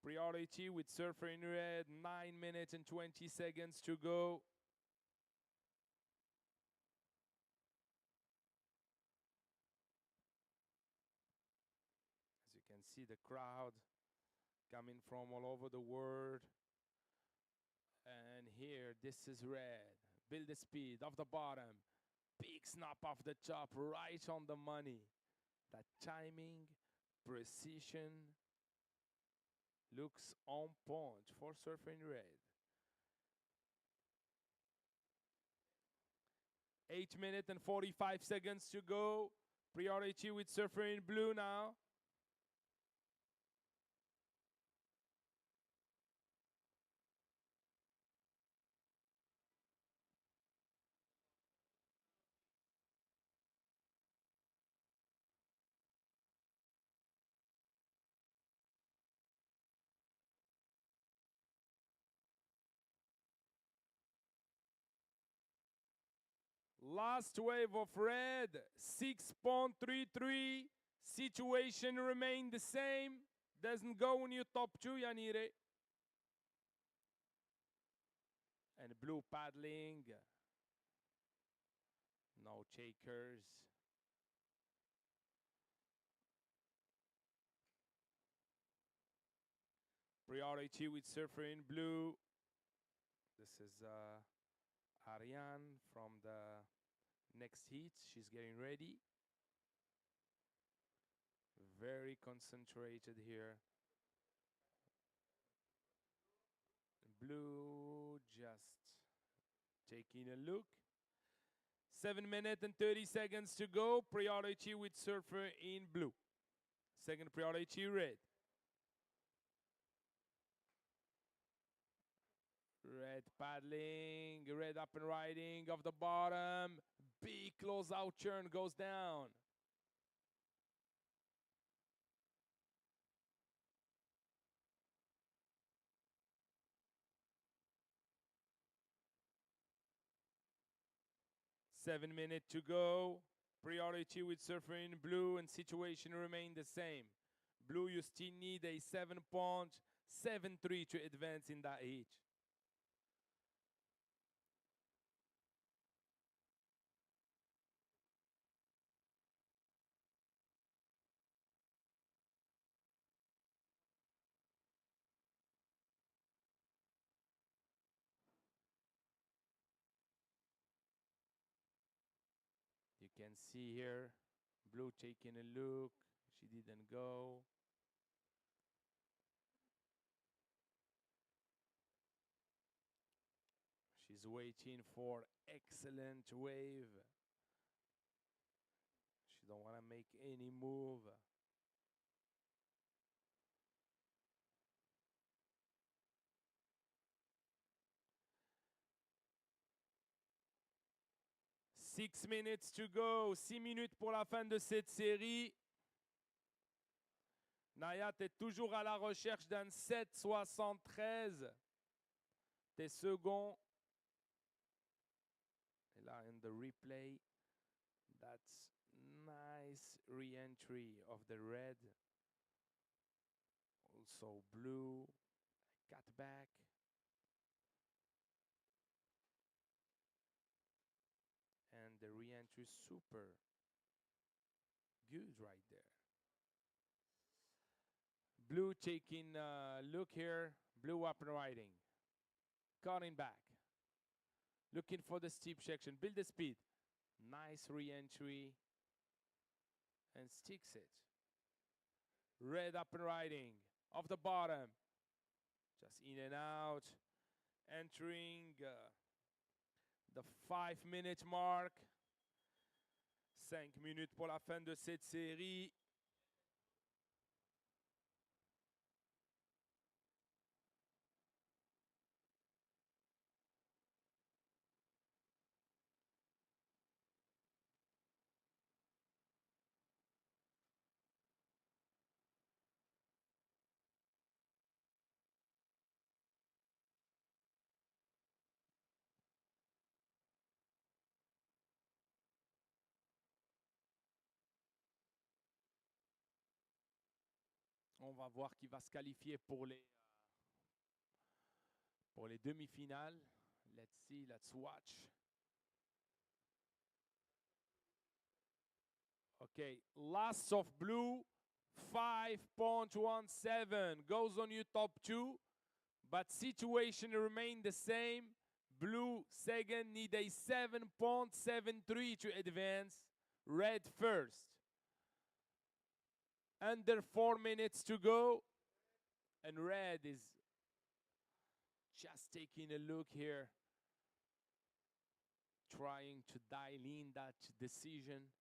Priority with surfer in red, 9 minutes and 20 seconds to go. As you can see, the crowd coming from all over the world. And here, this is red. Build the speed off the bottom. Big snap off the top, right on the money. That timing, precision, looks on point for surfer in red. 8 minutes and 45 seconds to go. Priority with surfer in blue now. Last wave of red, 6.33. Situation remain the same. Doesn't go in your top two, Yanire. And blue paddling. No shakers. Priority with surfer in blue. This is Ariane from the next heat. She's getting ready. Very concentrated here. Blue just taking a look. 7 minutes and 30 seconds to go. Priority with surfer in blue. Second priority red. Red paddling, red up and riding off the bottom. Big close out turn goes down. 7 minutes to go. Priority with surfer in blue and situation remain the same. Blue, you still need a 7-point, 7-3 to advance in that heat. You can see here, blue taking a look. She didn't go. She's waiting for excellent wave. She don't want to make any move. Six minutes to go. 6 minutes pour la fin de cette série. Nayat est toujours à la recherche d'un 7,73. Des seconds. Et là, in the replay, that's nice re-entry of the red. Also blue. Cut back. And the re-entry super good right there. Blue taking a look here. Blue up and riding. Cutting back. Looking for the steep section. Build the speed. Nice re-entry. And sticks it. Red up and riding. Off the bottom. Just in and out. Entering the 5-minute mark. 5 minutes pour la fin de cette série. On va voir qui va se qualifier pour les demi-finales. Let's see, let's watch. Okay, last of blue, 5.17. Goes on your top two, but situation remain the same. Blue second, need a 7.73 to advance. Red first. Under 4 minutes to go. And red is just taking a look here. Trying to dial in that decision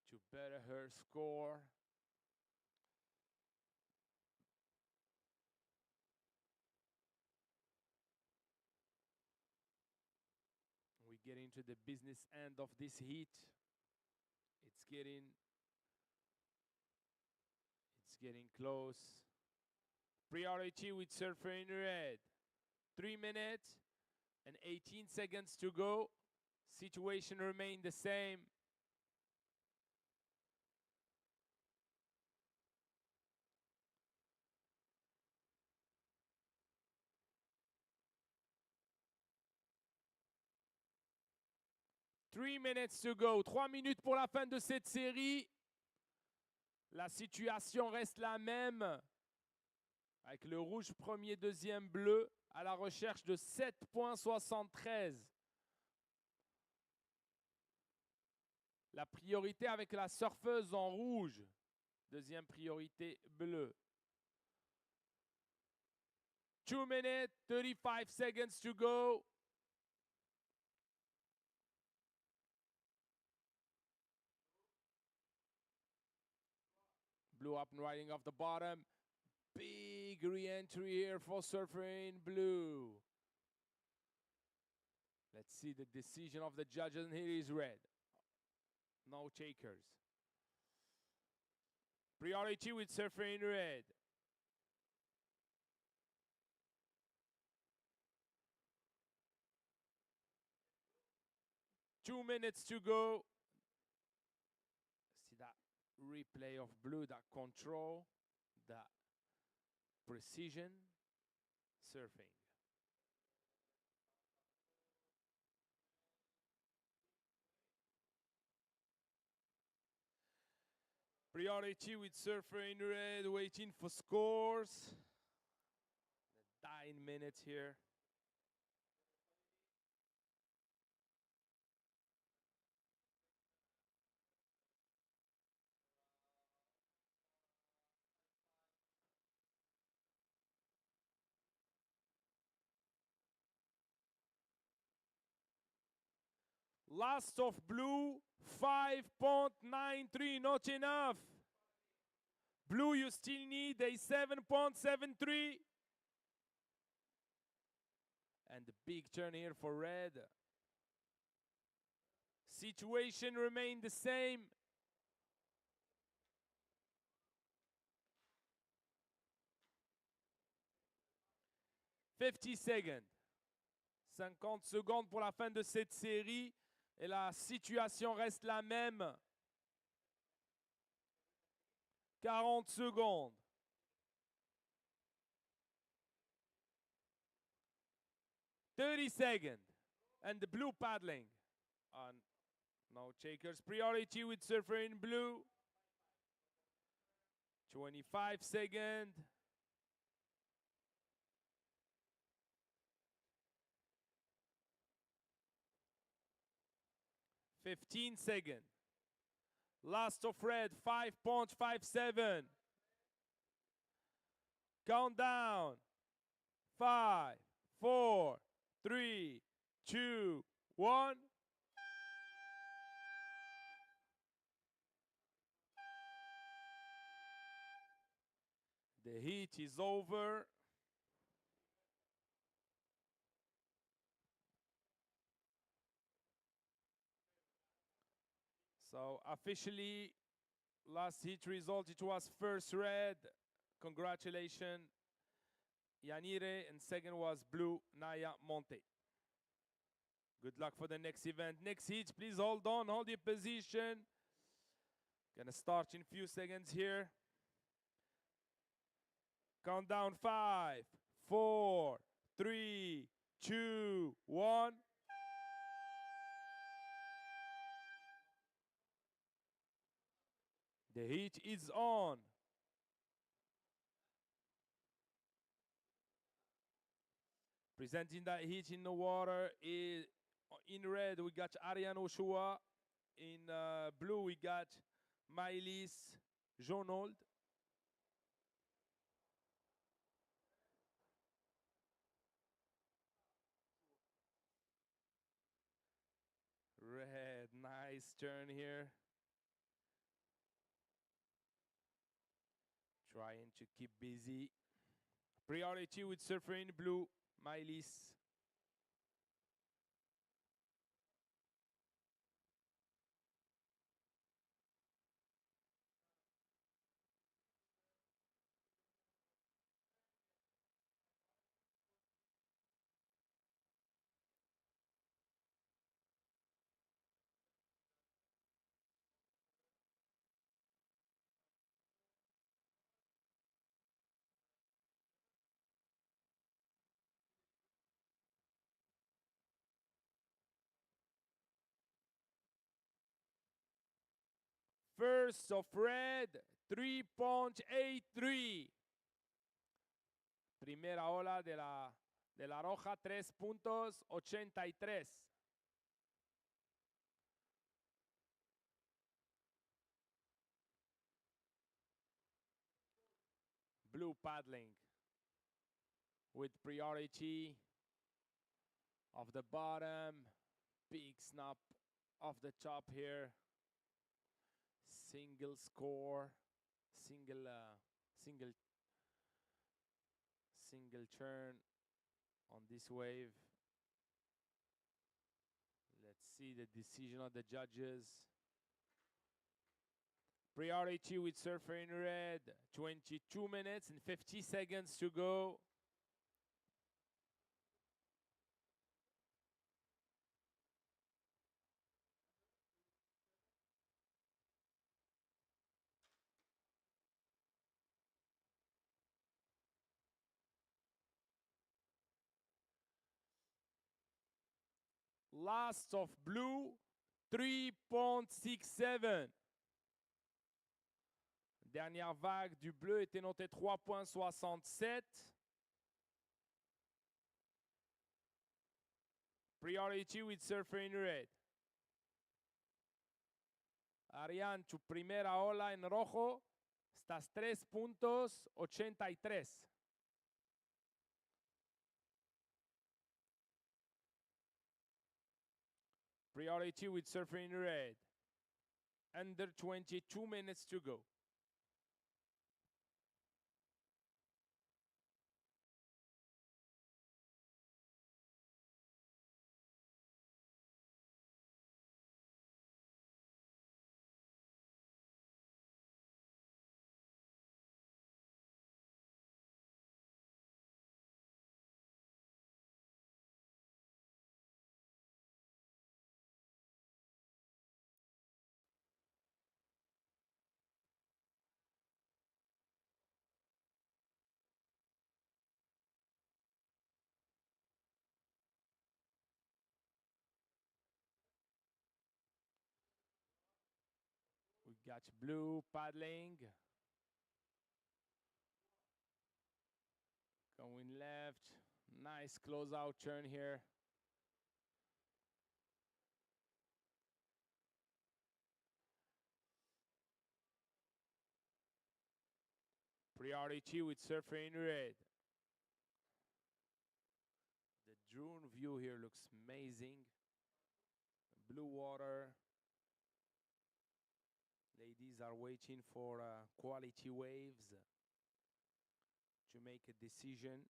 to better her score. We get into the business end of this heat. It's getting close. Priority with surfer in red. 3 minutes and 18 seconds to go. Situation remain the same. Three minutes to go. 3 minutes pour la fin de cette série. La situation reste la même. Avec le rouge premier, deuxième, bleu à la recherche de 7.73. La priorité avec la surfeuse en rouge. Deuxième priorité, bleu. 2 minutes, 35 seconds to go. Blue up and riding off the bottom. Big re-entry here for surfer in blue. Let's see the decision of the judges, and here is red. No takers. Priority with surfer in red. 2 minutes to go. See that replay of blue, that control, that precision surfing. Priority with surfer in red, waiting for scores. The dying minutes here. Last of blue, 5.93, not enough. Blue, you still need a 7.73. And the big turn here for red. Situation remained the same. 50 seconds. 50 secondes pour la fin de cette série. Et la situation reste la même. 40 secondes. 30 seconds. And the blue paddling. No checkers. Priority with surfer in blue. 25 seconds. 15 seconds. Last of red, 5.57. Countdown. 5, 4, 3, 2, 1. The heat is over. So officially, last heat result, it was first red. Congratulations, Yanire, and second was blue, Naya Monte. Good luck for the next event. Next heat, please hold on, hold your position. Gonna start in few seconds here. Countdown 5, 4, 3, 2, 1. The heat is on. Presenting that heat in the water is in red we got Ariane Ochoa. In blue we got Maëlys Jonold. Red, nice turn here. Trying to keep busy. Priority with surfer in blue, Maëlys. First of red, 3.83. Primera ola de la roja, 3.83. Blue paddling with priority of the bottom. Big snap off the top here. Single score, single turn on this wave. Let's see the decision of the judges. Priority with surfer in red, 22 minutes and 50 seconds to go. Last of blue, 3.67. Dernière vague du bleu était notée 3.67. Priority with surfer in red. Ariane, tu primera ola en rojo, estás 3.83. Priority with surfer in red. Under 22 minutes to go. We got blue paddling. Going left. Nice closeout turn here. Priority with surfer in red. The drone view here looks amazing. Blue water. Ladies are waiting for quality waves to make a decision.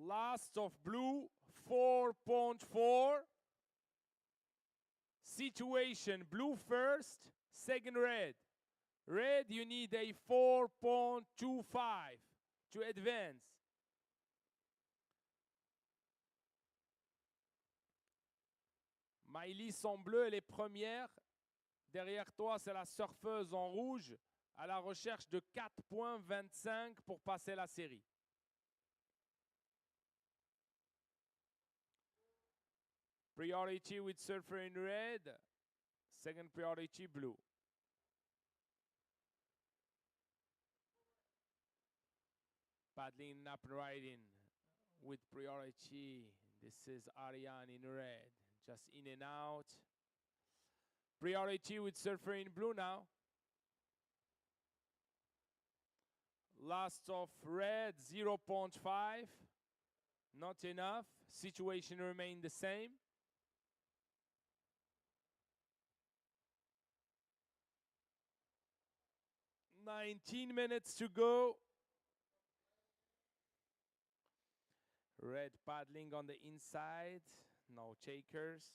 Last of blue, 4.4. Situation, blue first, second red. Red, you need a 4.25 to advance. Maïlis en bleu, elle est première. Derrière toi, c'est la surfeuse en rouge à la recherche de 4.25 pour passer la série. Priority with surfer in red. Second priority blue. Paddling up and riding with priority. This is Ariane in red. Just in and out. Priority with surfer in blue now. Last of red, 0.5. Not enough. Situation remained the same. 19 minutes to go. Red paddling on the inside. No takers.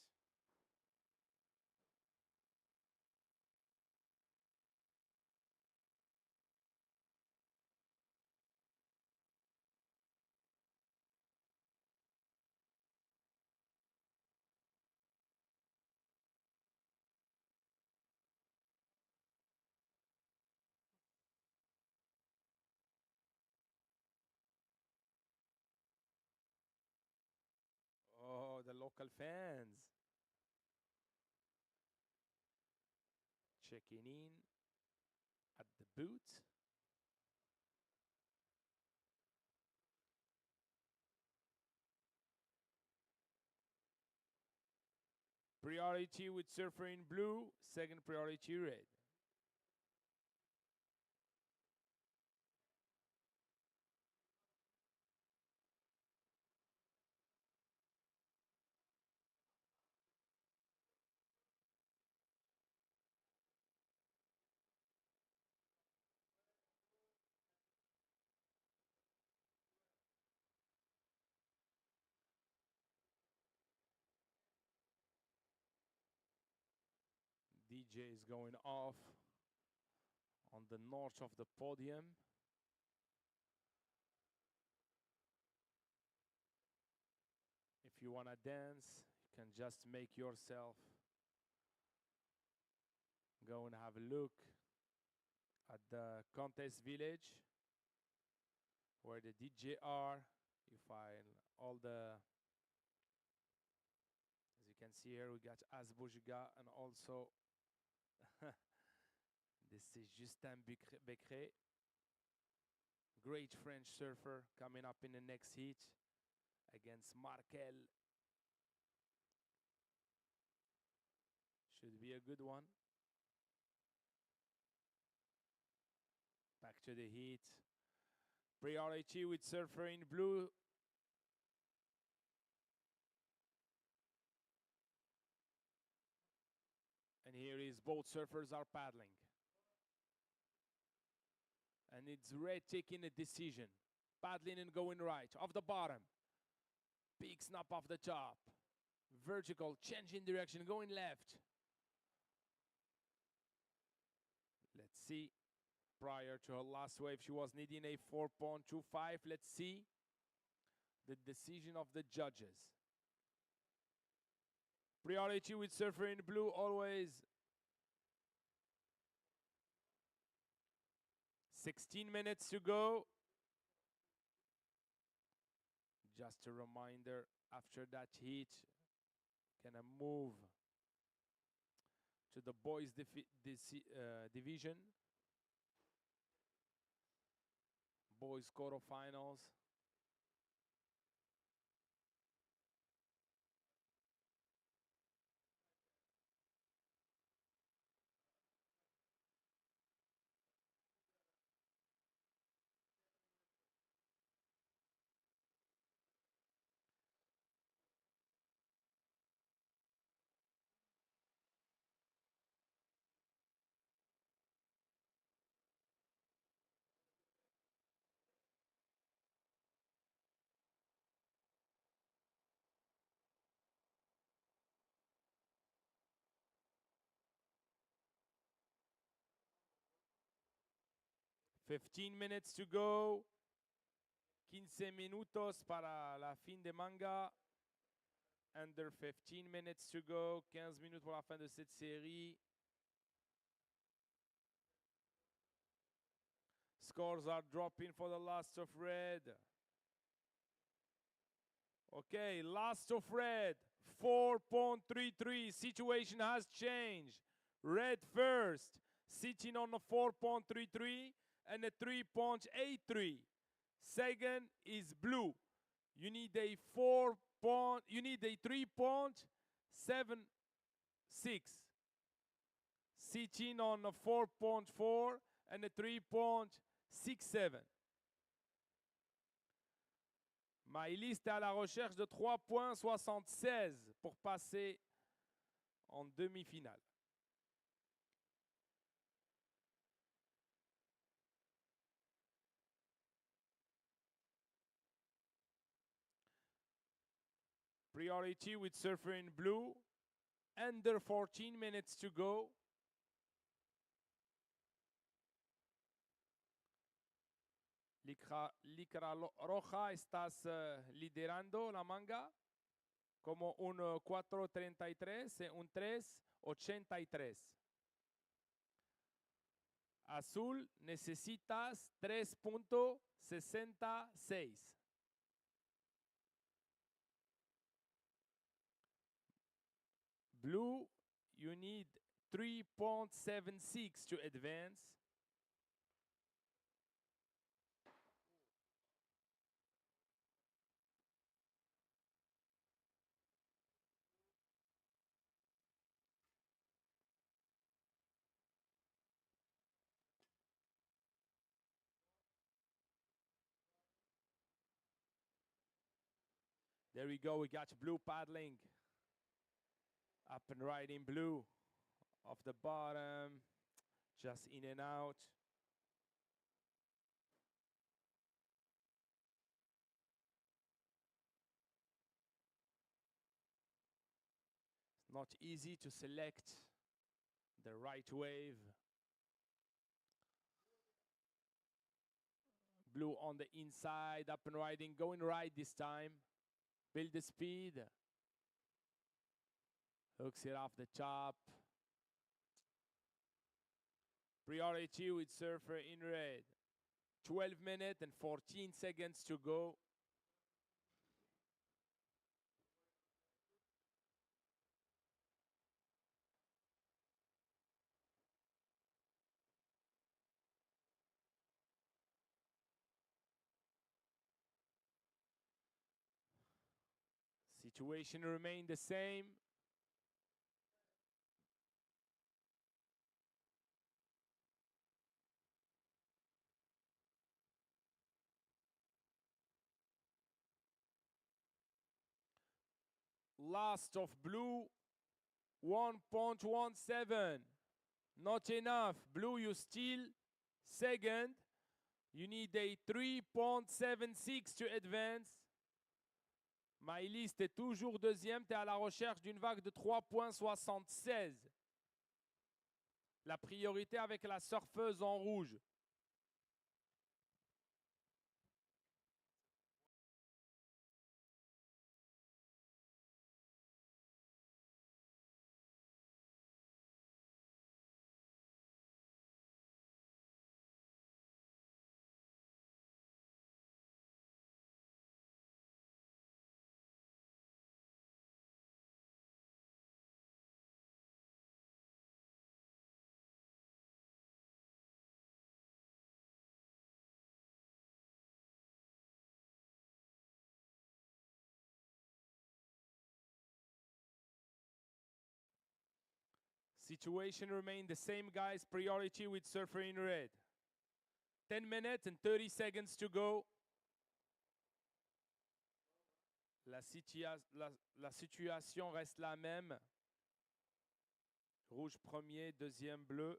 Oh, the local fans. Checking in at the boot. Priority with surfer in blue, second priority red. DJ is going off on the north of the podium. If you want to dance, you can just make yourself go and have a look at the contest village where the DJ are. You find all the, as you can see here, we got Asbojiga and also this is Justin Becret, great French surfer coming up in the next heat against Markel. Should be a good one. Back to the heat. Priority with surfer in blue. And here is both surfers are paddling. And it's Red taking a decision. Paddling and going right. Off the bottom. Big snap off the top. Vertical, changing direction, going left. Let's see. Prior to her last wave, she was needing a 4.25. Let's see the decision of the judges. Priority with surfer in blue always. 16 minutes to go. Just a reminder, after that heat, gonna move to the boys division. Boys quarterfinals. $15 minutes to go. 15 minutos para la fin de manga. Under 15 minutes to go. 15 minutes pour la fin de cette série. Scores are dropping for the last of red. Okay, last of red. 4.33. Situation has changed. Red first, sitting on a 4.33 and a 3.83. Second is blue. You need a 3.76. Sitting on a 4.4 and a 3.67. Maïlis est à la recherche de 3.76 pour passer en demi-finale. Priority with surfer in blue. Under 14 minutes to go. Licra Roja estás liderando la manga como un 4.33 y un 3.83. Azul necesitas 3.66. Blue, you need 3.76 to advance. There we go, we got blue paddling. Up and right in blue. Off the bottom, just in and out. It's not easy to select the right wave. blue on the inside, up and riding, going right this time. Build the speed. Hooks it off the chop. Priority with surfer in red. 12 minutes and 14 seconds to go. Situation remain the same. Last of blue, 1.17. Not enough. Blue, you still second. You need a 3.76 to advance. Maëlys, t'es toujours deuxième. T'es à la recherche d'une vague de 3.76. La priorité avec la surfeuse en rouge. Situation remain the same, guys. Priority with surfer in red. 10 minutes and 30 seconds to go. La situation reste la même. Rouge premier, deuxième bleu.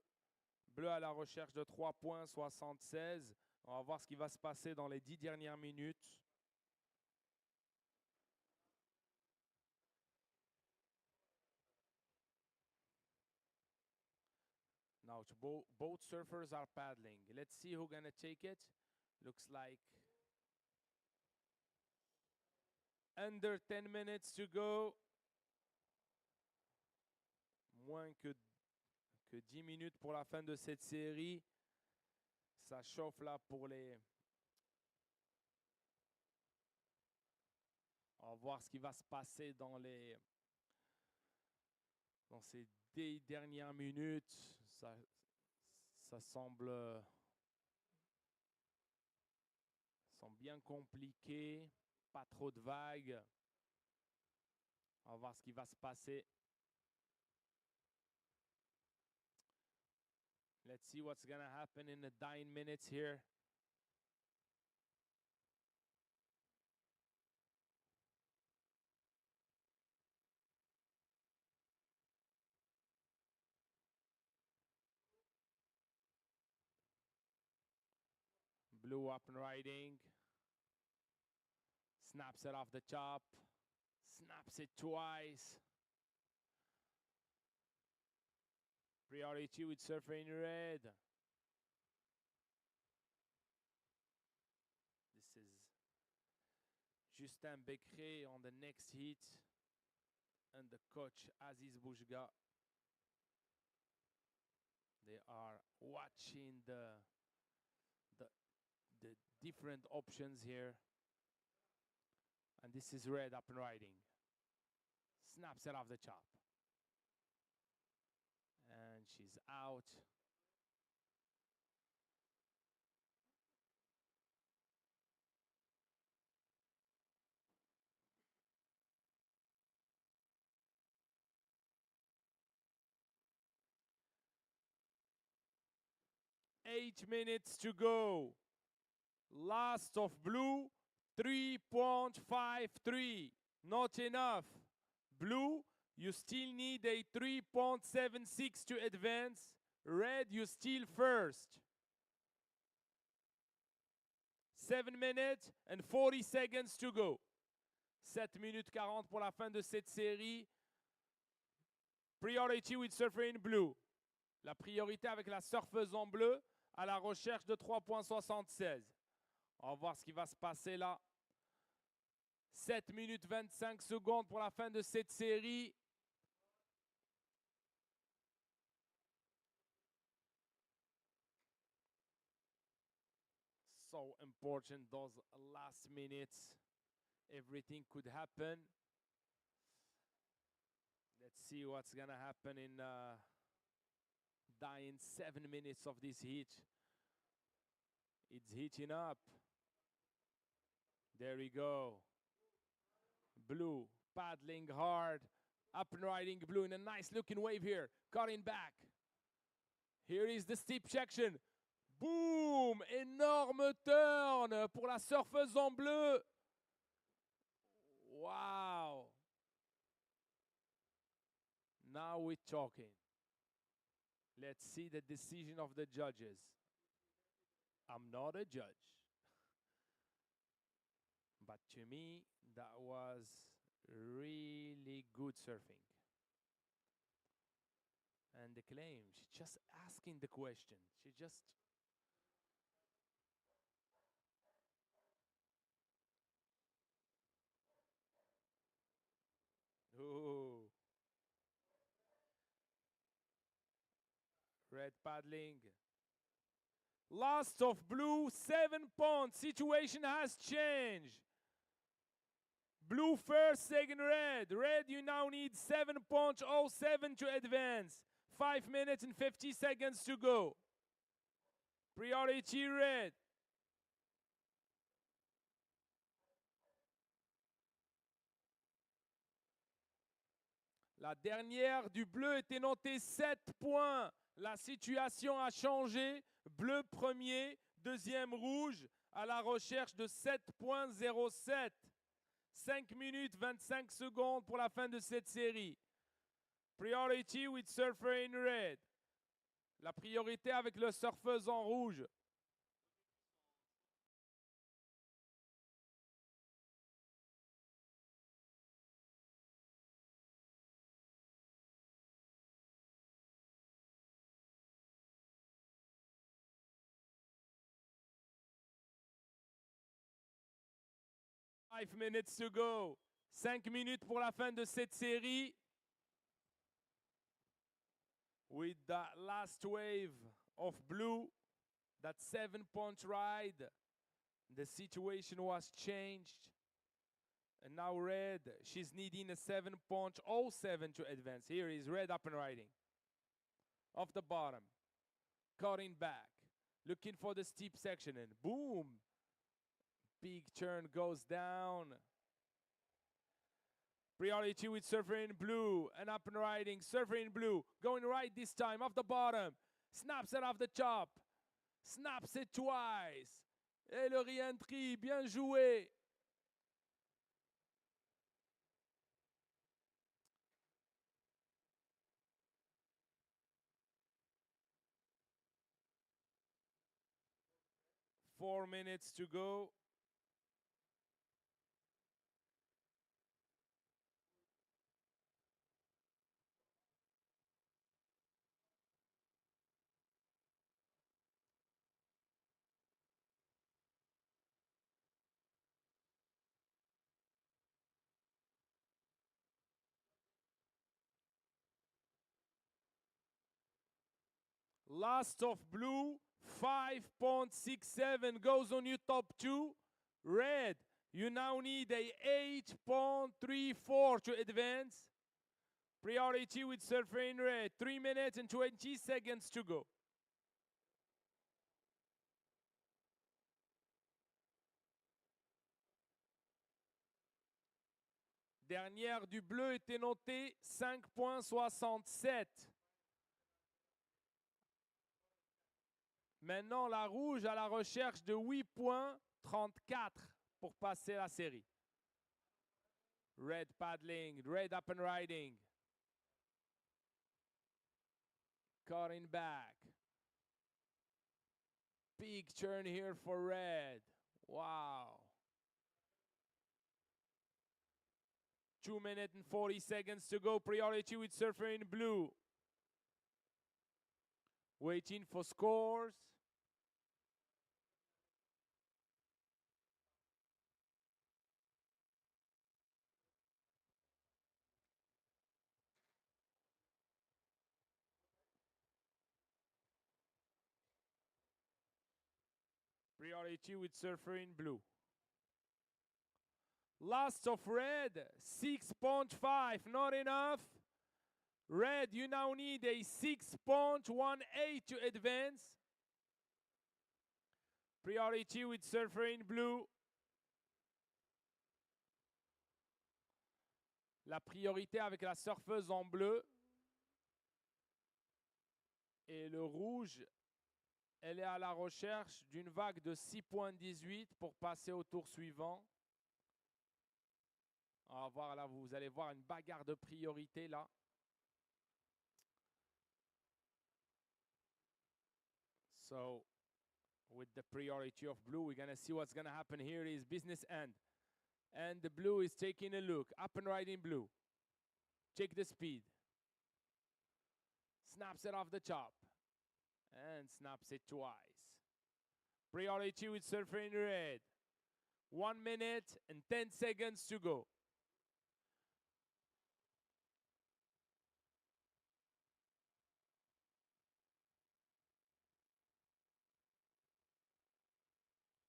Bleu à la recherche de 3.76. On va voir ce qui va se passer dans les 10 dernières minutes. Now both surfers are paddling. Let's see who's gonna take it. Looks like under 10 minutes to go. Moins que 10 minutes pour la fin de cette série. Ça chauffe là pour les... On va voir ce qui va se passer dans ces 10 dernières minutes. Ça semble bien compliqué. Pas trop de vagues. On va voir ce qui va se passer. Let's see what's going to happen in the 9 minutes here. Blue up and riding. Snaps it off the chop. Snaps it twice. Priority with surfer in red. This is Justin Becré on the next hit. And the coach Aziz Boujga. They are watching the different options here. And this is red up and riding. Snaps it off the chop. And she's out. Eight minutes to go. Last of blue, 3.53. Not enough. Blue, you still need a 3.76 to advance. Red, you still first. 7 minutes and 40 seconds to go. 7 minutes 40 pour la fin de cette série. Priority with surfer in blue. La priorité avec la surfeuse en bleu à la recherche de 3.76. On va voir ce qui va se passer là. 7 minutes 25 secondes pour la fin de cette série. So important, those last minutes. Everything could happen. Let's see what's going to happen in dying 7 minutes of this heat. It's heating up. There we go. Blue paddling hard. Up and riding blue in a nice looking wave here. Cutting back. Here is the steep section. Boom! Énorme turn pour la surfeuse en bleu. Wow! Now we're talking. Let's see the decision of the judges. I'm not a judge. But to me, that was really good surfing. And the claim, she's just asking the question. She just... Ooh. Red paddling. Last of blue, 7 points. Situation has changed. Blue first, second red. Red, you now need 7.07 to advance. 5 minutes and 50 seconds to go. Priority red. La dernière du bleu était notée 7 points. La situation a changé. Bleu premier, deuxième rouge, à la recherche de 7.07. 5 minutes 25 secondes pour la fin de cette série. Priority with surfer in red. La priorité avec le surfeuse en rouge. Five minutes to go. 5 minutes pour la fin de cette série. With that last wave of blue, that 7-point ride, the situation was changed. And now red, she's needing a 7.07 to advance. Here is red up and riding. Off the bottom. Cutting back. Looking for the steep section and boom. Big turn goes down. Priority with surfer in blue and up and riding. Surfer in blue. Going right this time off the bottom. Snaps it off the top. Snaps it twice. Et le re-entry, bien joué. Four minutes to go. Last of blue, 5.67 goes on your top two. Red, you now need a 8.34 to advance. Priority with surfer in red, 3 minutes and 20 seconds to go. Dernière du bleu était notée 5.67. Maintenant, la rouge à la recherche de 8.34 pour passer la série. Red paddling, red up and riding. Cutting back. Big turn here for red. Wow. 2 minutes and 40 seconds to go. Priority with surfer in blue. Waiting for scores. Priority with surfer in blue. Last of red, 6.5, not enough. Red, you now need a 6.18 to advance. Priority with surfer in blue. La priorité avec la surfeuse en bleu. Et le rouge, elle est à la recherche d'une vague de 6.18 pour passer au tour suivant. On va voir là, vous allez voir une bagarre de priorité là. So, with the priority of blue, we're going to see what's going to happen here is business end. And the blue is taking a look. Up and right in blue. Check the speed. Snaps it off the top. And snaps it twice. Priority with surfer in red. 1 minute and 10 seconds to go.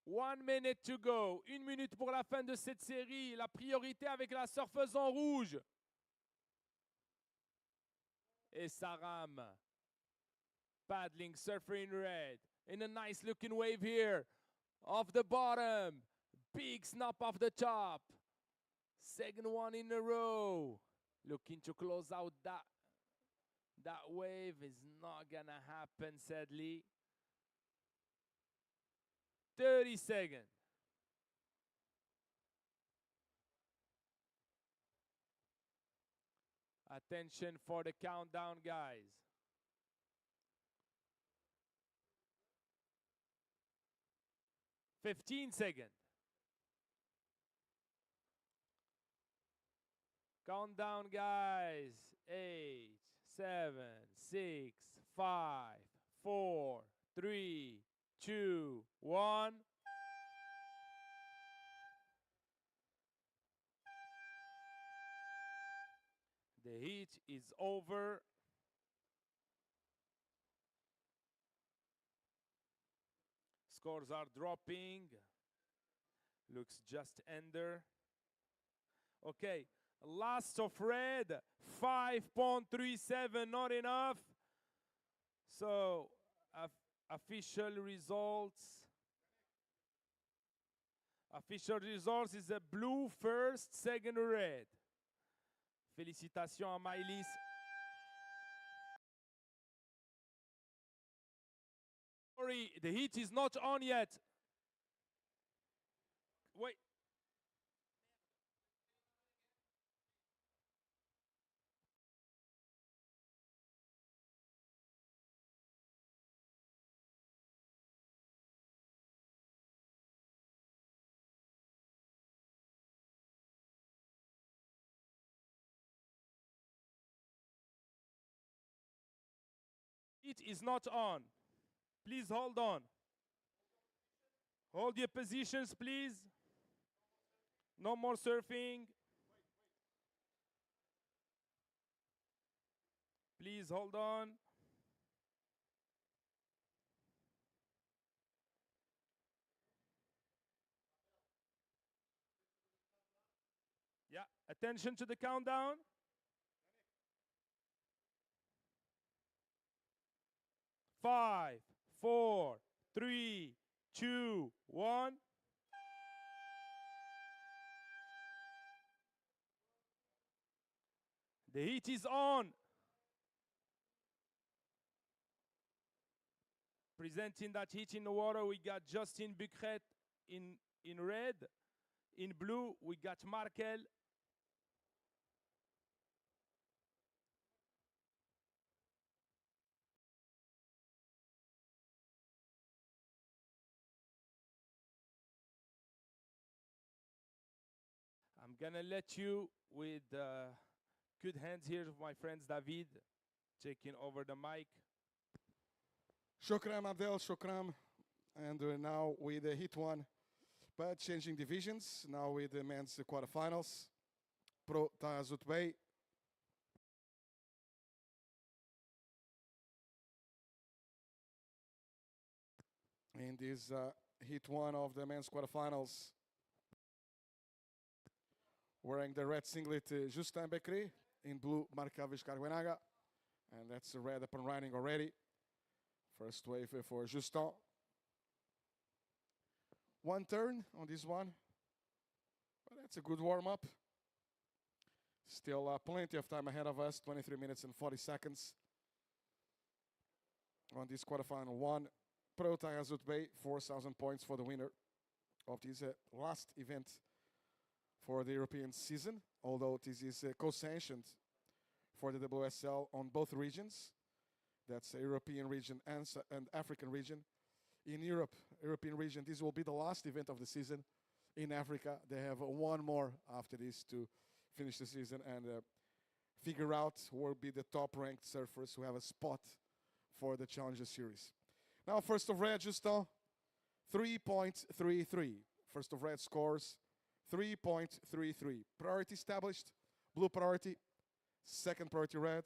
One minute to go. 1 minute pour la fin de cette série. La priorité avec la surfeuse en rouge. Et ça rame. Paddling, surfer in red. In a nice looking wave here. Off the bottom. Big snap off the top. Second one in a row. Looking to close out that wave. Is not gonna happen, sadly. 30 seconds. Attention for the countdown, guys. 15 seconds. Countdown, guys. 8, 7, 6, 5, 4, 3, 2, 1. The heat is over. Scores are dropping. Looks just under. Okay, last of red, 5.37, not enough. So, official results. Official results is a blue first, second red. Félicitations à Maëlys. Sorry, the heat is not on yet. Wait. Heat is not on. Please hold on. Hold your positions, please. No more surfing. Please hold on. Yeah, attention to the countdown. 5, 4, 3, 2, 1. The heat is on. Presenting that heat in the water, we got Justin Bucret in red. In blue, we got Markel. I'm gonna let you with good hands here, my friends. David taking over the mic. Shukram, Abdel, shukram. And now with the Heat 1, but changing divisions. Now with the men's quarterfinals. Pro Taghazout Bay. In this Heat 1 of the men's quarterfinals. Wearing the red singlet, Justin Becri. In blue, Markel Vizcarguenaga. And that's red up and riding already. First wave for Justin. One turn on this one. But that's a good warm-up. Still plenty of time ahead of us. 23 minutes and 40 seconds. On this quarterfinal one. Pro Taghazout Bay, 4,000 points for the winner of this last event for the European season. Although this is co-sanctioned for the WSL on both regions. That's the European region and African region. In Europe, European region, this will be the last event of the season. In Africa, they have one more after this to finish the season and figure out who will be the top-ranked surfers who have a spot for the Challenger Series. Now, first of red, Justin, 3.33. First of red scores, 3.33. Priority established, blue priority. Second priority red.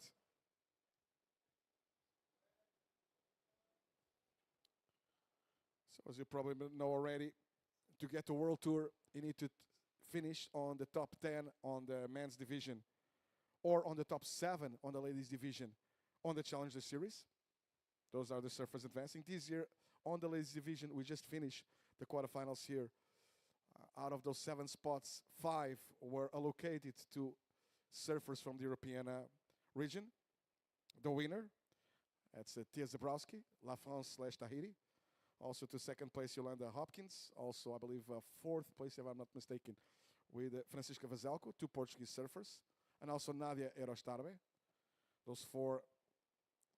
So as you probably know already, to get to World Tour, you need to finish on the top 10 on the men's division or on the top 7 on the ladies division on the Challenger Series. Those are the surfers advancing. This year, on the ladies division, we just finished the quarterfinals here. Out of those 7 spots, 5 were allocated to surfers from the European region. The winner, that's Tia Zabrowski, La France/Tahiti. Also to second place, Yolanda Hopkins. Also, I believe, fourth place, if I'm not mistaken, with Francisca Vazelko, 2 Portuguese surfers. And also Nadia Erostarbe. Those 4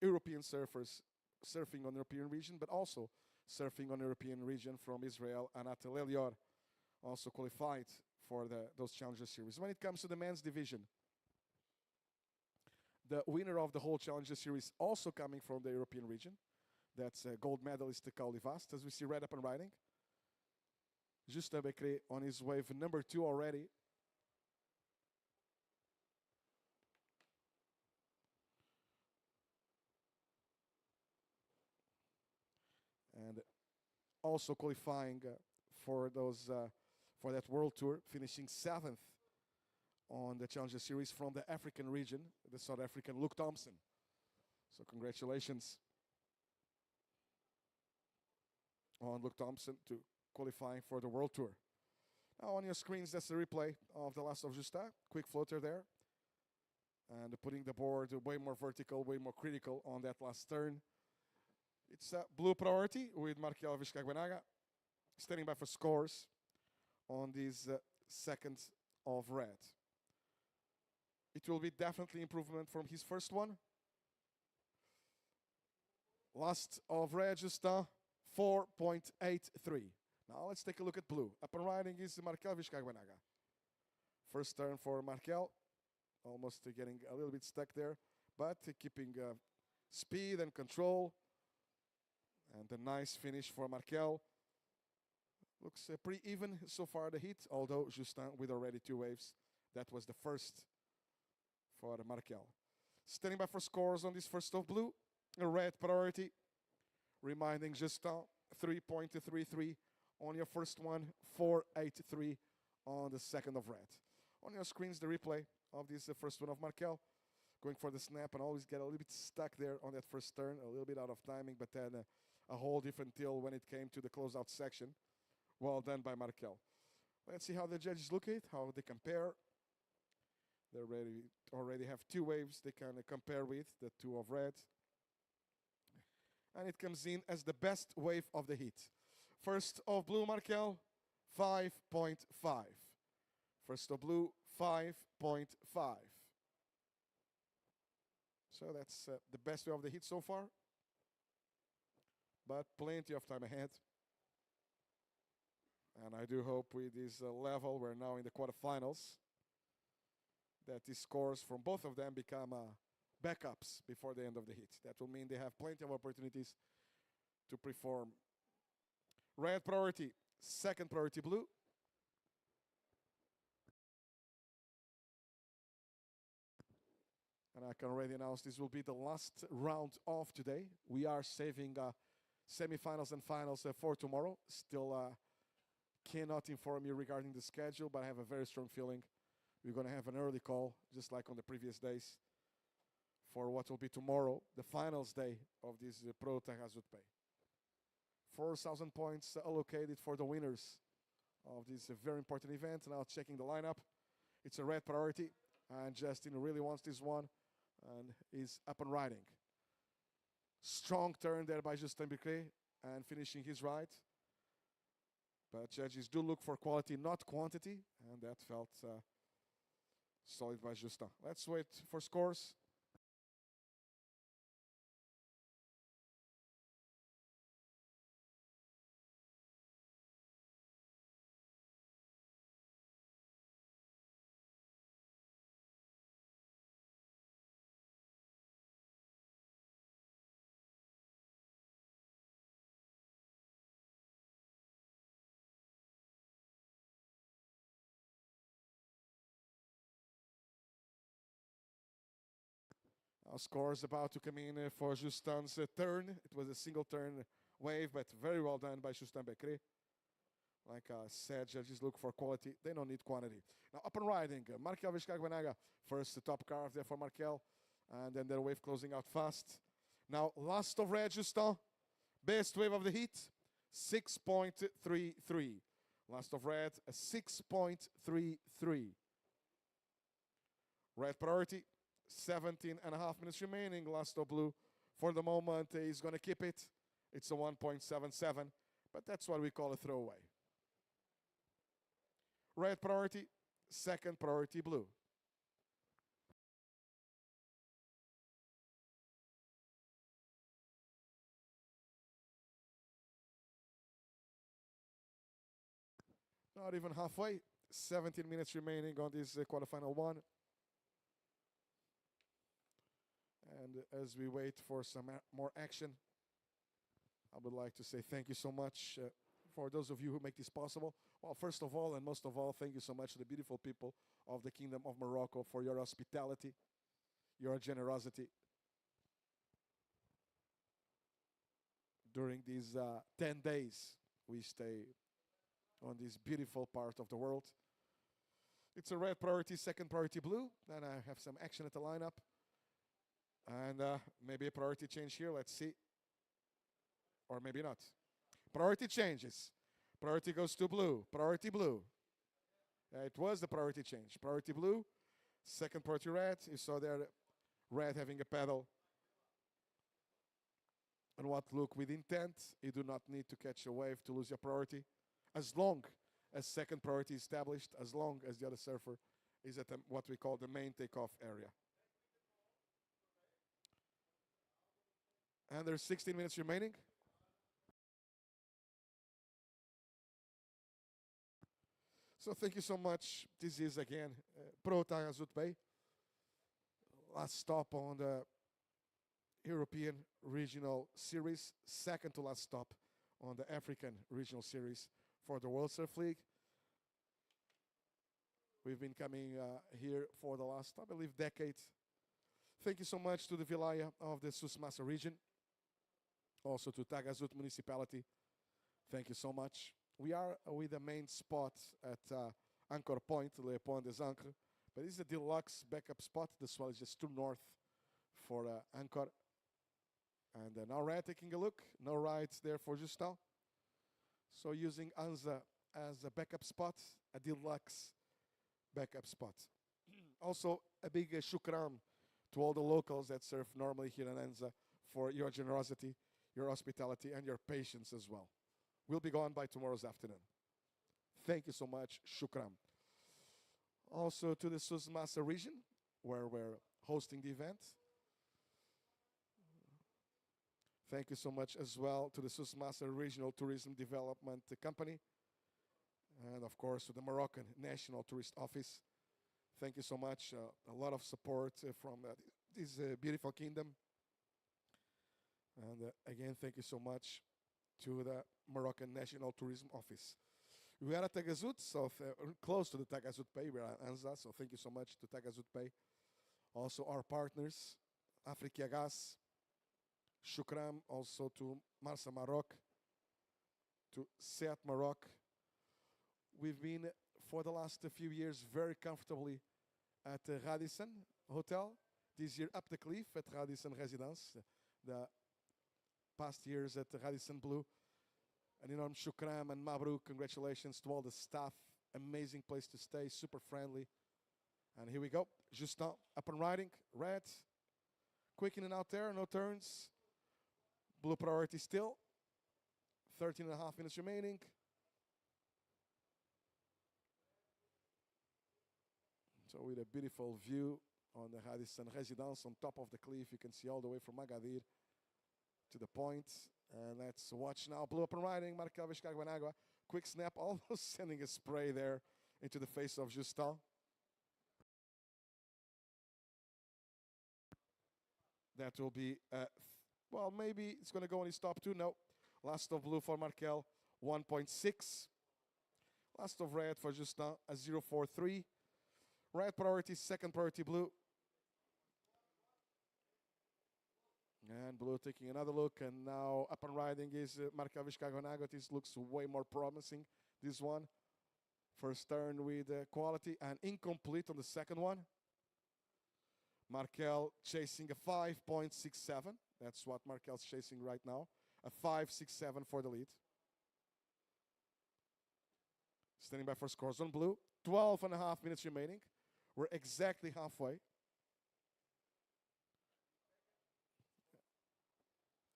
European surfers surfing on the European region, but also surfing on the European region from Israel. Anat Lelior also qualified for those Challenger Series. When it comes to the men's division, the winner of the whole Challenger Series also coming from the European region. That's gold medalist Kauli Vast, as we see red up and riding. Justin Becret on his wave number 2 already. And also qualifying for that World Tour, finishing 7th on the Challenger Series from the African region, the South African Luke Thompson. So congratulations on Luke Thompson to qualifying for the World Tour. Now on your screens, that's the replay of the last of Justin. Quick floater there. And putting the board way more vertical, way more critical on that last turn. It's blue priority with Markel Vizcarguenaga standing by for scores on this second of red. It will be definitely improvement from his first one. Last of red, Justin, 4.83. Now let's take a look at blue. Up and riding is Markel Vizcarguenaga. First turn for Markel. Almost getting a little bit stuck there, but keeping speed and control. And a nice finish for Markel. Looks pretty even so far the heat, although Justin with already 2 waves. That was the first for Markel. Standing by for scores on this first of blue. A red priority. Reminding Justin 3.33 on your first one, 4.83 on the second of red. On your screens, the replay of this first one of Markel. Going for the snap and always get a little bit stuck there on that first turn, a little bit out of timing, but then a whole different deal when it came to the closeout section. Well done by Markel. Let's see how the judges look at it, how they compare. They already have 2 waves they can compare with, the 2 of red. And it comes in as the best wave of the heat. First of blue, Markel, 5.5. First of blue, 5.5. So that's the best wave of the heat so far. But plenty of time ahead. And I do hope with this level, we're now in the quarterfinals, that the scores from both of them become backups before the end of the heat. That will mean they have plenty of opportunities to perform. Red priority, second priority blue. And I can already announce this will be the last round of today. We are saving semifinals and finals for tomorrow. Still cannot inform you regarding the schedule, but I have a very strong feeling we're going to have an early call, just like on the previous days, for what will be tomorrow, the finals day of this Pro Taghazout Bay. 4,000 points allocated for the winners of this very important event. Now checking the lineup. It's a red priority, and Justin really wants this one, and is up and riding. Strong turn there by Justin Bicret, and finishing his ride. But judges do look for quality, not quantity, and that felt solid by Justin. Let's wait for scores. Our score is about to come in for Justin's turn. It was a single turn wave, but very well done by Justin Becret. Like I said, judges look for quality. They don't need quantity. Now up and riding. Markel Vizcarguanaga. First top carve there for Markel. And then their wave closing out fast. Now last of red, Justin. Best wave of the heat. 6.33. Last of red, a 6.33. Red priority. 17 and a half minutes remaining. Last of blue, for the moment, is going to keep it. It's a 1.77, but that's what we call a throwaway. Red priority, second priority blue. Not even halfway. 17 minutes remaining on this quarterfinal one. And as we wait for some more action, I would like to say thank you so much for those of you who make this possible. Well, first of all, and most of all, thank you so much to the beautiful people of the Kingdom of Morocco for your hospitality, your generosity during these 10 days we stay on this beautiful part of the world. It's a red priority, second priority blue. Then I have some action at the lineup. And maybe a priority change here. Let's see. Or maybe not. Priority changes. Priority goes to blue. Priority blue. It was the priority change. Priority blue. Second priority red. You saw there red having a pedal. And what look with intent. You do not need to catch a wave to lose your priority. As long as second priority is established. As long as the other surfer is at what we call the main takeoff area. And there's 16 minutes remaining. So thank you so much. This is again Pro Taghazout Bay. Last stop on the European Regional Series. Second to last stop on the African Regional Series for the World Surf League. We've been coming here for the last, I believe, decade. Thank you so much to the Vilaya of the Susmassa region. Also to Taghazout municipality. Thank you so much. We are with the main spot at Anchor Point, Le Pont des Ancres. But this is a deluxe backup spot. This one is just too north for Anchor. And now red taking a look. No rides there for Justin. So using Anza as a backup spot, a deluxe backup spot. Also a big shukran to all the locals that surf normally here in Anza for your generosity, your hospitality, and your patience as well. We'll be gone by tomorrow's afternoon. Thank you so much. Shukran. Also to the Susmassa region, where we're hosting the event. Thank you so much as well to the Susmassa Regional Tourism Development Company. And of course to the Moroccan National Tourist Office. Thank you so much. A lot of support from this beautiful kingdom. And again, thank you so much to the Moroccan National Tourism Office. We are at Taghazout, so close to the Taghazout Bay. We are at Anza, so thank you so much to Taghazout Bay. Also our partners, Africa Gas, Shukram also to Marsa Maroc, to Seat Maroc. We've been, for the last few years, very comfortably at the Radisson Hotel. This year up the cliff at Radisson Residence. The past years at the Radisson Blue. An enormous shukram and mabruk. Congratulations to all the staff. Amazing place to stay, super friendly. And here we go. Justin up and riding. Red. Quick in and out there, no turns. Blue priority still. 13 and a half minutes remaining. So with a beautiful view on the Radisson Residence on top of the cliff. You can see all the way from Agadir to the point. And let's watch now. Blue up and riding. Markel Vizcaguanagua. Quick snap, almost sending a spray there into the face of Justin. That will be, well, maybe it's going to go on his top two. No. Last of blue for Markel, 1.6. Last of red for Justin, a 0.43. Red priority, second priority blue. And blue taking another look, and now up and riding is Markel Vizcaguanagua. This looks way more promising, this one. First turn with quality and incomplete on the second one. Markel chasing a 5.67. That's what Markel's chasing right now. A 5.67 for the lead. Standing by for scores on blue. 12 and a half minutes remaining. We're exactly halfway.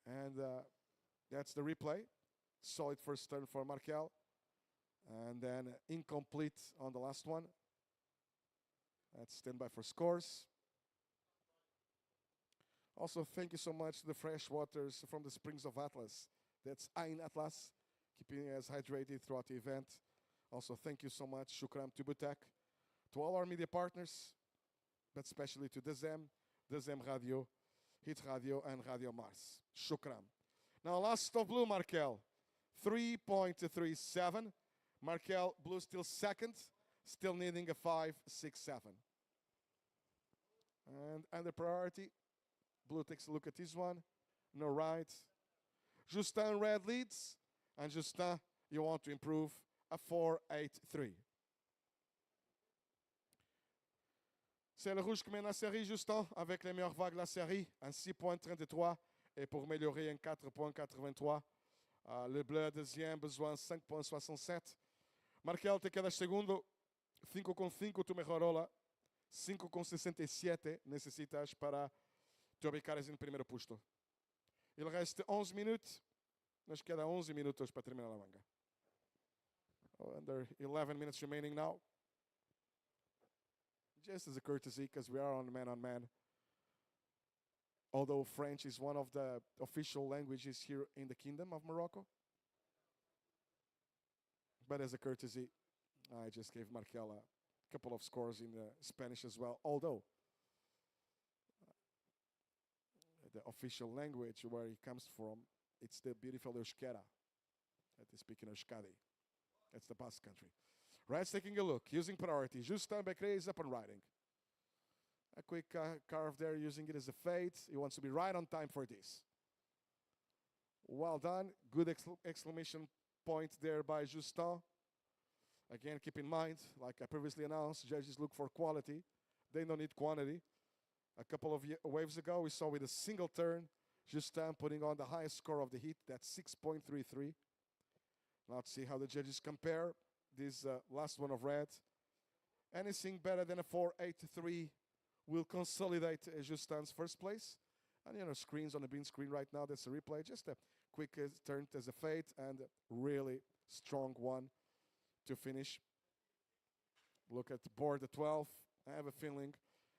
And that's the replay. Solid first turn for Markel. And then incomplete on the last one. That's standby for scores. Also, thank you so much to the fresh waters from the Springs of Atlas. That's Ain Atlas, keeping us hydrated throughout the event. Also, thank you so much, Shukram to Butak, to all our media partners, but especially to Dezem Radio, Hit Radio, and Radio Mars. Shukram. Now, last of blue, Markel. 3.37. Markel, blue still second, still needing a 5.67. And under priority, blue takes a look at this one. No right. Justin red leads. And Justin, you want to improve a 4.83. C'est le rouge qui mène la série, Justin, avec les meilleures vagues de la série, en 6.33 et pour améliorer en 4.83. Le bleu a deuxième, besoin 5.67. Markel te quedas segundo, 5.5 tu mejorou lá. 5.67 necessitas para te ubicares no primeiro posto. Il reste 11 minutes. Nos queda 11 minutos para terminar a manga. Under 11 minutes remaining now. Just as a courtesy, because we are on man, although French is one of the official languages here in the Kingdom of Morocco. But as a courtesy, I just gave Markel a couple of scores in Spanish as well, although the official language where he comes from, it's the beautiful Euskera that they speak in Euskadi. That's the Basque country. Red's taking a look, using priority. Justin Becret is up and riding. A quick carve there, using it as a fade. He wants to be right on time for this. Well done. Good exclamation point there by Justin. Again, keep in mind, like I previously announced, judges look for quality. They don't need quantity. A couple of waves ago, we saw with a single turn, Justin putting on the highest score of the heat. That's 6.33. Now let's see how the judges compare. This last one of red. Anything better than a 4.83 will consolidate Justin's first place. And you know, screens on the green screen right now, that's a replay. Just a quick turn as a fade and a really strong one to finish. Look at the board at 12. I have a feeling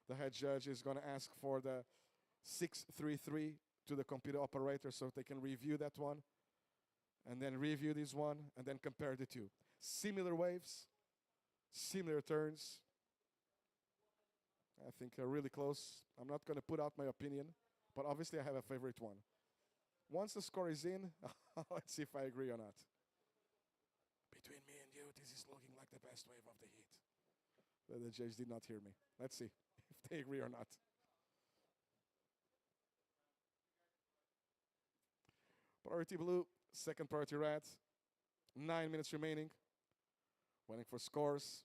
the head judge is going to ask for the 6.33 to the computer operator so they can review that one. And then review this one and then compare the two. Similar waves, similar turns. I think they're really close. I'm not going to put out my opinion, but obviously I have a favorite one. Once the score is in, let's see if I agree or not. Between me and you, this is looking like the best wave of the heat. But the judge did not hear me. Let's see if they agree or not. Priority blue, second priority red. 9 minutes remaining. Waiting for scores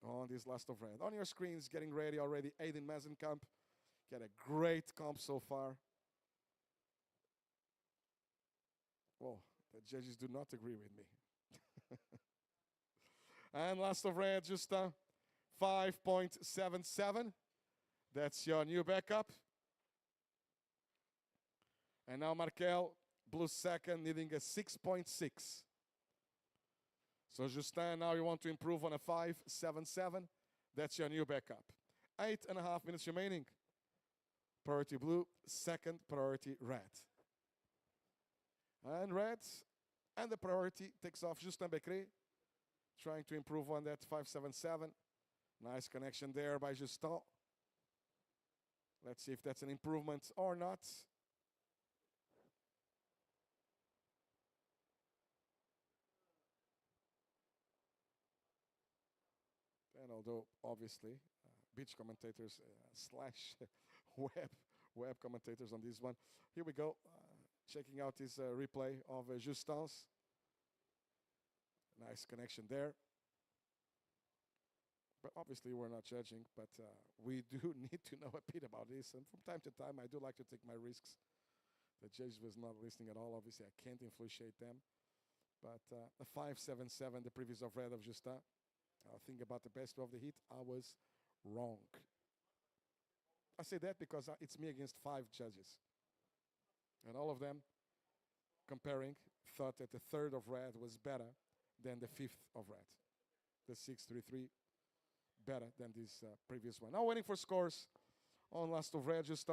on this last of red. On your screens, getting ready already. Aiden Mazenkamp. Get a great comp so far. Well, the judges do not agree with me. And last of red, just 5.77. That's your new backup. And now Markel, blue second, needing a 6.6. So Justin, now you want to improve on a 5.77. That's your new backup. 8.5 minutes remaining. Priority blue, second priority red. And red, and the priority takes off Justin Becret, trying to improve on that 5.77. Nice connection there by Justin. Let's see if that's an improvement or not. And although, obviously, beach commentators slash web commentators on this one. Here we go. Checking out this replay of Justin's. Nice connection there. But obviously we're not judging, but we do need to know a bit about this. And from time to time, I do like to take my risks. The judge was not listening at all. Obviously, I can't influence them. But a 5.77, the previous of red of Justin. Think about the best of the heat. I was wrong. I say that because it's me against 5 judges. And all of them comparing thought that the third of red was better than the fifth of red. The 6.33 better than this previous one. Now waiting for scores on last of red, just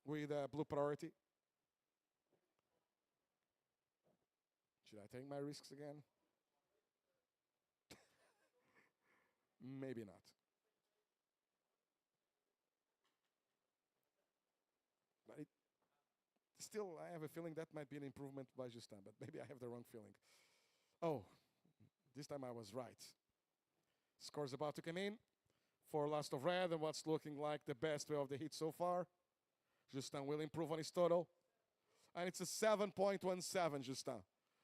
with blue priority. Should I take my risks again? Maybe not. But still, I have a feeling that might be an improvement by Justin, but maybe I have the wrong feeling. Oh, this time I was right. Scores about to come in for last of red and what's looking like the best way of the heat so far. Justin will improve on his total. And it's a 7.17, Justin.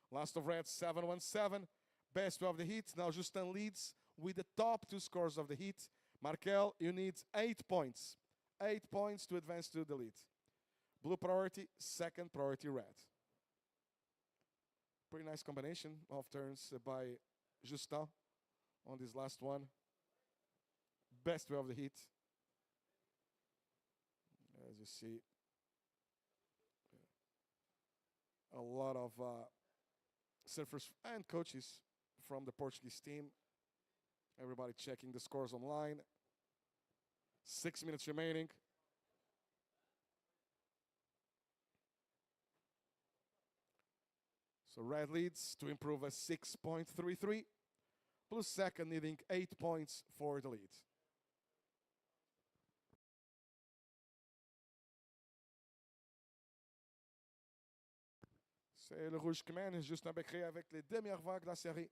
Last of red, 7.17. Best way of the heat. Now Justin leads with the top 2 scores of the heat. Markel, you need 8 points. 8 points to advance to the lead. Blue priority, second priority red. Pretty nice combination of turns by Justin on this last one. Best way of the heat. As you see, a lot of surfers and coaches from the Portuguese team. Everybody checking the scores online. 6 minutes remaining. So red leads to improve a 6.33. Blue second needing 8 points for the lead. C'est le rouge qui mène, Justin Becret avec les dernières vagues de la série.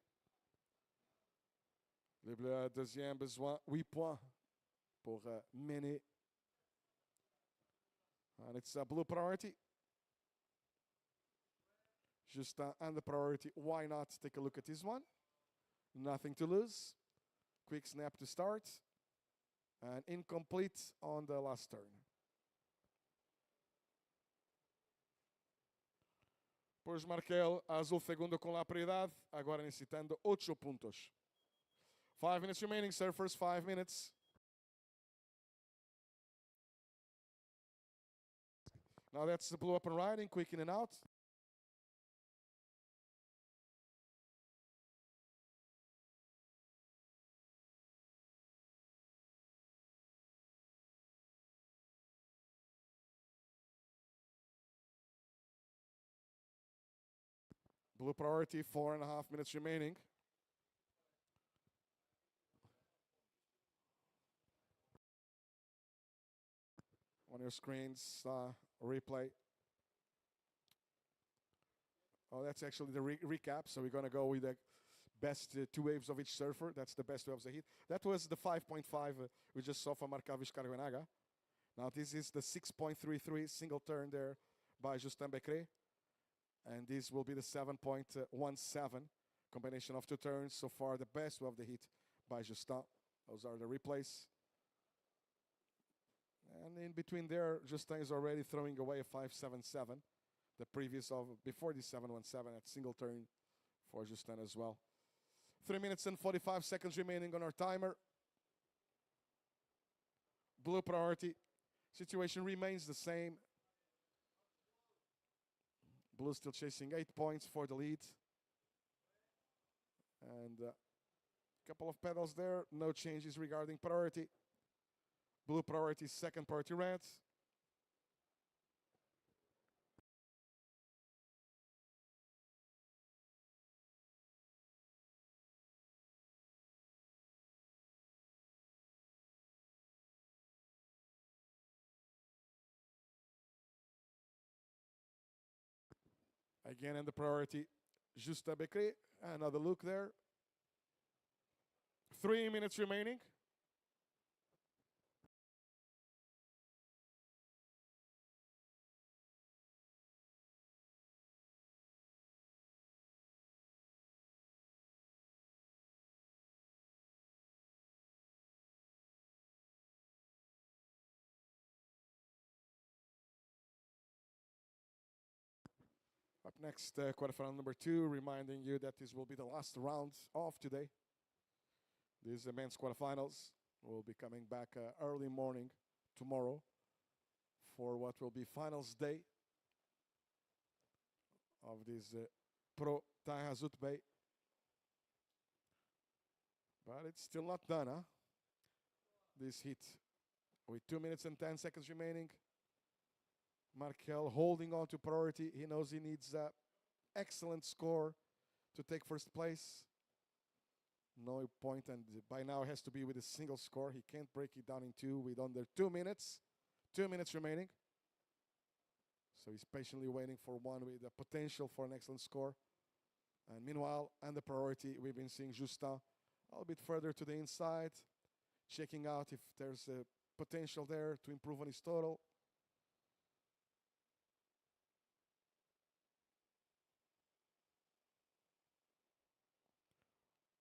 Les bleus à deuxième besoin, 8 points pour mener. And it's a blue priority. Justin and the priority, why not take a look at this one? Nothing to lose. Quick snap to start. And incomplete on the last turn. Pois Markel, azul segundo com la prioridade, agora necessitando 8 pontos. 5 minutes remaining, surfers, 5 minutes. Now that's the blue up and riding, quick in and out. Blue priority, 4.5 minutes remaining. On your screens, replay. Oh, that's actually the recap. So we're going to go with the best 2 waves of each surfer. That's the best waves of the heat. That was the 5.5 we just saw from Marcavis Carguenaga. Now this is the 6.33 single turn there by Justin Becret. And this will be the 7.17 combination of two turns. So far, the best of the hit by Justin. Those are the replays. And in between there, Justin is already throwing away a 5.77. The previous of before the 7.17 at single turn for Justin as well. 3 minutes and 45 seconds remaining on our timer. Blue priority. Situation remains the same. Blue still chasing 8 points for the lead. And a couple of pedals there. No changes regarding priority. Blue priority, second priority red. Again in the priority, Justin Becret. Another look there. 3 minutes remaining. Up next, quarterfinal number 2, reminding you that this will be the last round of today. These men's quarterfinals will be coming back early morning tomorrow for what will be finals day of this Pro Taghazout Bay. But it's still not done, huh? This hit with 2 minutes and 10 seconds remaining. Markel holding on to priority. He knows he needs an excellent score to take first place. No point, and by now it has to be with a single score. He can't break it down in two with under 2 minutes. 2 minutes remaining. So he's patiently waiting for one with the potential for an excellent score. And meanwhile, under priority, we've been seeing Justin a little bit further to the inside, checking out if there's a potential there to improve on his total.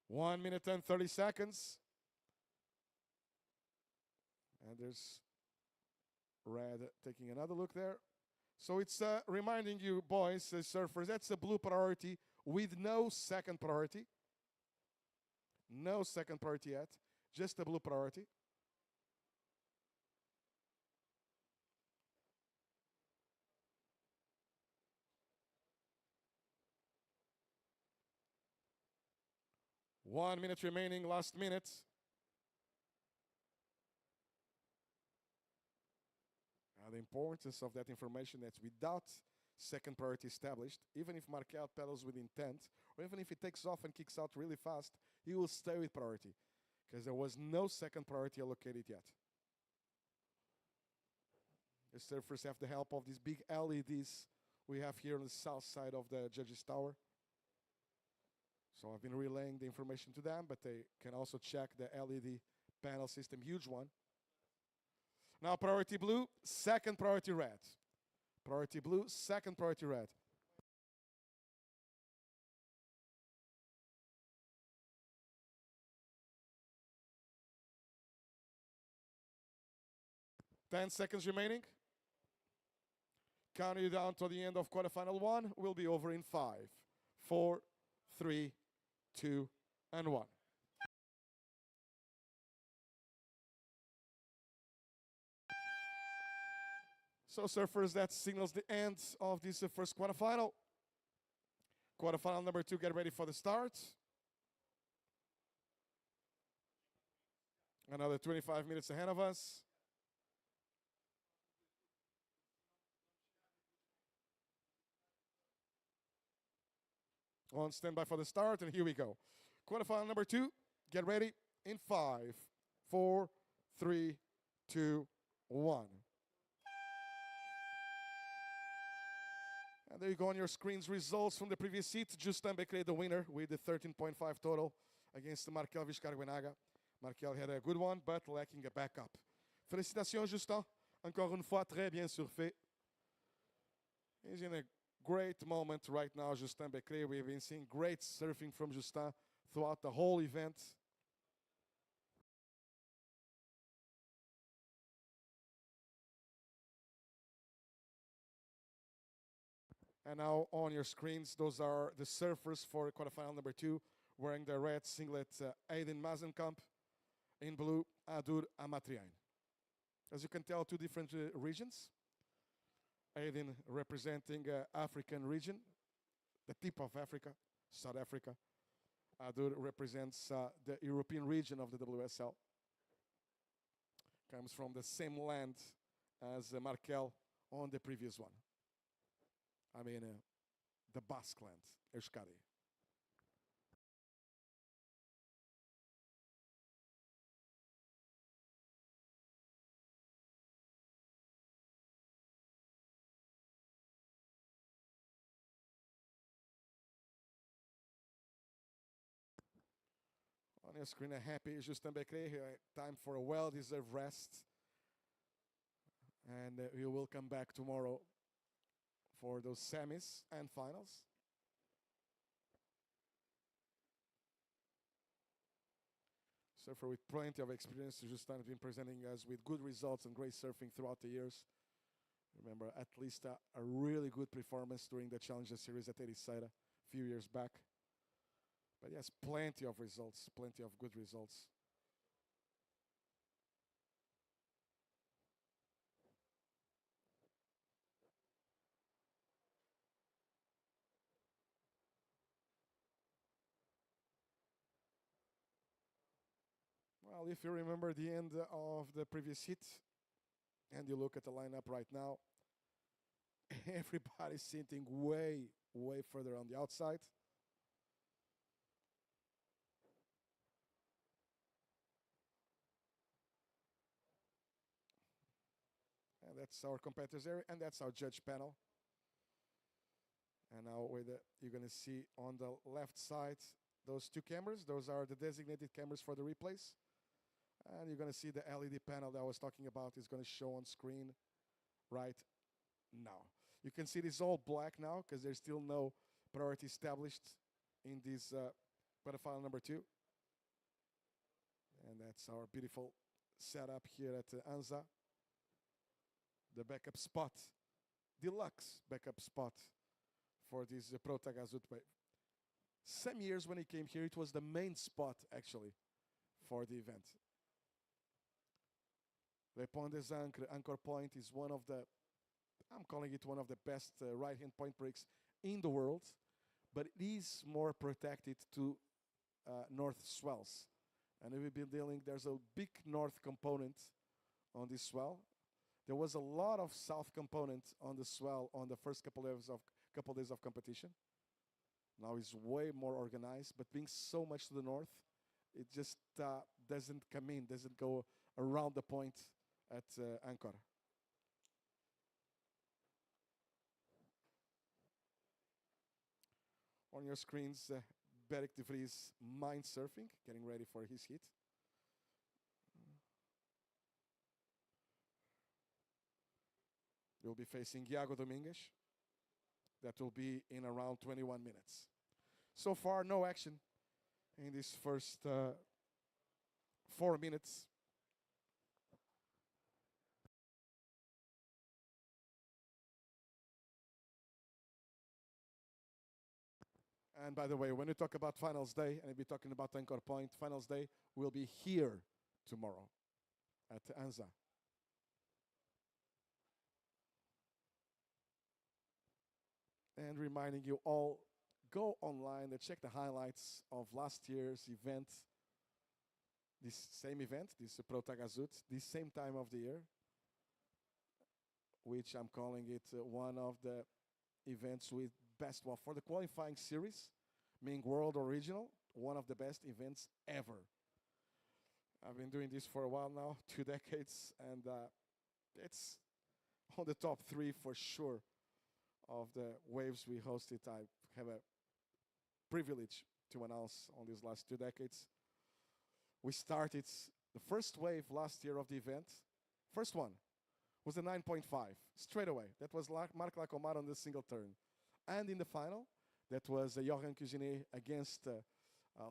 One minute and 30 seconds. And there's Red taking another look there. So it's reminding you, boys, surfers, that's a blue priority with no second priority. No second priority yet, just a blue priority. One minute remaining, last minute. Now the importance of that information, that's without second priority established, even if Markel pedals with intent, or even if he takes off and kicks out really fast, he will stay with priority, because there was no second priority allocated yet. The surfers have the help of these big LEDs we have here on the south side of the judges' tower. So I've been relaying the information to them, but they can also check the LED panel system, huge one. Now priority blue, second priority red. Priority blue, second priority red. Ten seconds remaining. Counting you down to the end of quarterfinal 1. We'll be over in 5, 4, 3, 2, and 1. So surfers, that signals the end of this first quarterfinal. Quarterfinal number 2, get ready for the start. Another 25 minutes ahead of us. On standby for the start, and here we go. Quarterfinal number 2, get ready in 5, 4, 3, 2, 1. And there you go on your screens, results from the previous heat. Justin Becret, the winner, with the 13.5 total against Markel Vizcarguenaga. Markel had a good one, but lacking a backup. Félicitations, Justin. Encore une fois, très bien surfé. He's in a Great moment right now, Justin Becret. We've been seeing great surfing from Justin throughout the whole event. And now on your screens, those are the surfers for quarterfinal number 2, wearing the red singlet, Aiden Mazenkamp. In blue, Adur Amatriain. As you can tell, two different regions. Aiden representing African region, the tip of Africa, South Africa. Adur represents the European region of the WSL. Comes from the same land as Markel on the previous one. I mean, the Basque land, Euskadi. On your screen, a happy Justin Becret. Time for a well-deserved rest. And he will come back tomorrow for those semis and finals. Surfer with plenty of experience. Justin has been presenting us with good results and great surfing throughout the years. Remember, at least a really good performance during the Challenger Series at Ericeira a few years back. But yes, plenty of results, plenty of good results. Well, if you remember the end of the previous hit, and you look at the lineup right now, everybody's sitting way, way further on the outside. And that's our competitors area, and that's our judge panel. And now you're going to see on the left side those two cameras. Those are the designated cameras for the replays. And you're going to see the LED panel that I was talking about is going to show on screen right now. You can see it is all black now because there's still no priority established in this quarterfinal number 2. And that's our beautiful setup here at Anza. The backup spot, deluxe backup spot for this Pro Taghazout Bay. Some years when he came here, it was the main spot actually for the event. Le Pont des Ancres, Anchor Point, is one of the, I'm calling it one of the best right-hand point breaks in the world, but it is more protected to north swells. And we've been dealing, there's a big north component on this swell. There was a lot of south component on the swell on the first couple days of competition. Now it's way more organized, but being so much to the north, it just doesn't come in, doesn't go around the point at Anchor. On your screens, Beric de Vries mind surfing, getting ready for his hit. You'll be facing Iago Domingues. That will be in around 21 minutes. So far, no action in this first 4 minutes. And by the way, when we talk about Finals Day, and we'll be talking about Anchor Point, Finals Day will be here tomorrow at Anza. And reminding you all, go online and check the highlights of last year's event. This same event, this Pro Taghazout, this same time of the year, which I'm calling it one of the events with best, well, for the qualifying series, meaning world or regional, one of the best events ever. I've been doing this for a while now, 2 decades, and it's on the top 3 for sure of the waves we hosted. I have a privilege to announce on these last 2 decades. We started the first wave last year of the event. First one was the 9.5, straight away. That was Mark Lacomar on the single turn. And in the final, that was Johan Cuisinet against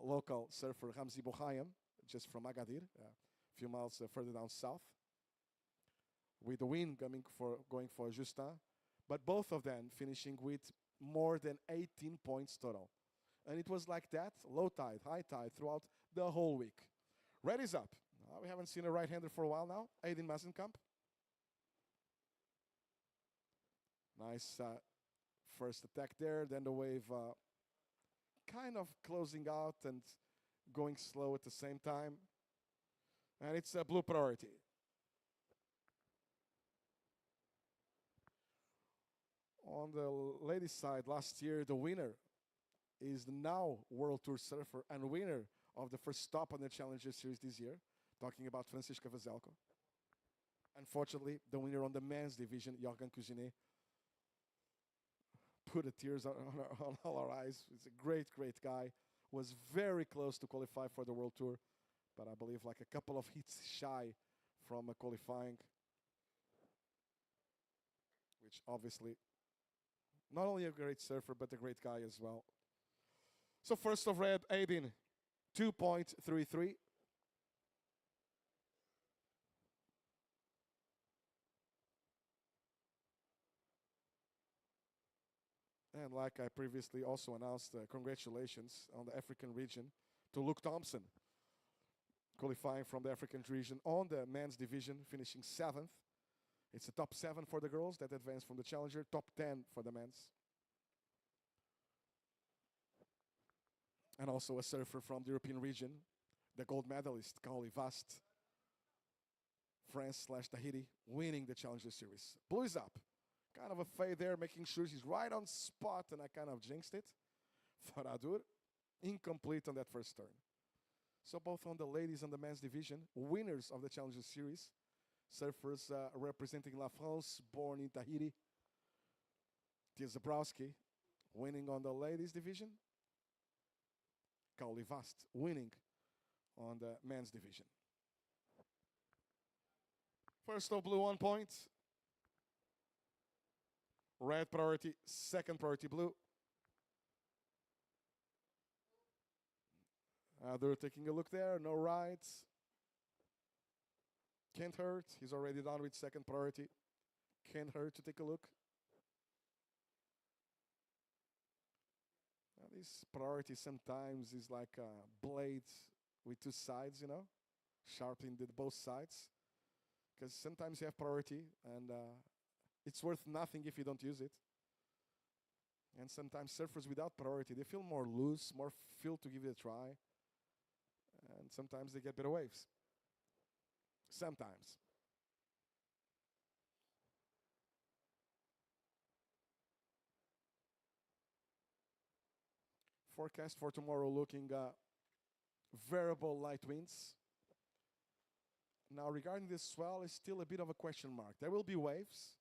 local surfer Ramzi Bohayam, just from Agadir, a few miles further down south, with the win going for Justin, but both of them finishing with more than 18 points total. And it was like that, low tide, high tide, throughout the whole week. Red is up. We haven't seen a right-hander for a while now. Aiden Mazenkamp. Nice first attack there. Then the wave kind of closing out and going slow at the same time. And it's a blue priority. On the ladies' side, last year, the winner is the now World Tour surfer and winner of the first stop on the Challenger Series this year, talking about Francisca Vazelko. Unfortunately, the winner on the men's division, Johan Cuisinet, put the tears on all our eyes. He's a great, great guy. Was very close to qualify for the World Tour, but I believe like a couple of hits shy from qualifying, which obviously not only a great surfer, but a great guy as well. So first of red, Aiden, 2.33. And like I previously also announced, congratulations on the African region to Luke Thompson, qualifying from the African region on the men's division, finishing 7th. It's a top 7 for the girls that advance from the Challenger, top 10 for the men's. And also a surfer from the European region, the gold medalist, Kaoli Vast, France/Tahiti, winning the Challenger Series. Blue is up. Kind of a fade there, making sure she's right on spot, and I kind of jinxed it. For Adur, incomplete on that first turn. So both on the ladies and the men's division, winners of the Challenger Series, surfers representing La France, born in Tahiti. Tia Zabrowski, winning on the ladies division. Kaoli Vast, winning on the men's division. First of blue, 1 point. Red priority, second priority blue. They're taking a look there, no rights. Can't hurt, he's already done with second priority. Can't hurt to take a look. Now, this priority sometimes is like a blade with two sides, you know, sharpening both sides. Because sometimes you have priority and it's worth nothing if you don't use it. And sometimes surfers without priority, they feel more loose, more feel to give it a try. And sometimes they get better waves. Sometimes. Forecast for tomorrow looking variable light winds. Now regarding this swell, is still a bit of a question mark. There will be waves.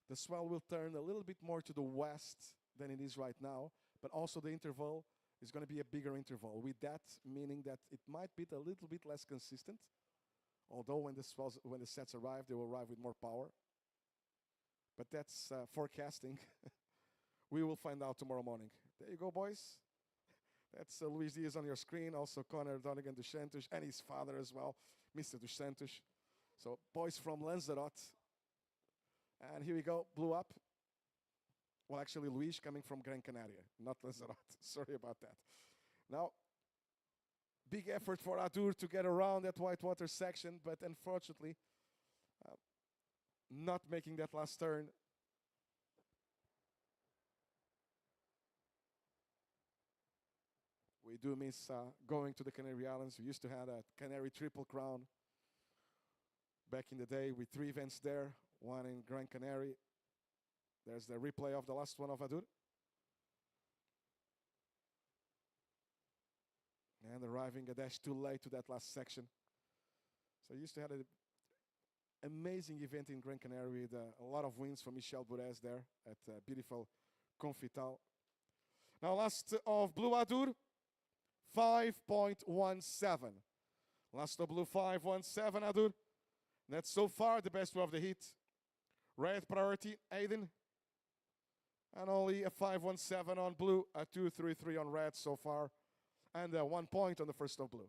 The swell will turn a little bit more to the west than it is right now, but also the interval is going to be a bigger interval. With that, meaning that it might be a little bit less consistent, although when the sets arrive, they will arrive with more power. But that's forecasting. We will find out tomorrow morning. There you go, boys. That's Luis Diaz on your screen, also Connor Donegan dos Santos, and his father as well, Mr. dos Santos. So, boys from Lanzarote. And here we go, blue up. Well, actually, Luis coming from Gran Canaria, not Lanzarote. Sorry about that. Now, big effort for Adur to get around that whitewater section, but unfortunately, not making that last turn. We do miss going to the Canary Islands. We used to have a Canary Triple Crown back in the day with 3 events there, one in Gran Canaria. There's the replay of the last one of Adur. And arriving a dash too late to that last section. So I used to have an amazing event in Gran Canaria with a lot of wins from Michel Bourez there at beautiful Confital. Now last of Blue Adur, 5.17. Last of Blue, 5.17 Adur. That's so far the best of the heat. Red priority, Aiden. And only a 5-1-7 on blue, a 2-3-3 on red so far, and 1 point on the first of blue.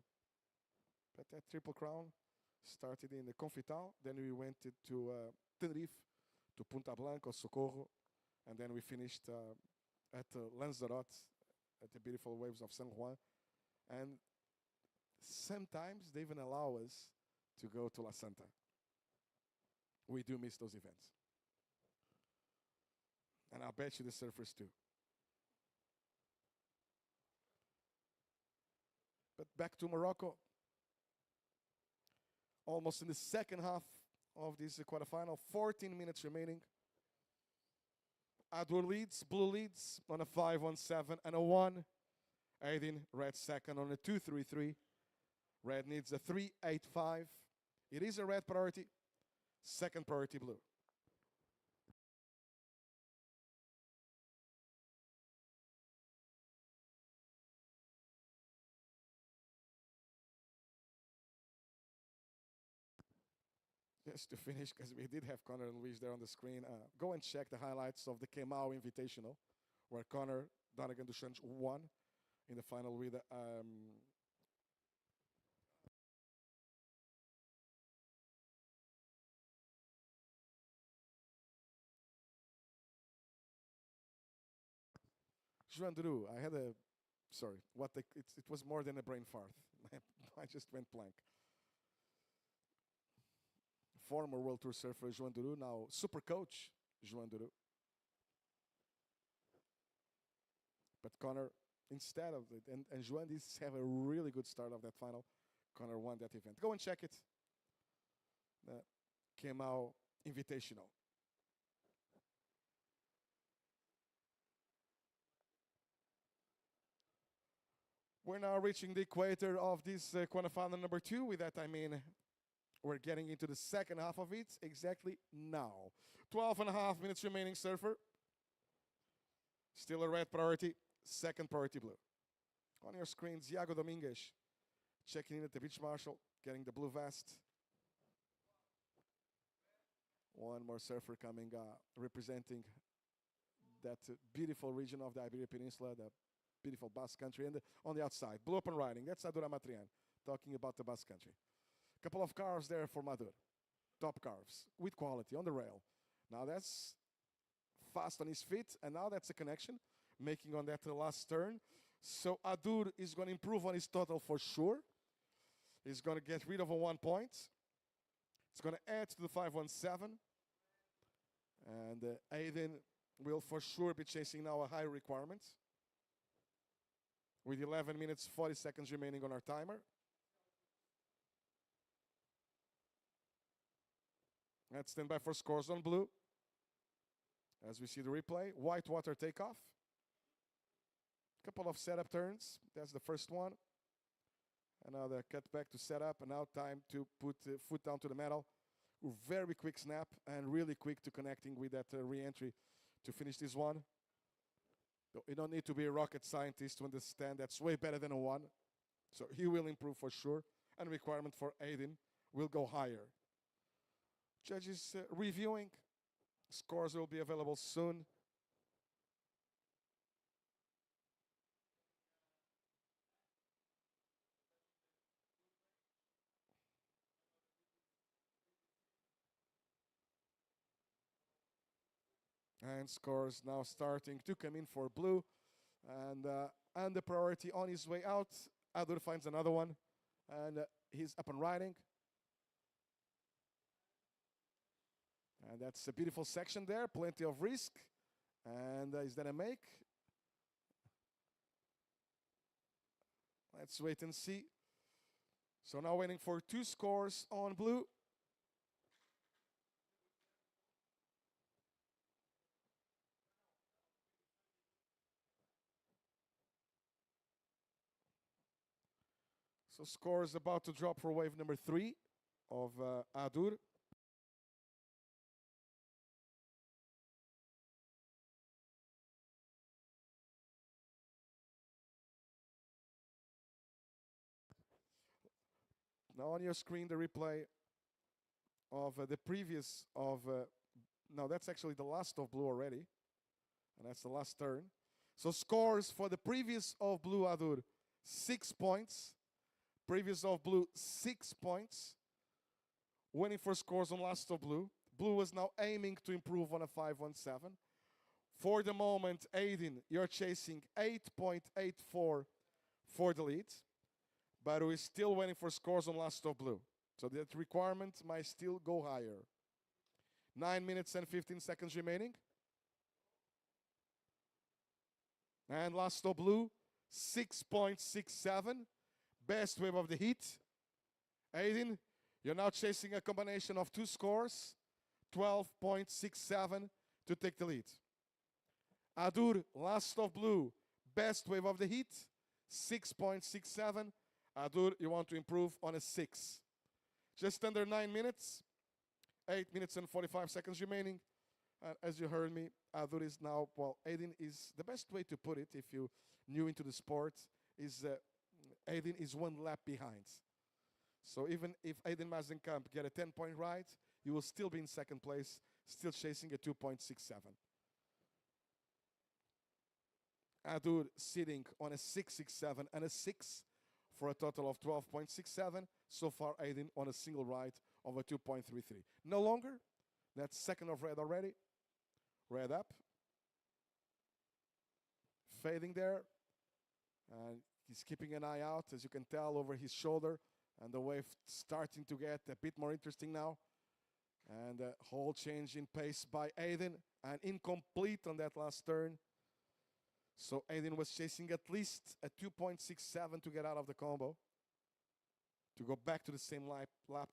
But that Triple Crown started in the Confital, then we went to Tenerife, to Punta Blanca, Socorro, and then we finished at Lanzarote, at the beautiful waves of San Juan. And sometimes they even allow us to go to La Santa. We do miss those events. And I'll bet you the surfers too. But back to Morocco. Almost in the second half of this quarterfinal, 14 minutes remaining. Adur leads, blue leads on a 5-1-7 and a 1. Aiden, red second on a 2-3-3. Red needs a 3-8-5. It is a red priority. Second priority blue. Just to finish, because we did have Connor and Luis there on the screen, go and check the highlights of the Kemau Invitational, where Connor Donegan Duchange won in the final with Joan Duru. I had a, sorry, it was more than a brain fart. I just went blank. Former World Tour surfer Joan Duru, now super coach Joan Duru. But Connor, instead of it, and Joan did have a really good start of that final. Connor won that event. Go and check it. The Kemau Invitational. We're now reaching the equator of this quarterfinal number 2. With that, I mean we're getting into the second half of it exactly now. 12 and a half minutes remaining, surfer. Still a red priority, second priority blue. On your screen, Iago Domingues checking in at the beach marshal, getting the blue vest. One more surfer coming, representing that beautiful region of the Iberian Peninsula, the beautiful Basque Country. And on the outside, blue open riding, that's Adura Matrian, talking about the Basque Country. Couple of carves there for Madur. Top carves, with quality, on the rail. Now that's fast on his feet, and now that's a connection, making on that last turn. So Adur is going to improve on his total for sure. He's going to get rid of a 1 point. It's going to add to the 5-1-7. And Aiden will for sure be chasing now a higher requirement. With 11 minutes, 40 seconds remaining on our timer. Let's stand by for scores on blue. As we see the replay, whitewater takeoff. Couple of setup turns. That's the first one. And now the cut back to setup. And now time to put the foot down to the metal. Very quick snap and really quick to connecting with that re-entry to finish this one. You don't need to be a rocket scientist to understand that's way better than a 1. So he will improve for sure. And requirement for Aiden will go higher. Judges reviewing. Scores will be available soon. And scores now starting to come in for blue. And the priority on his way out. Adur finds another one. And he's up and riding. And that's a beautiful section there. Plenty of risk. And is that a make? Let's wait and see. So now waiting for 2 scores on blue. So score is about to drop for wave number 3 of Adur. Now on your screen, the replay of the previous of, no, that's actually the last of blue already. And that's the last turn. So scores for the previous of blue Adur, 6 points. Previous of blue, 6 points. Winning for scores on last of blue. Blue is now aiming to improve on a 5-1-7. For the moment, Aiden, you're chasing 8.84 for the lead. But we're still waiting for scores on last of blue. So that requirement might still go higher. 9 minutes and 15 seconds remaining. And last of blue, 6.67. Best wave of the heat. Aiden, you're now chasing a combination of 2 scores. 12.67 to take the lead. Adur, last of blue, best wave of the heat. 6.67. Adur, you want to improve on a 6. Just under 9 minutes. 8 minutes and 45 seconds remaining. As you heard me, Adur is now, well, Aiden is, the best way to put it, if you're new into the sport, is Aiden is 1 lap behind. So even if Aiden Mazenkamp get a 10-point ride, you will still be in second place, still chasing a 2.67. Adur sitting on a 6.67 and a 6 for a total of 12.67. So far, Aiden on a single ride of a 2.33. No longer. That's second of red already. Red up. Fading there. And he's keeping an eye out, as you can tell, over his shoulder. And the wave starting to get a bit more interesting now. And a whole change in pace by Aiden. And incomplete on that last turn. So Aiden was chasing at least a 2.67 to get out of the combo. To go back to the same lap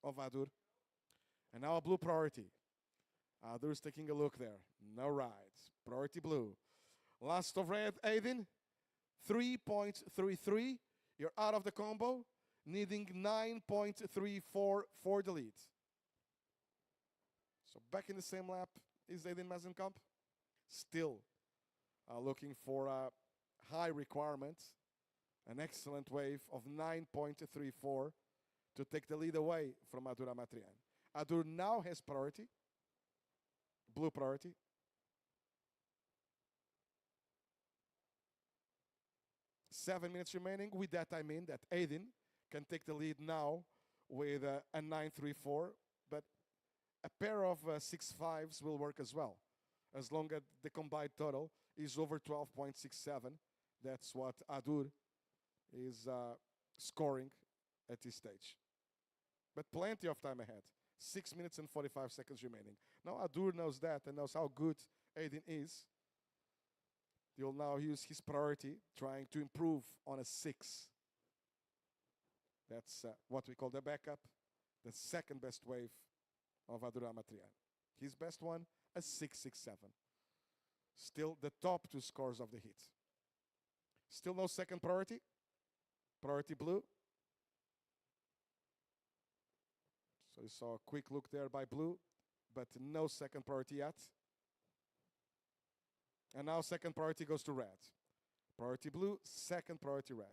of Adur. And now a blue priority. Adur's taking a look there. No rides. Priority blue. Last of red, Aiden. 3.33. You're out of the combo. Needing 9.34 for the lead. So back in the same lap is Aiden Mazenkamp. Still looking for a high requirement. An excellent wave of 9.34 to take the lead away from Adur Amatrian. Adur now has priority. Blue priority. Seven minutes remaining. With that, I mean that Aiden can take the lead now with a 9.34. But a pair of 6.5s will work as well. As long as the combined total is over 12.67. That's what Adur is scoring at this stage. But plenty of time ahead. 6 minutes and 45 seconds remaining. Now Adur knows that and knows how good Aiden is. He'll now use his priority, trying to improve on a 6. That's what we call the backup, the second best wave of Adur Amatrian. His best one, a 6.67. Still the top 2 scores of the heat. Still no second priority. Priority blue. So you saw a quick look there by blue, but no second priority yet. And now second priority goes to red. Priority blue, second priority red.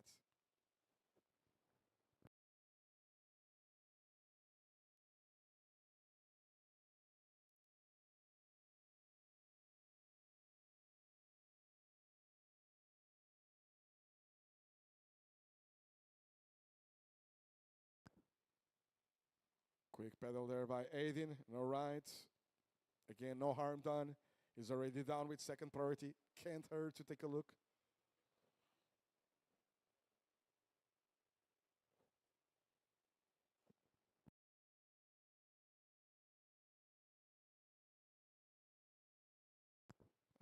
Quick pedal there by Aiden. No right. Again, no harm done. He's already down with second priority. Can't hurt to take a look.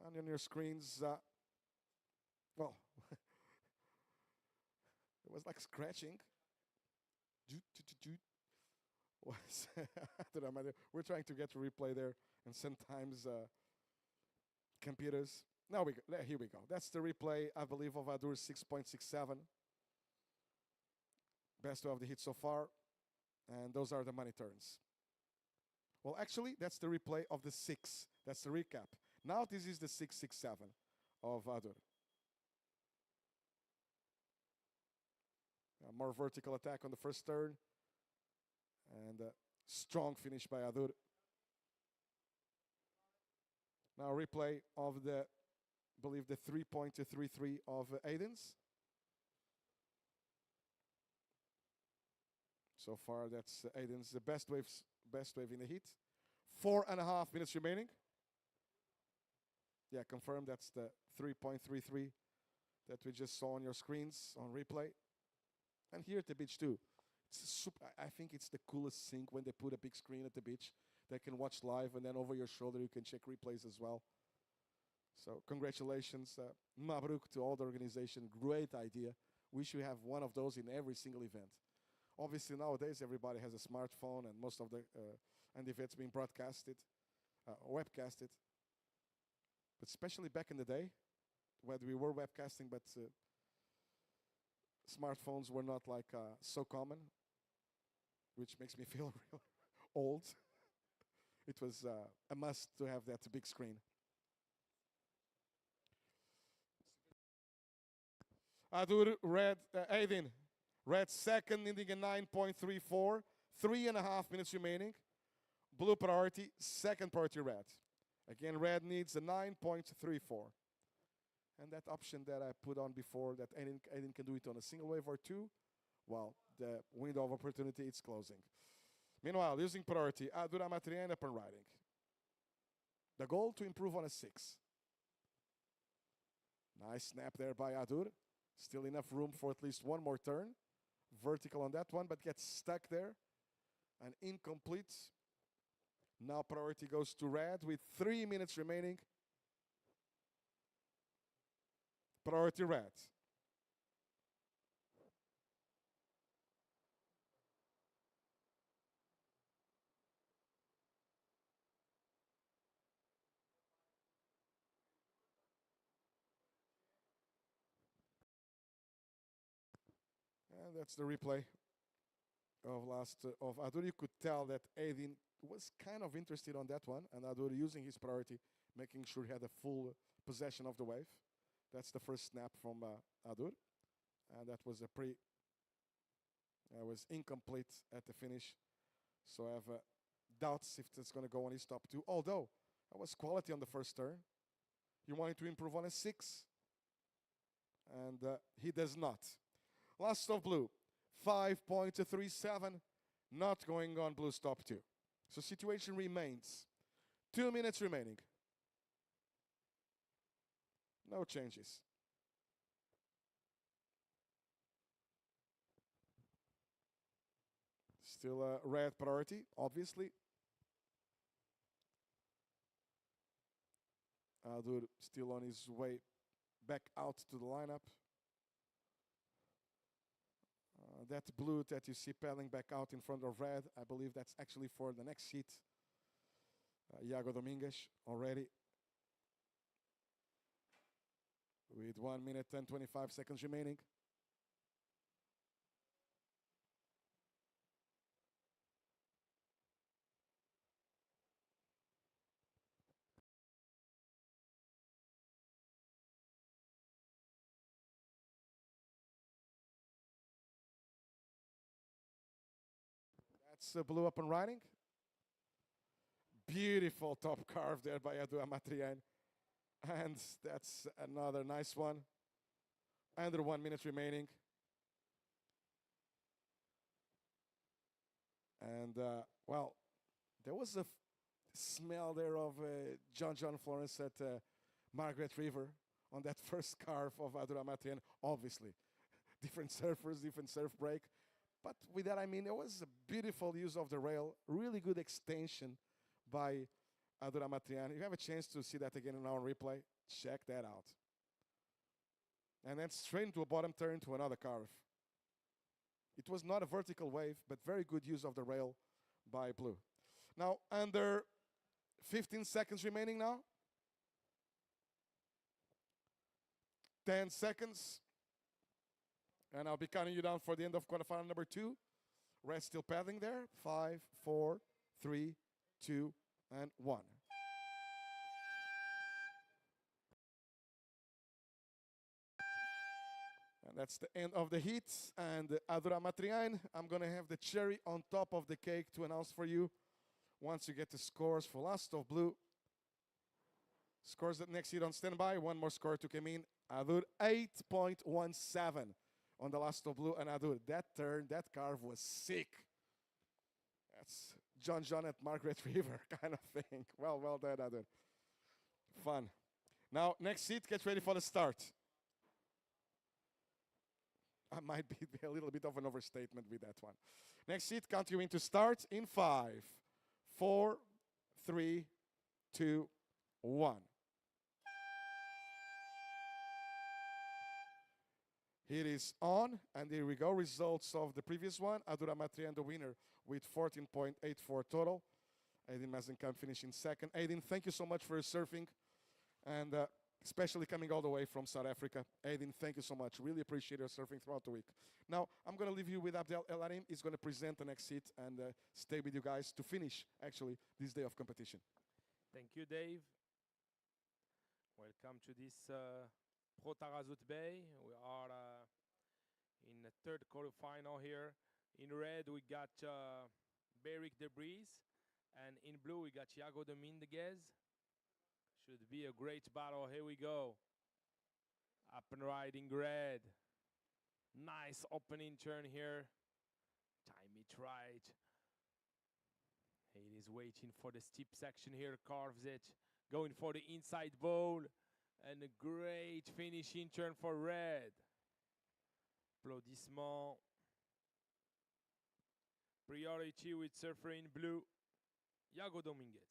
And on your screens, well, it was like scratching. We're trying to get to replay there, and sometimes computers. Now here we go. That's the replay, I believe, of Adur's 6.67. Best of the hits so far, and those are the money turns. Well, actually, that's the replay of the 6. That's the recap. Now this is the 6.67 of Adur. A more vertical attack on the first turn. And a strong finish by Adur. Now replay of the, believe the 3.33 of Aiden's. So far, that's Aiden's the best wave in the heat. 4.5 minutes remaining. Yeah, confirm that's the 3.33 that we just saw on your screens on replay. And here at the beach too. I think it's the coolest thing when they put a big screen at the beach that can watch live, and then over your shoulder you can check replays as well. So congratulations, Mabruk to all the organization. Great idea. We should have one of those in every single event. Obviously nowadays everybody has a smartphone, and most of the and events being broadcasted, webcasted. But especially back in the day, when we were webcasting, but smartphones were not like so common, which makes me feel real old. It was a must to have that big screen. Adur, red, Aiden, red second, ending in 9.34. 3.5 minutes remaining. Blue priority, second priority red. Again, red needs a 9.34. And that option that I put on before, that Aiden can do it on a single wave or two, well, the window of opportunity is closing. Meanwhile, using priority, Adur Amatrian up and riding. The goal to improve on a 6. Nice snap there by Adur. Still enough room for at least one more turn. Vertical on that one, but gets stuck there. And incomplete. Now priority goes to red with 3 minutes remaining. Priority red. And that's the replay of of Adur. You could tell that Aiden was kind of interested on that one, and Adur using his priority, making sure he had a full possession of the wave. That's the first snap from Adur, and that was was incomplete at the finish. So I have doubts if it's going to go on his top 2. Although that was quality on the first turn. He wanted to improve on a 6, and he does not. Last of blue, 5.37, not going on blue's top 2. So situation remains. 2 minutes remaining. No changes. Still a red priority, obviously. Adur still on his way back out to the lineup. That blue that you see paddling back out in front of red, I believe that's actually for the next heat. Iago Dominguez already. With 1 minute and 25 seconds remaining. That's blue up and riding. Beautiful top carve there by Adu Amatrian. And that's another nice one. Under 1 minute remaining. And, well, there was a smell there of John Florence at Margaret River on that first carve of Adu Amatrian, obviously. Different surfers, different surf break. But with that, I mean, it was a beautiful use of the rail, really good extension by Adura Matriani. If you have a chance to see that again in our replay, check that out. And then straight into a bottom turn to another carve. It was not a vertical wave, but very good use of the rail by Blue. Now, under 15 seconds remaining now. 10 seconds. And I'll be counting you down for the end of quarterfinal number 2. Red still paddling there. 5, 4, 3, 2, and 1. And that's the end of the heat. And Adura Matrian, I'm going to have the cherry on top of the cake to announce for you once you get the scores for last of Blue. Scores that next hit on standby. One more score to come in. Adur 8.17 on the last of blue. And Adur, that turn, that carve was sick. That's John at Margaret River kind of thing. Well done, Adur. Fun. Now, next seat, get ready for the start. I might be a little bit of an overstatement with that one. Next seat, count you into start in 5, 4, 3, 2, 1. It is on, and here we go. Results of the previous one. Adura Matrian, the winner, with 14.84 total. Aiden Mazenkamp finishing second. Aiden, thank you so much for surfing, and especially coming all the way from South Africa. Aiden, thank you so much. Really appreciate your surfing throughout the week. Now, I'm going to leave you with Abdel El Arim. He's going to present the next seat and stay with you guys to finish, actually, this day of competition. Thank you, Dave. Welcome to this Pro Taghazout Bay. We are in the third quarterfinal here. In red, we got Beric Debris, and in blue, we got Thiago Dominguez. Should be a great battle. Here we go. Up and riding red. Nice opening turn here. Time it right. He is waiting for the steep section here. Carves it. Going for the inside bowl. And a great finishing turn for red. Applaudissement. Priority with surfer in blue. Iago Dominguez.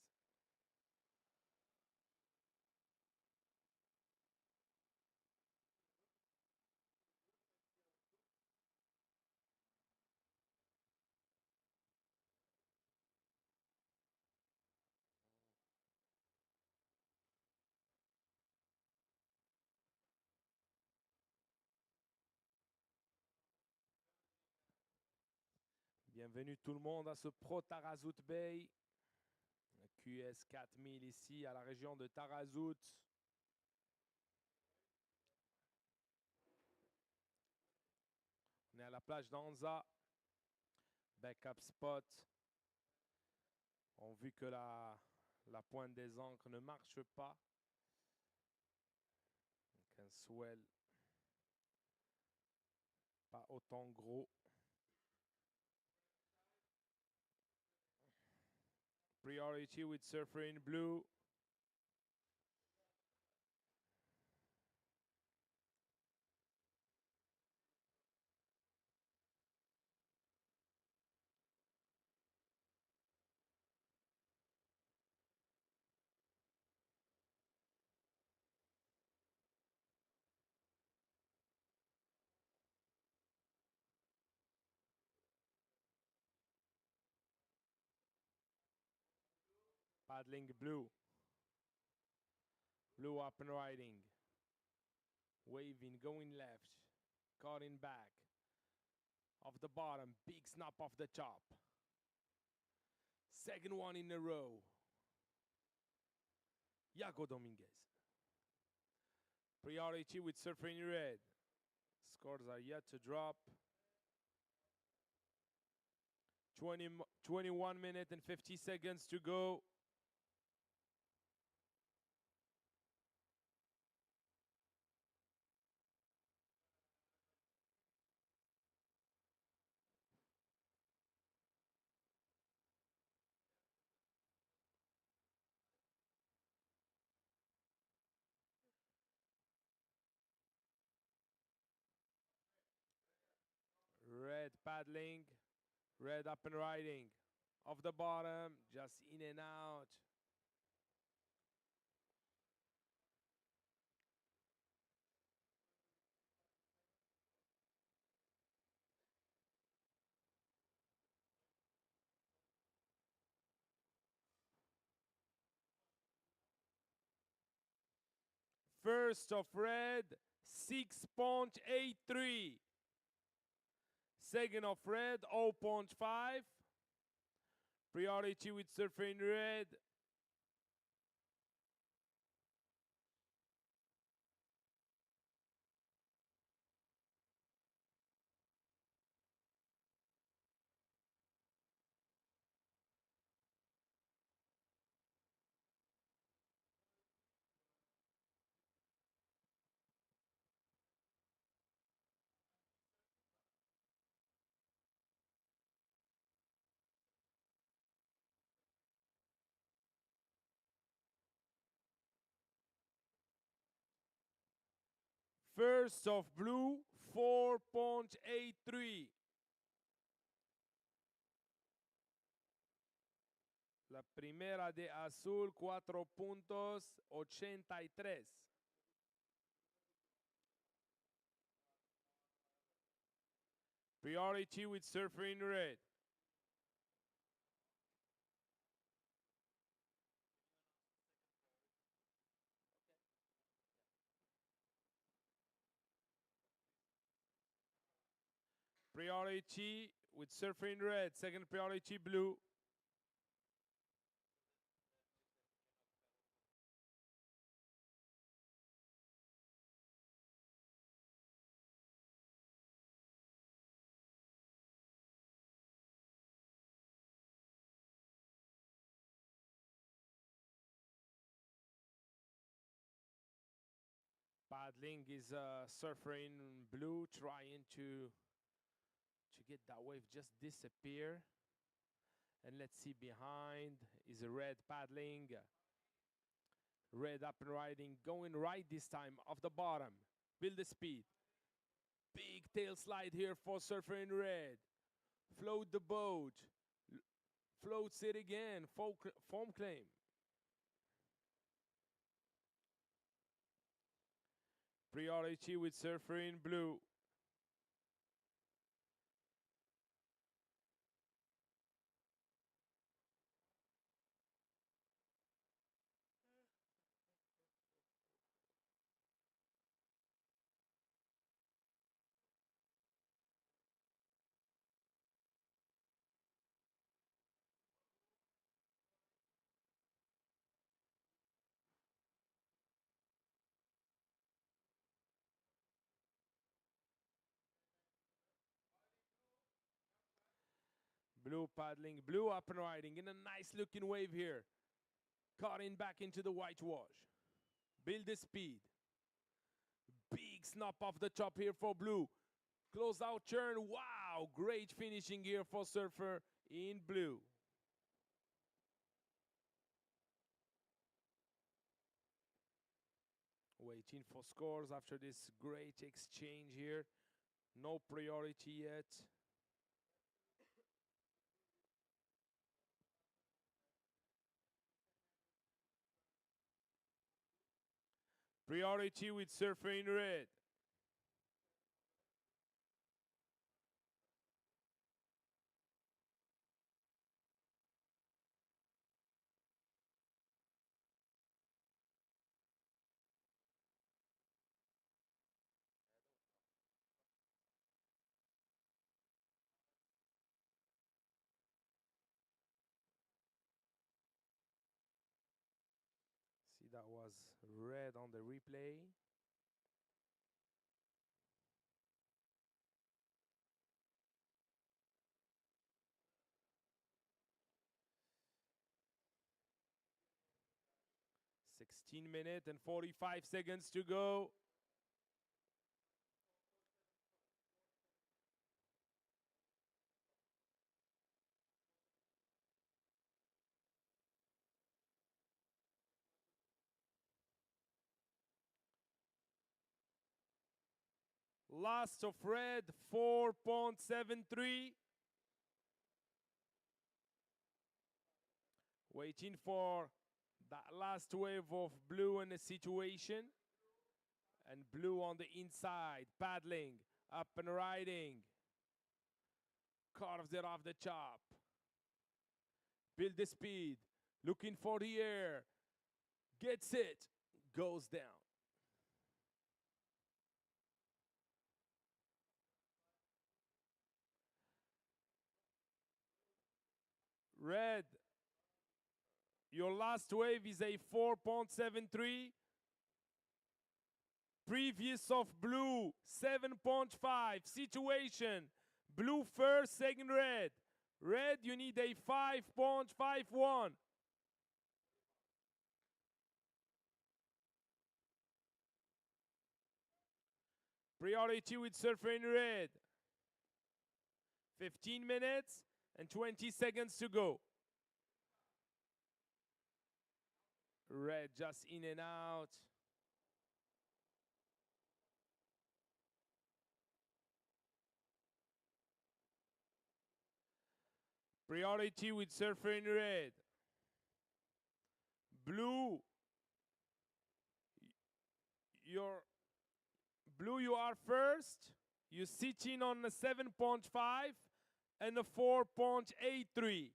Bienvenue tout le monde à ce Pro Taghazout Bay. QS 4000 ici à la région de Taghazout. On est à la plage d'Anza. Backup spot. On vu que la pointe des ancres ne marche pas. Donc un swell pas autant gros. Priority with surfer in blue. Paddling blue. Blue up and riding. Waving, going left. Caught in back. Off the bottom. Big snap off the top. Second one in a row. Iago Dominguez. Priority with surfer in red. Scores are yet to drop. 21 minutes and 50 seconds to go. Red paddling. Red up and riding. Off the bottom. Just in and out. First of red, 6.83. Second of red, 0.5. Priority with surfer in red. First of blue, 4.83. La primera de azul, 4.83. Priority with surfer in red. Priority with surfer in red. Second priority blue. Paddling is a surfer in blue trying to get that wave just disappear. And let's see behind is a red paddling. Red up and riding, going right this time off the bottom. Build the speed. Big tail slide here for surfer in red. Float the boat. Floats it again. Foam claim. Priority with surfer in blue. Blue paddling, blue up and riding in a nice looking wave here. Cutting back into the whitewash. Build the speed. Big snap off the top here for blue. Close out turn. Wow, great finishing here for surfer in blue. Waiting for scores after this great exchange here. No priority yet. Priority with surfer in red. See, that was red on the replay. (16 minutes and 45 seconds to go. Last of red, 4.73. Waiting for that last wave of blue in the situation. And blue on the inside, paddling, up and riding. Carves it off the chop. Build the speed, looking for the air. Gets it, goes down. Red, your last wave is a 4.73. Previous of blue, 7.5. Situation, blue first, second red. Red, you need a 5.51. Priority with surfer in red. 15 minutes and 20 seconds to go. Red just in and out. Priority with surfer in red. Blue, your blue, you are first. You sitting on a 7.5 and a 4.83.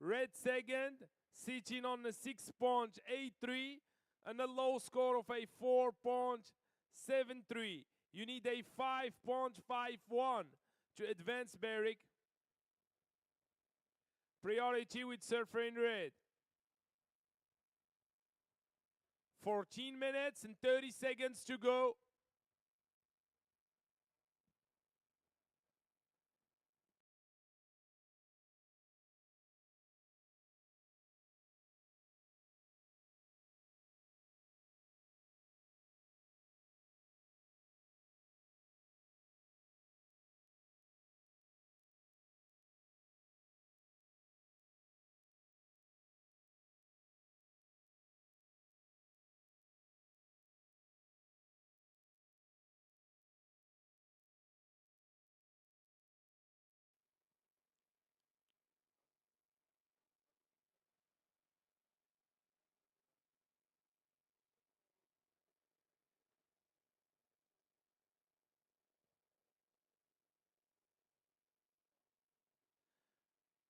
Red second, sitting on a 6.83 and a low score of a 4.73. You need a 5.51 to advance, Beric. Priority with surfer in red. 14 minutes and 30 seconds to go.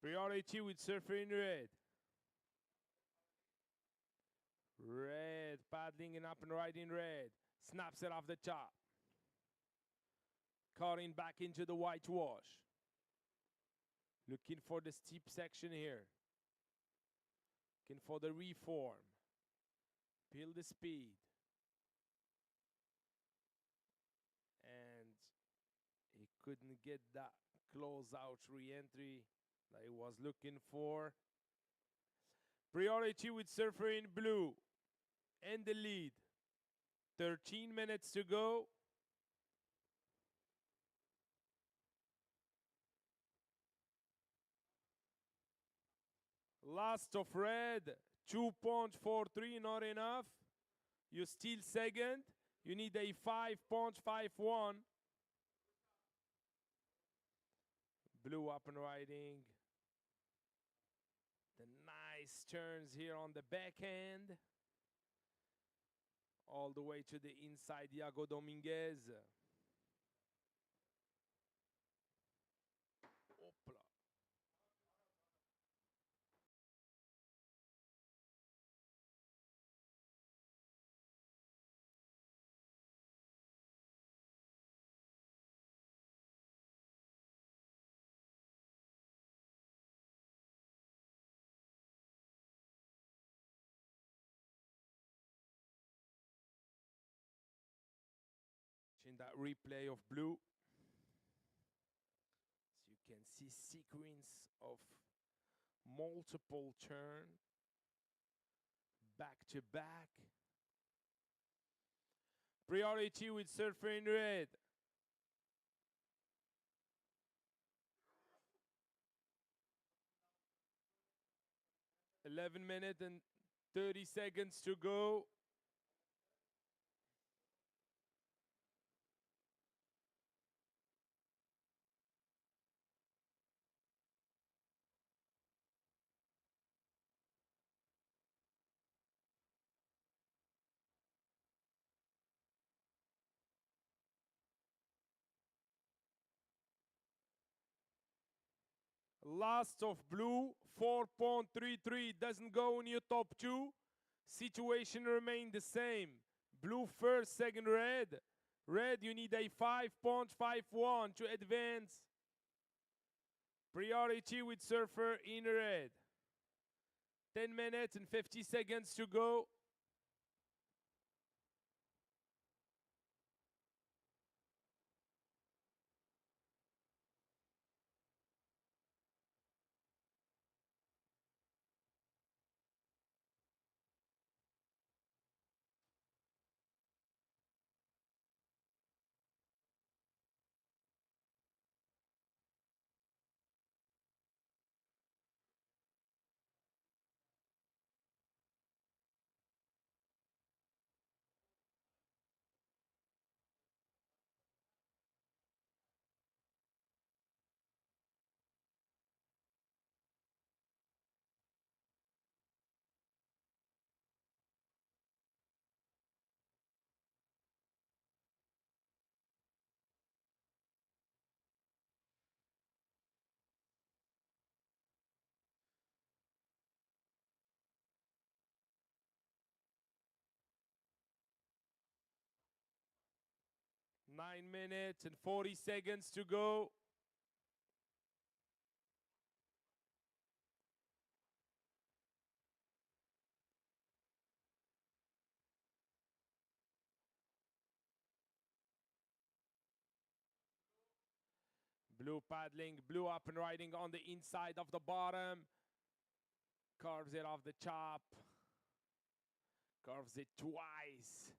Priority with surfer in red. Red, paddling and up and right in red. Snaps it off the top. Cutting back into the whitewash. Looking for the steep section here. Looking for the reform. Feel the speed. And he couldn't get that close out re-entry that he was looking for. Priority with surfer in blue. And the lead. 13 minutes to go. Last of red, 2.43, not enough. You still second. You need a 5.51. Blue up and riding. The nice turns here on the backhand. All the way to the inside, Iago Dominguez. Hopla. In that replay of blue, so you can see sequence of multiple turn back to back. Priority with surfer in red. 11 minutes and 30 seconds to go. Last of blue, 4.33, doesn't go in your top two. Situation remain the same. Blue first, second red. Red, you need a 5.51 to advance. Priority with surfer in red. 10 minutes and 50 seconds to go. 9 minutes and 40 seconds to go. Blue paddling, blue up and riding on the inside of the bottom. Carves it off the chop. Carves it twice.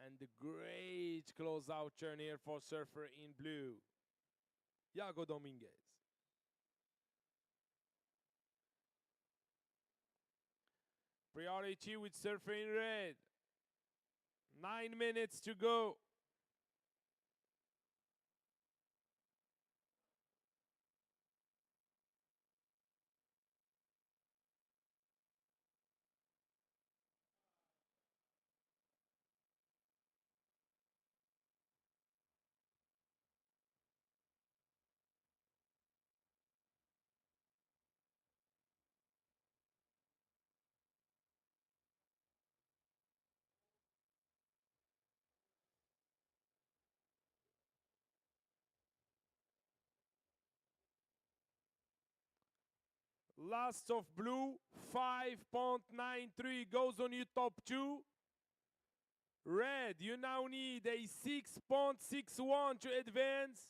And the great closeout turn here for surfer in blue, Iago Dominguez. Priority with surfer in red. 9 minutes to go. Last of blue, 5.93 goes on you top two. Red, you now need a 6.61 to advance.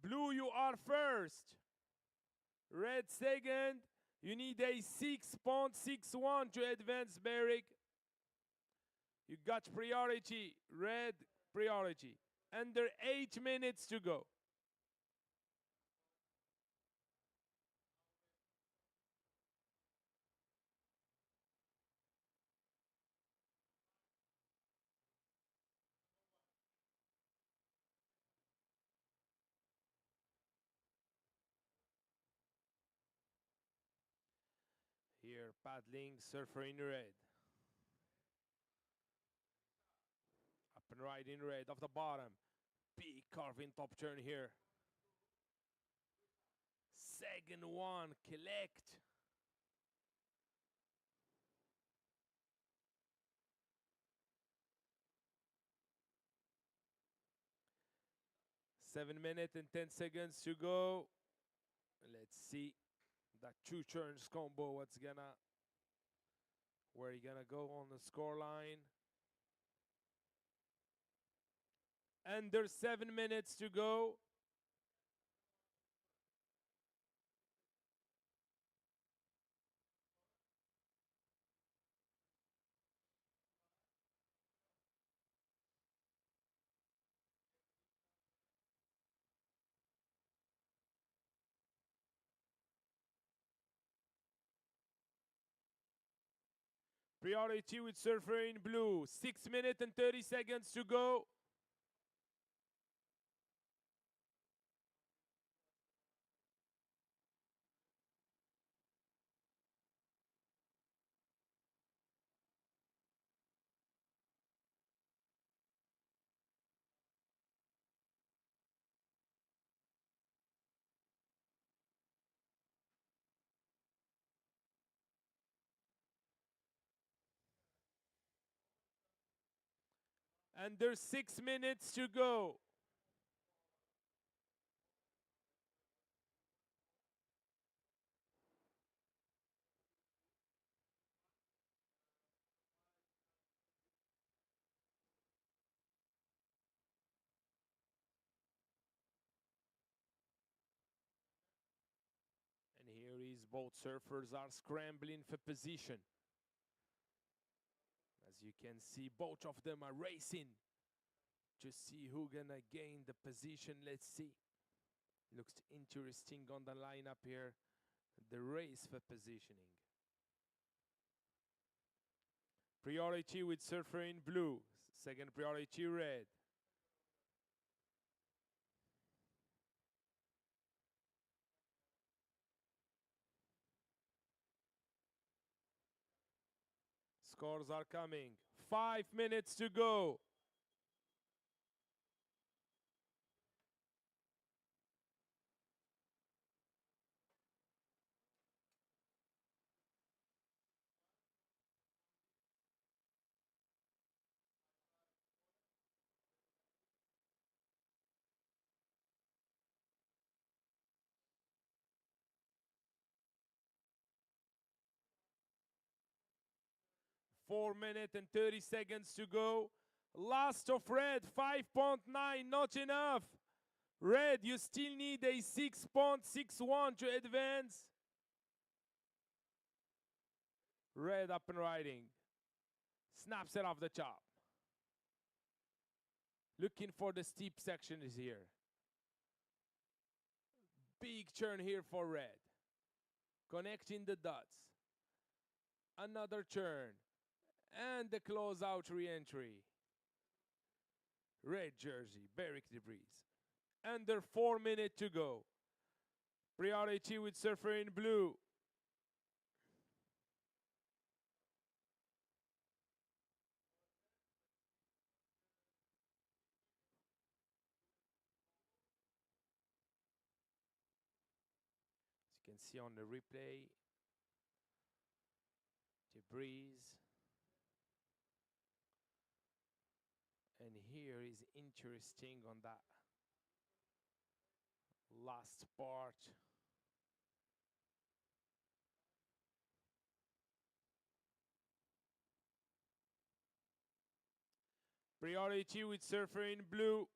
Blue, you are first. Red second, you need a 6.61 to advance, Beric. You got priority, red priority. Under 8 minutes to go. Here, paddling, surfer in red. Up and right in red off the bottom. Big carving top turn here. Second one, collect. Seven minutes and 10 seconds to go. Let's see that two turns combo. Where you gonna go on the score line? Under 7 minutes to go. Priority with surfer in blue. 6 minutes and 30 seconds to go. And there's 6 minutes to go. And here is both surfers are scrambling for position. As you can see, both of them are racing to see who gonna gain the position. Let's see. Looks interesting on the lineup here. The race for positioning. Priority with surfer in blue. Second priority red. Scores are coming. 5 minutes to go. 4 minutes and 30 seconds to go. Last of red, 5.9, not enough. Red, you still need a 6.61 to advance. Red up and riding. Snaps it off the top. Looking for the steep section is here. Big turn here for red. Connecting the dots. Another turn. And the closeout re-entry. Red jersey, Barrick Debris. Under 4 minutes to go. Priority with surfer in blue. As you can see on the replay, Debris. And here is interesting on that last part. Priority with surfer in blue.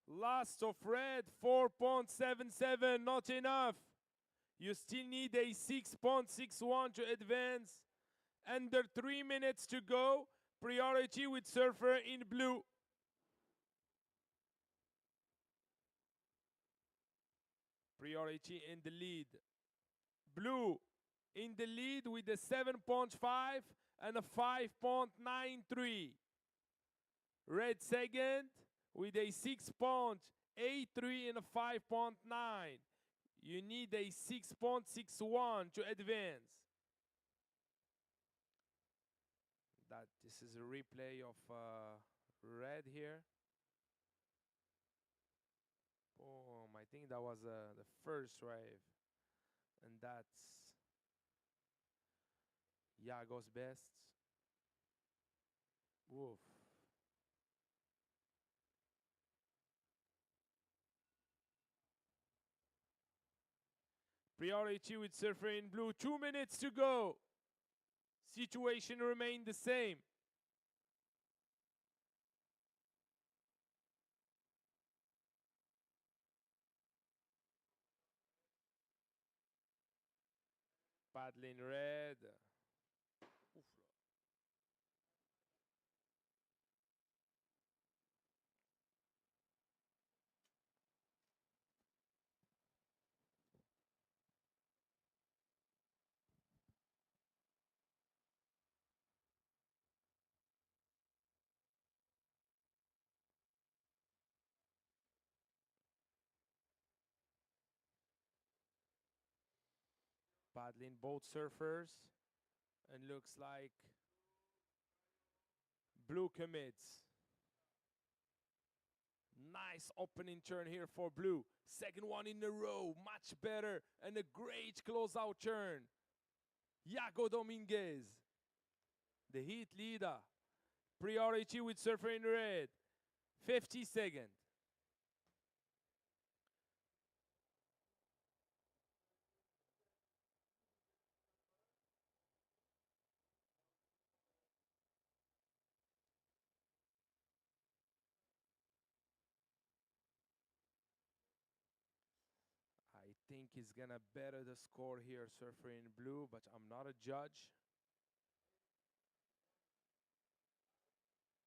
Last of red, 4.77, not enough. You still need a 6.61 to advance. Under 3 minutes to go. Priority with surfer in blue. Priority in the lead. Blue in the lead with a 7.5 and a 5.93. Red second with a 6.83 and a 5.9. You need a 6.61 to advance. This is a replay of red here. Boom, I think that was the first wave. And that's Yago's best. Woof. Priority with surfer in blue. 2 minutes to go. Situation remained the same. Paddling red. Oof. Paddling both surfers. And looks like blue commits. Nice opening turn here for blue. Second one in a row. Much better. And a great closeout turn. Yago Dominguez. The heat leader. Priority with surfer in red. 50 seconds. I think he's gonna better the score here, surfer in blue, but I'm not a judge.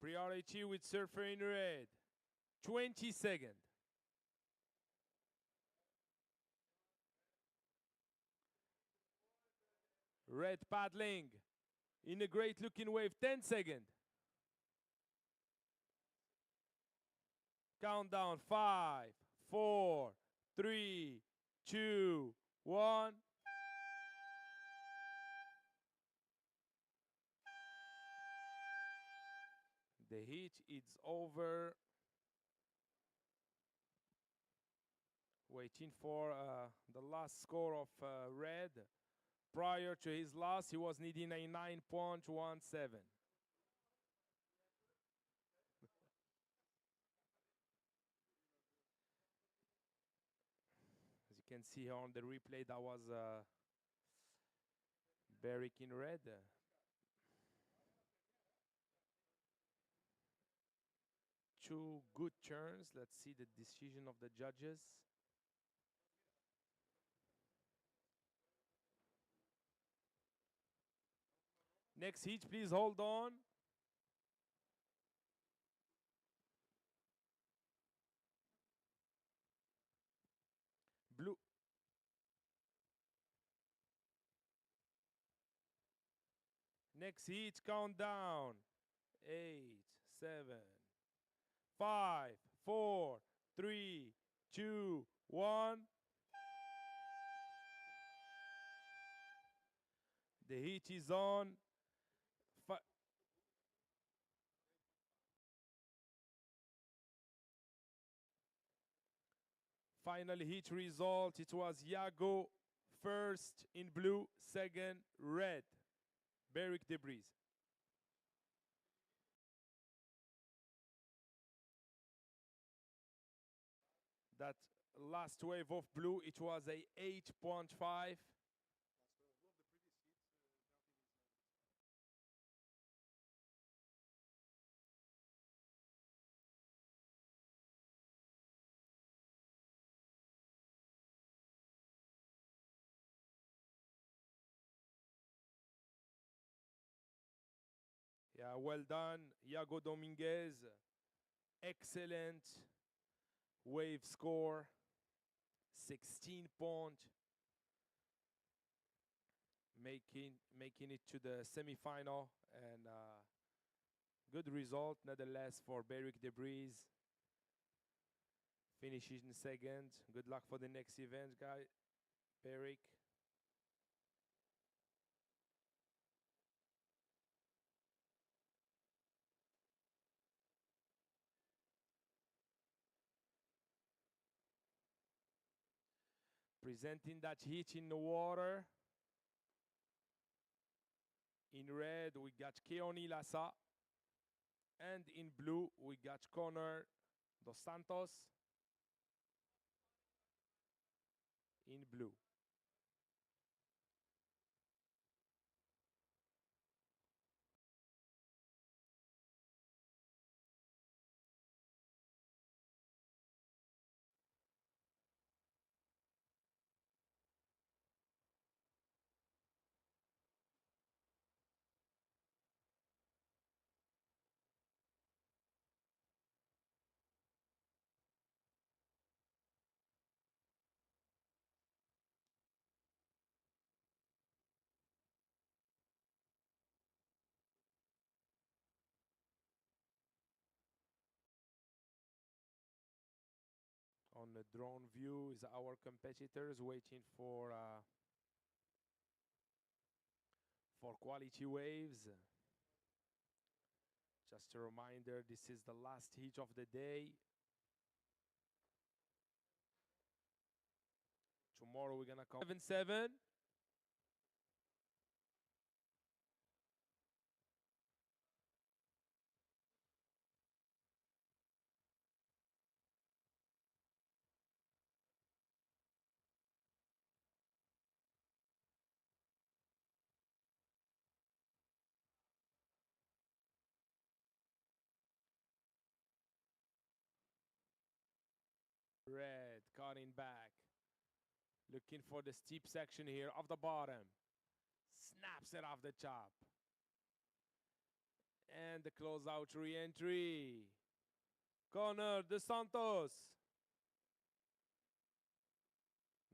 Priority with surfer in red. 20 seconds. Red paddling in a great looking wave. 10 seconds. Countdown. 5, 4, 3, 2, 1. The heat is over. Waiting for the last score of red. Prior to his loss, he was needing a 9.17. As you can see here on the replay that was Beric in red. Two good turns. Let's see the decision of the judges. Next heat, please hold on. Blue. Next heat, countdown. 8, 7, 5, 4, 3, 2, 1. The heat is on. Final heat result, it was Iago first in blue, second red. Beric Debris. That last wave of blue, it was a 8.5. Yeah, well done, Iago Dominguez. Excellent wave score, 16 point, making it to the semi-final, and good result nonetheless for Beric Debris. Finishes in second. Good luck for the next event, guy. Beric. Presenting that heat in the water. In red, we got Keoni Lassa. And in blue, we got Connor Dos Santos. In blue. On the drone view is our competitors waiting for quality waves. Just a reminder, this is the last heat of the day. Tomorrow we're gonna come 7-7. Red cutting back. Looking for the steep section here off the bottom. Snaps it off the top. And the closeout re-entry. Connor Dos Santos.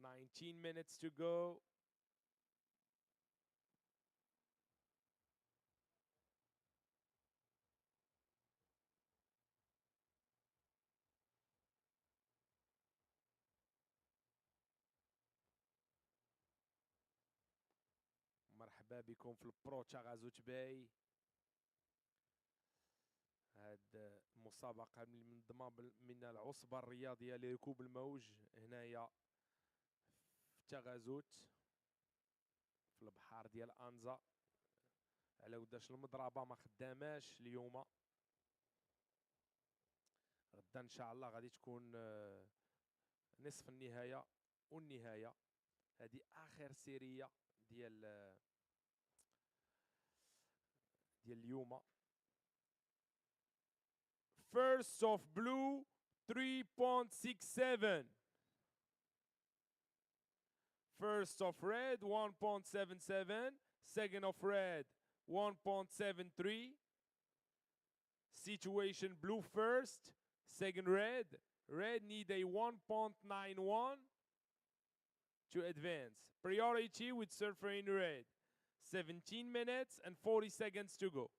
19 minutes to go. مرحبا بكم في البرو تاغازوت باي. هاد مسابقة منظمة من العصبة الرياضية لركوب الموج هنايا في تاغازوت في البحر ديال أنزا. على وداش المضربة ما خداماش اليوم. غدا ان شاء الله غادي تكون نصف النهاية والنهاية. هذه آخر سيرية ديال اليوم. First of blue 3.67. First of red 1.77. Second of red 1.73. Situation blue first. Second red. Red need a 1.91 to advance. Priority with surfer in red. 17 minutes and 40 seconds to go.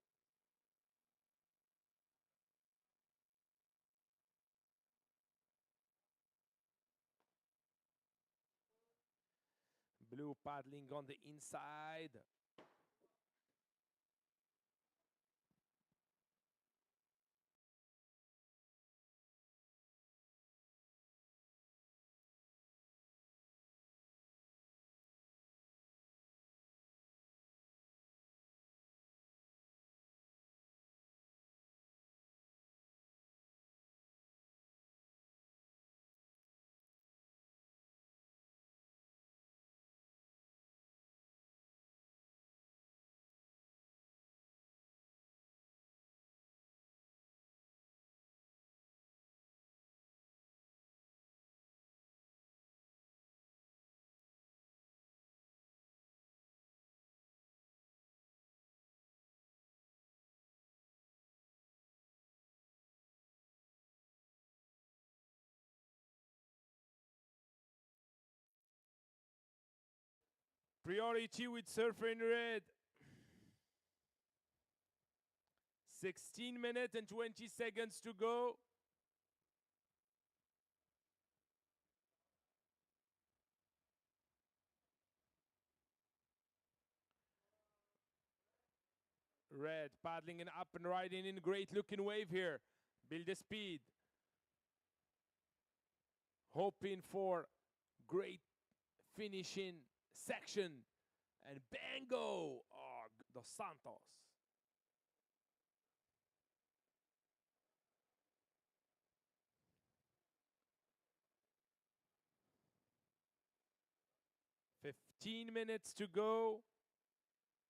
Blue paddling on the inside. Priority with surfer in red. 16 minutes and 20 seconds to go. Red paddling and up and riding in. Great looking wave here. Build the speed. Hoping for great finishing section. And bango! Oh, Dos Santos. $15 minutes to go.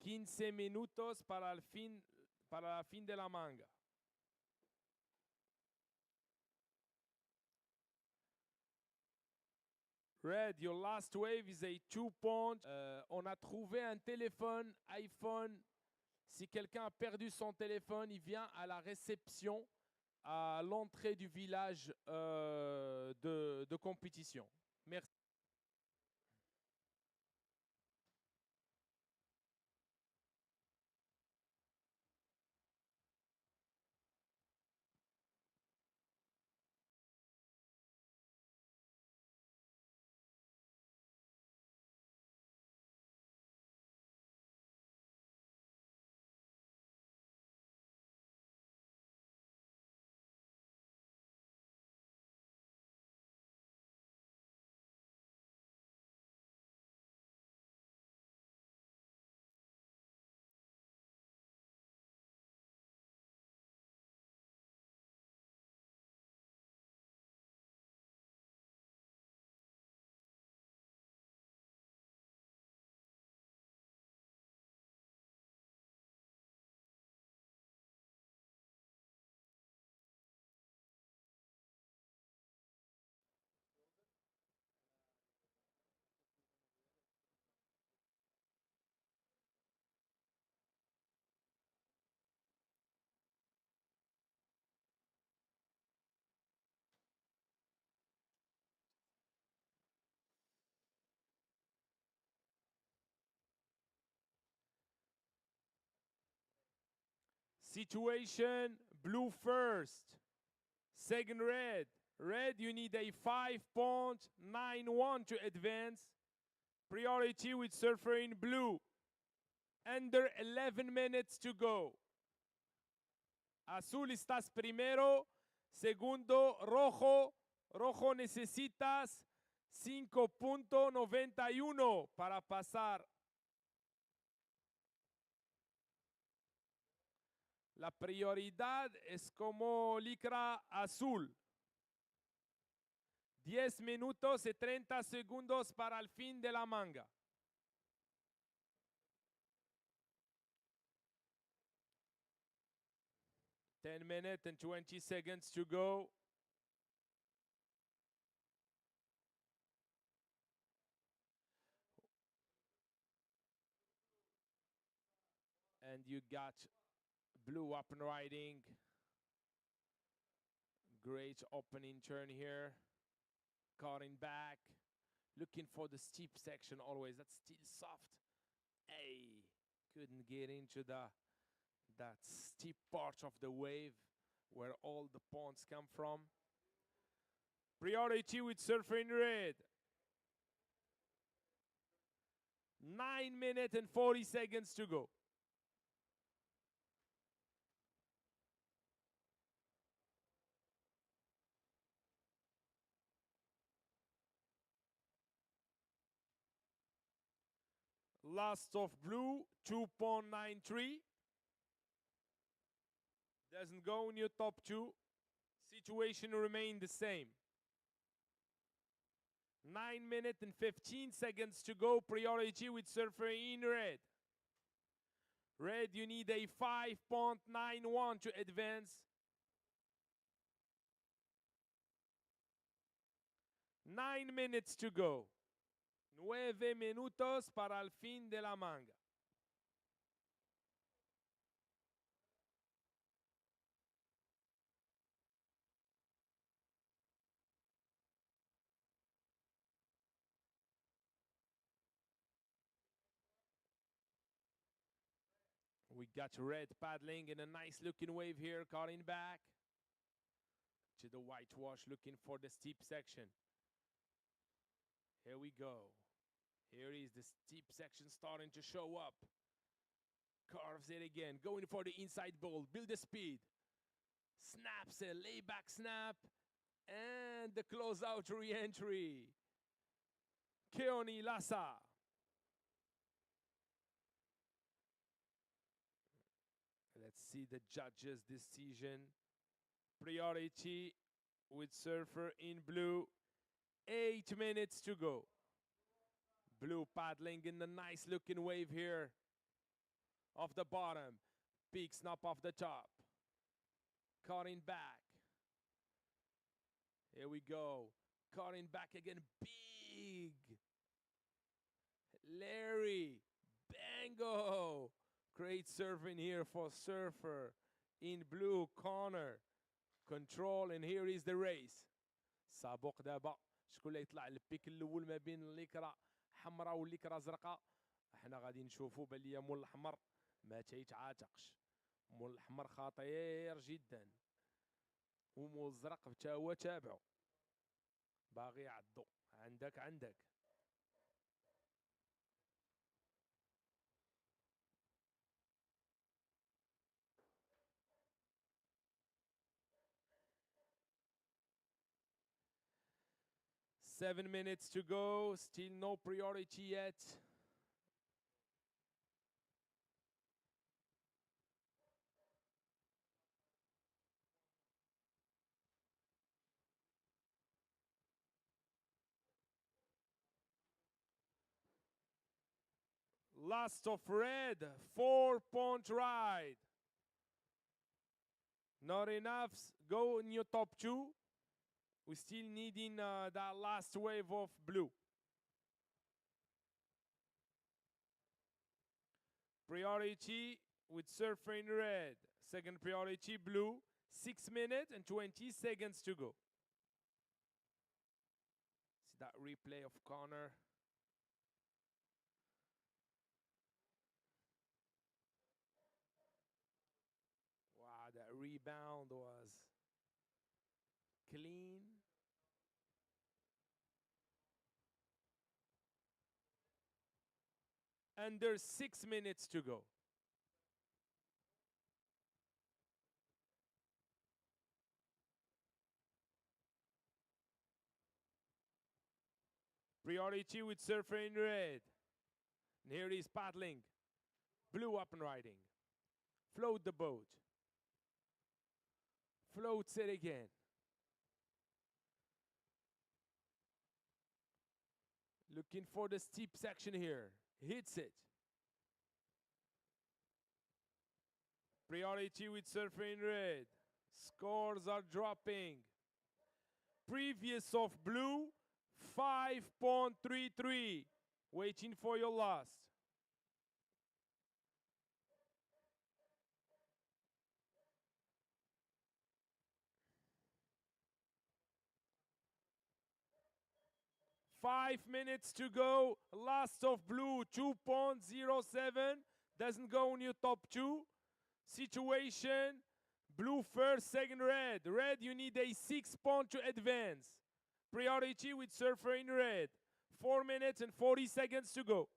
15 minutos para la fin de la manga. Red, your last wave is a 2-point. On a trouvé un téléphone iPhone. Si quelqu'un a perdu son téléphone, il vient à la réception à l'entrée du village de compétition. Merci. Situation, blue first. Second, red. Red, you need a 5.91 to advance. Priority with surfer in blue. Under 11 minutes to go. Azul estás primero. Segundo, rojo. Rojo necesitas 5.91 para pasar. La prioridad es como licra azul. 10 minutos y 30 segundos para el fin de la manga. Ten minutes and 20 seconds to go. And you got blue up and riding. Great opening turn here. Cutting back. Looking for the steep section always. That's still soft. Hey, couldn't get into that steep part of the wave where all the ponds come from. Priority with surfer in red. 9 minutes and 40 seconds to go. Last of blue, 2.93. Doesn't go in your top two. Situation remain the same. 9 minutes and 15 seconds to go. Priority with surfer in red. Red, you need a 5.91 to advance. 9 minutes to go. 9 minutos para el fin de la manga. We got red paddling in a nice looking wave here, cutting back to the whitewash, looking for the steep section. Here we go. Here is the steep section starting to show up. Carves it again, going for the inside bowl, build the speed. Snaps a layback snap, and the closeout re-entry. Keoni Lassa. Let's see the judges' decision. Priority with surfer in blue. 8 minutes to go. Blue paddling in the nice looking wave here. Off the bottom. Big snap off the top. Cutting back. Here we go. Cutting back again. Big. Larry. Bango. Great surfing here for surfer in blue corner. Control, and here is the race. سابق دابا شكون اللي يطلع البيك الاول ما بين الليكرا حمراء والليكرا زرقاء. احنا غادي نشوفوا بان ليا مول الاحمر ما تيتعاتقش. مول الاحمر خطير جدا ومول الزرق حتى هو تابعو باغي يعضو. عندك 7 minutes to go, still no priority yet. Last of red, 4-point ride. Not enough, go in your top two. We still needing that last wave of blue. Priority with surfer in red. Second priority blue. 6 minutes and 20 seconds to go. See that replay of Connor. Wow, that rebound was clean. And there's 6 minutes to go. Priority with surfer in red. And here he's paddling. Blue up and riding. Float the boat. Floats it again. Looking for the steep section here. Hits it. Priority with surfer in red. Scores are dropping. Previous of blue, 5.33. Waiting for your last. Five minutes to go. Last of blue, 2.07. Doesn't go in your top two. Situation, blue first, second red. Red, you need a 6 point to advance. Priority with surfer in red. 4 minutes and 40 seconds to go.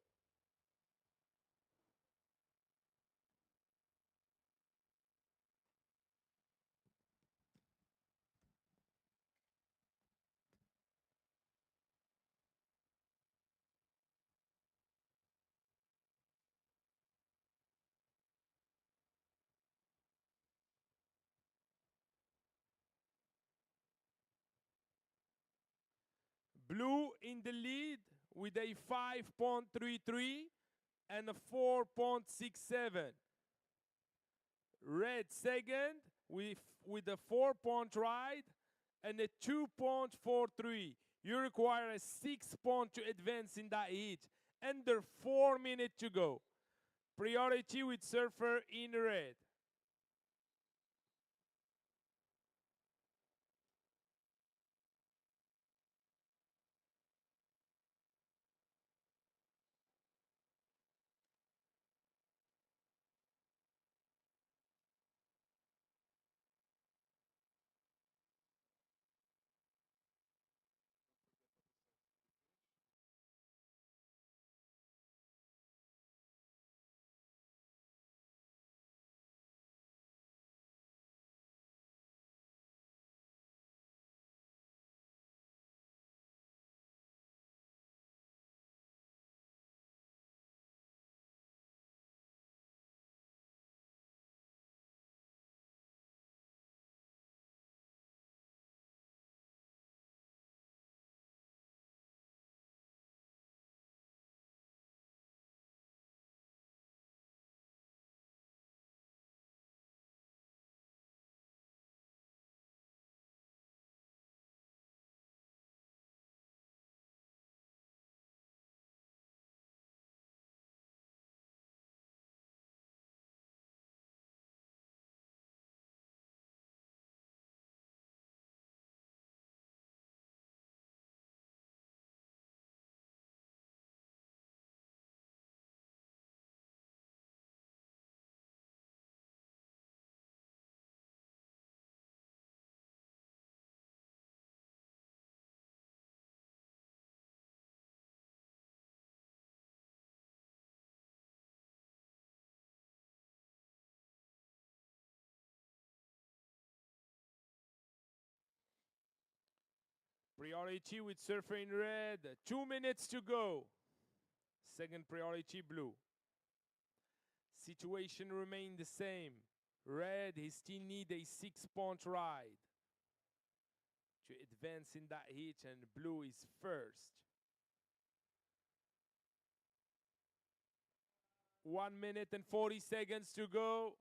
Blue in the lead with a 5.33 and a 4.67. Red second with a 4-point ride and a 2.43. You require a 6 point to advance in that heat. Under 4 minutes to go. Priority with surfer in red. Priority with surfer in red. 2 minutes to go. Second priority blue. Situation remain the same. Red, he still need a 6-point ride to advance in that heat, and blue is first. 1 minute and 40 seconds to go.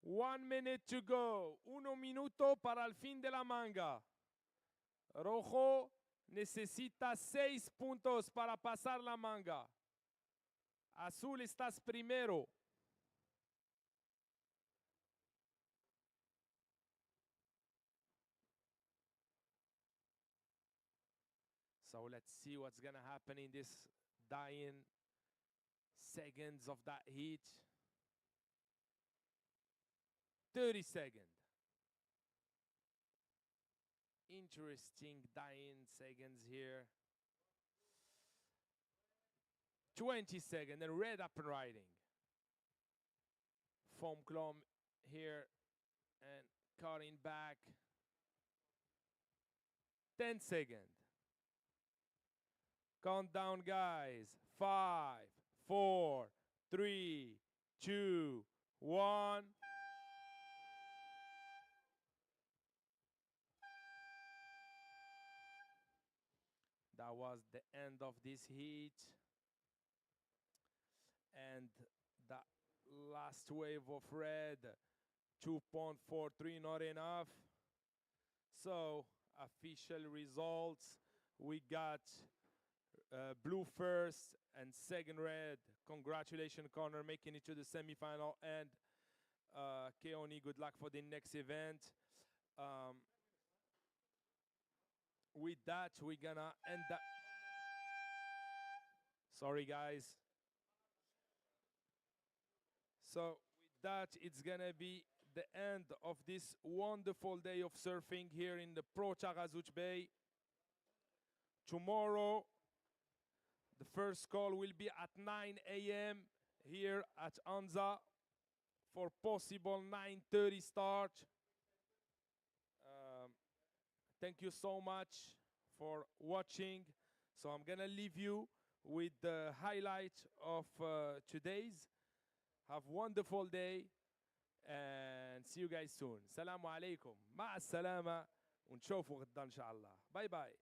One minute to go. 1 minuto para el fin de la manga. Rojo necesita 6 puntos para pasar la manga. Azul estás primero. So let's see what's going to happen in this dying seconds of that heat. 30 seconds. Interesting dying seconds here. 20 seconds and red up and riding. Foam clomb here and cutting back. 10 seconds. Countdown, guys. 5, 4, 3, 2, 1. That was the end of this heat. And the last wave of red, 2.43, not enough. So, official results. We got blue first and second red. Congratulations, Connor, making it to the semifinal. And Keoni, good luck for the next event. With that, we're gonna end that. Sorry, guys. So with that, it's gonna be the end of this wonderful day of surfing here in the Pro Taghazout Bay. Tomorrow, the first call will be at 9 a.m. here at Anza for possible 9:30 start. Thank you so much for watching. So I'm gonna leave you with the highlight of today's. Have a wonderful day and see you guys soon. Salamu alaikum. مع السلامة ونشوفوا غدا إن شاء الله. باي باي.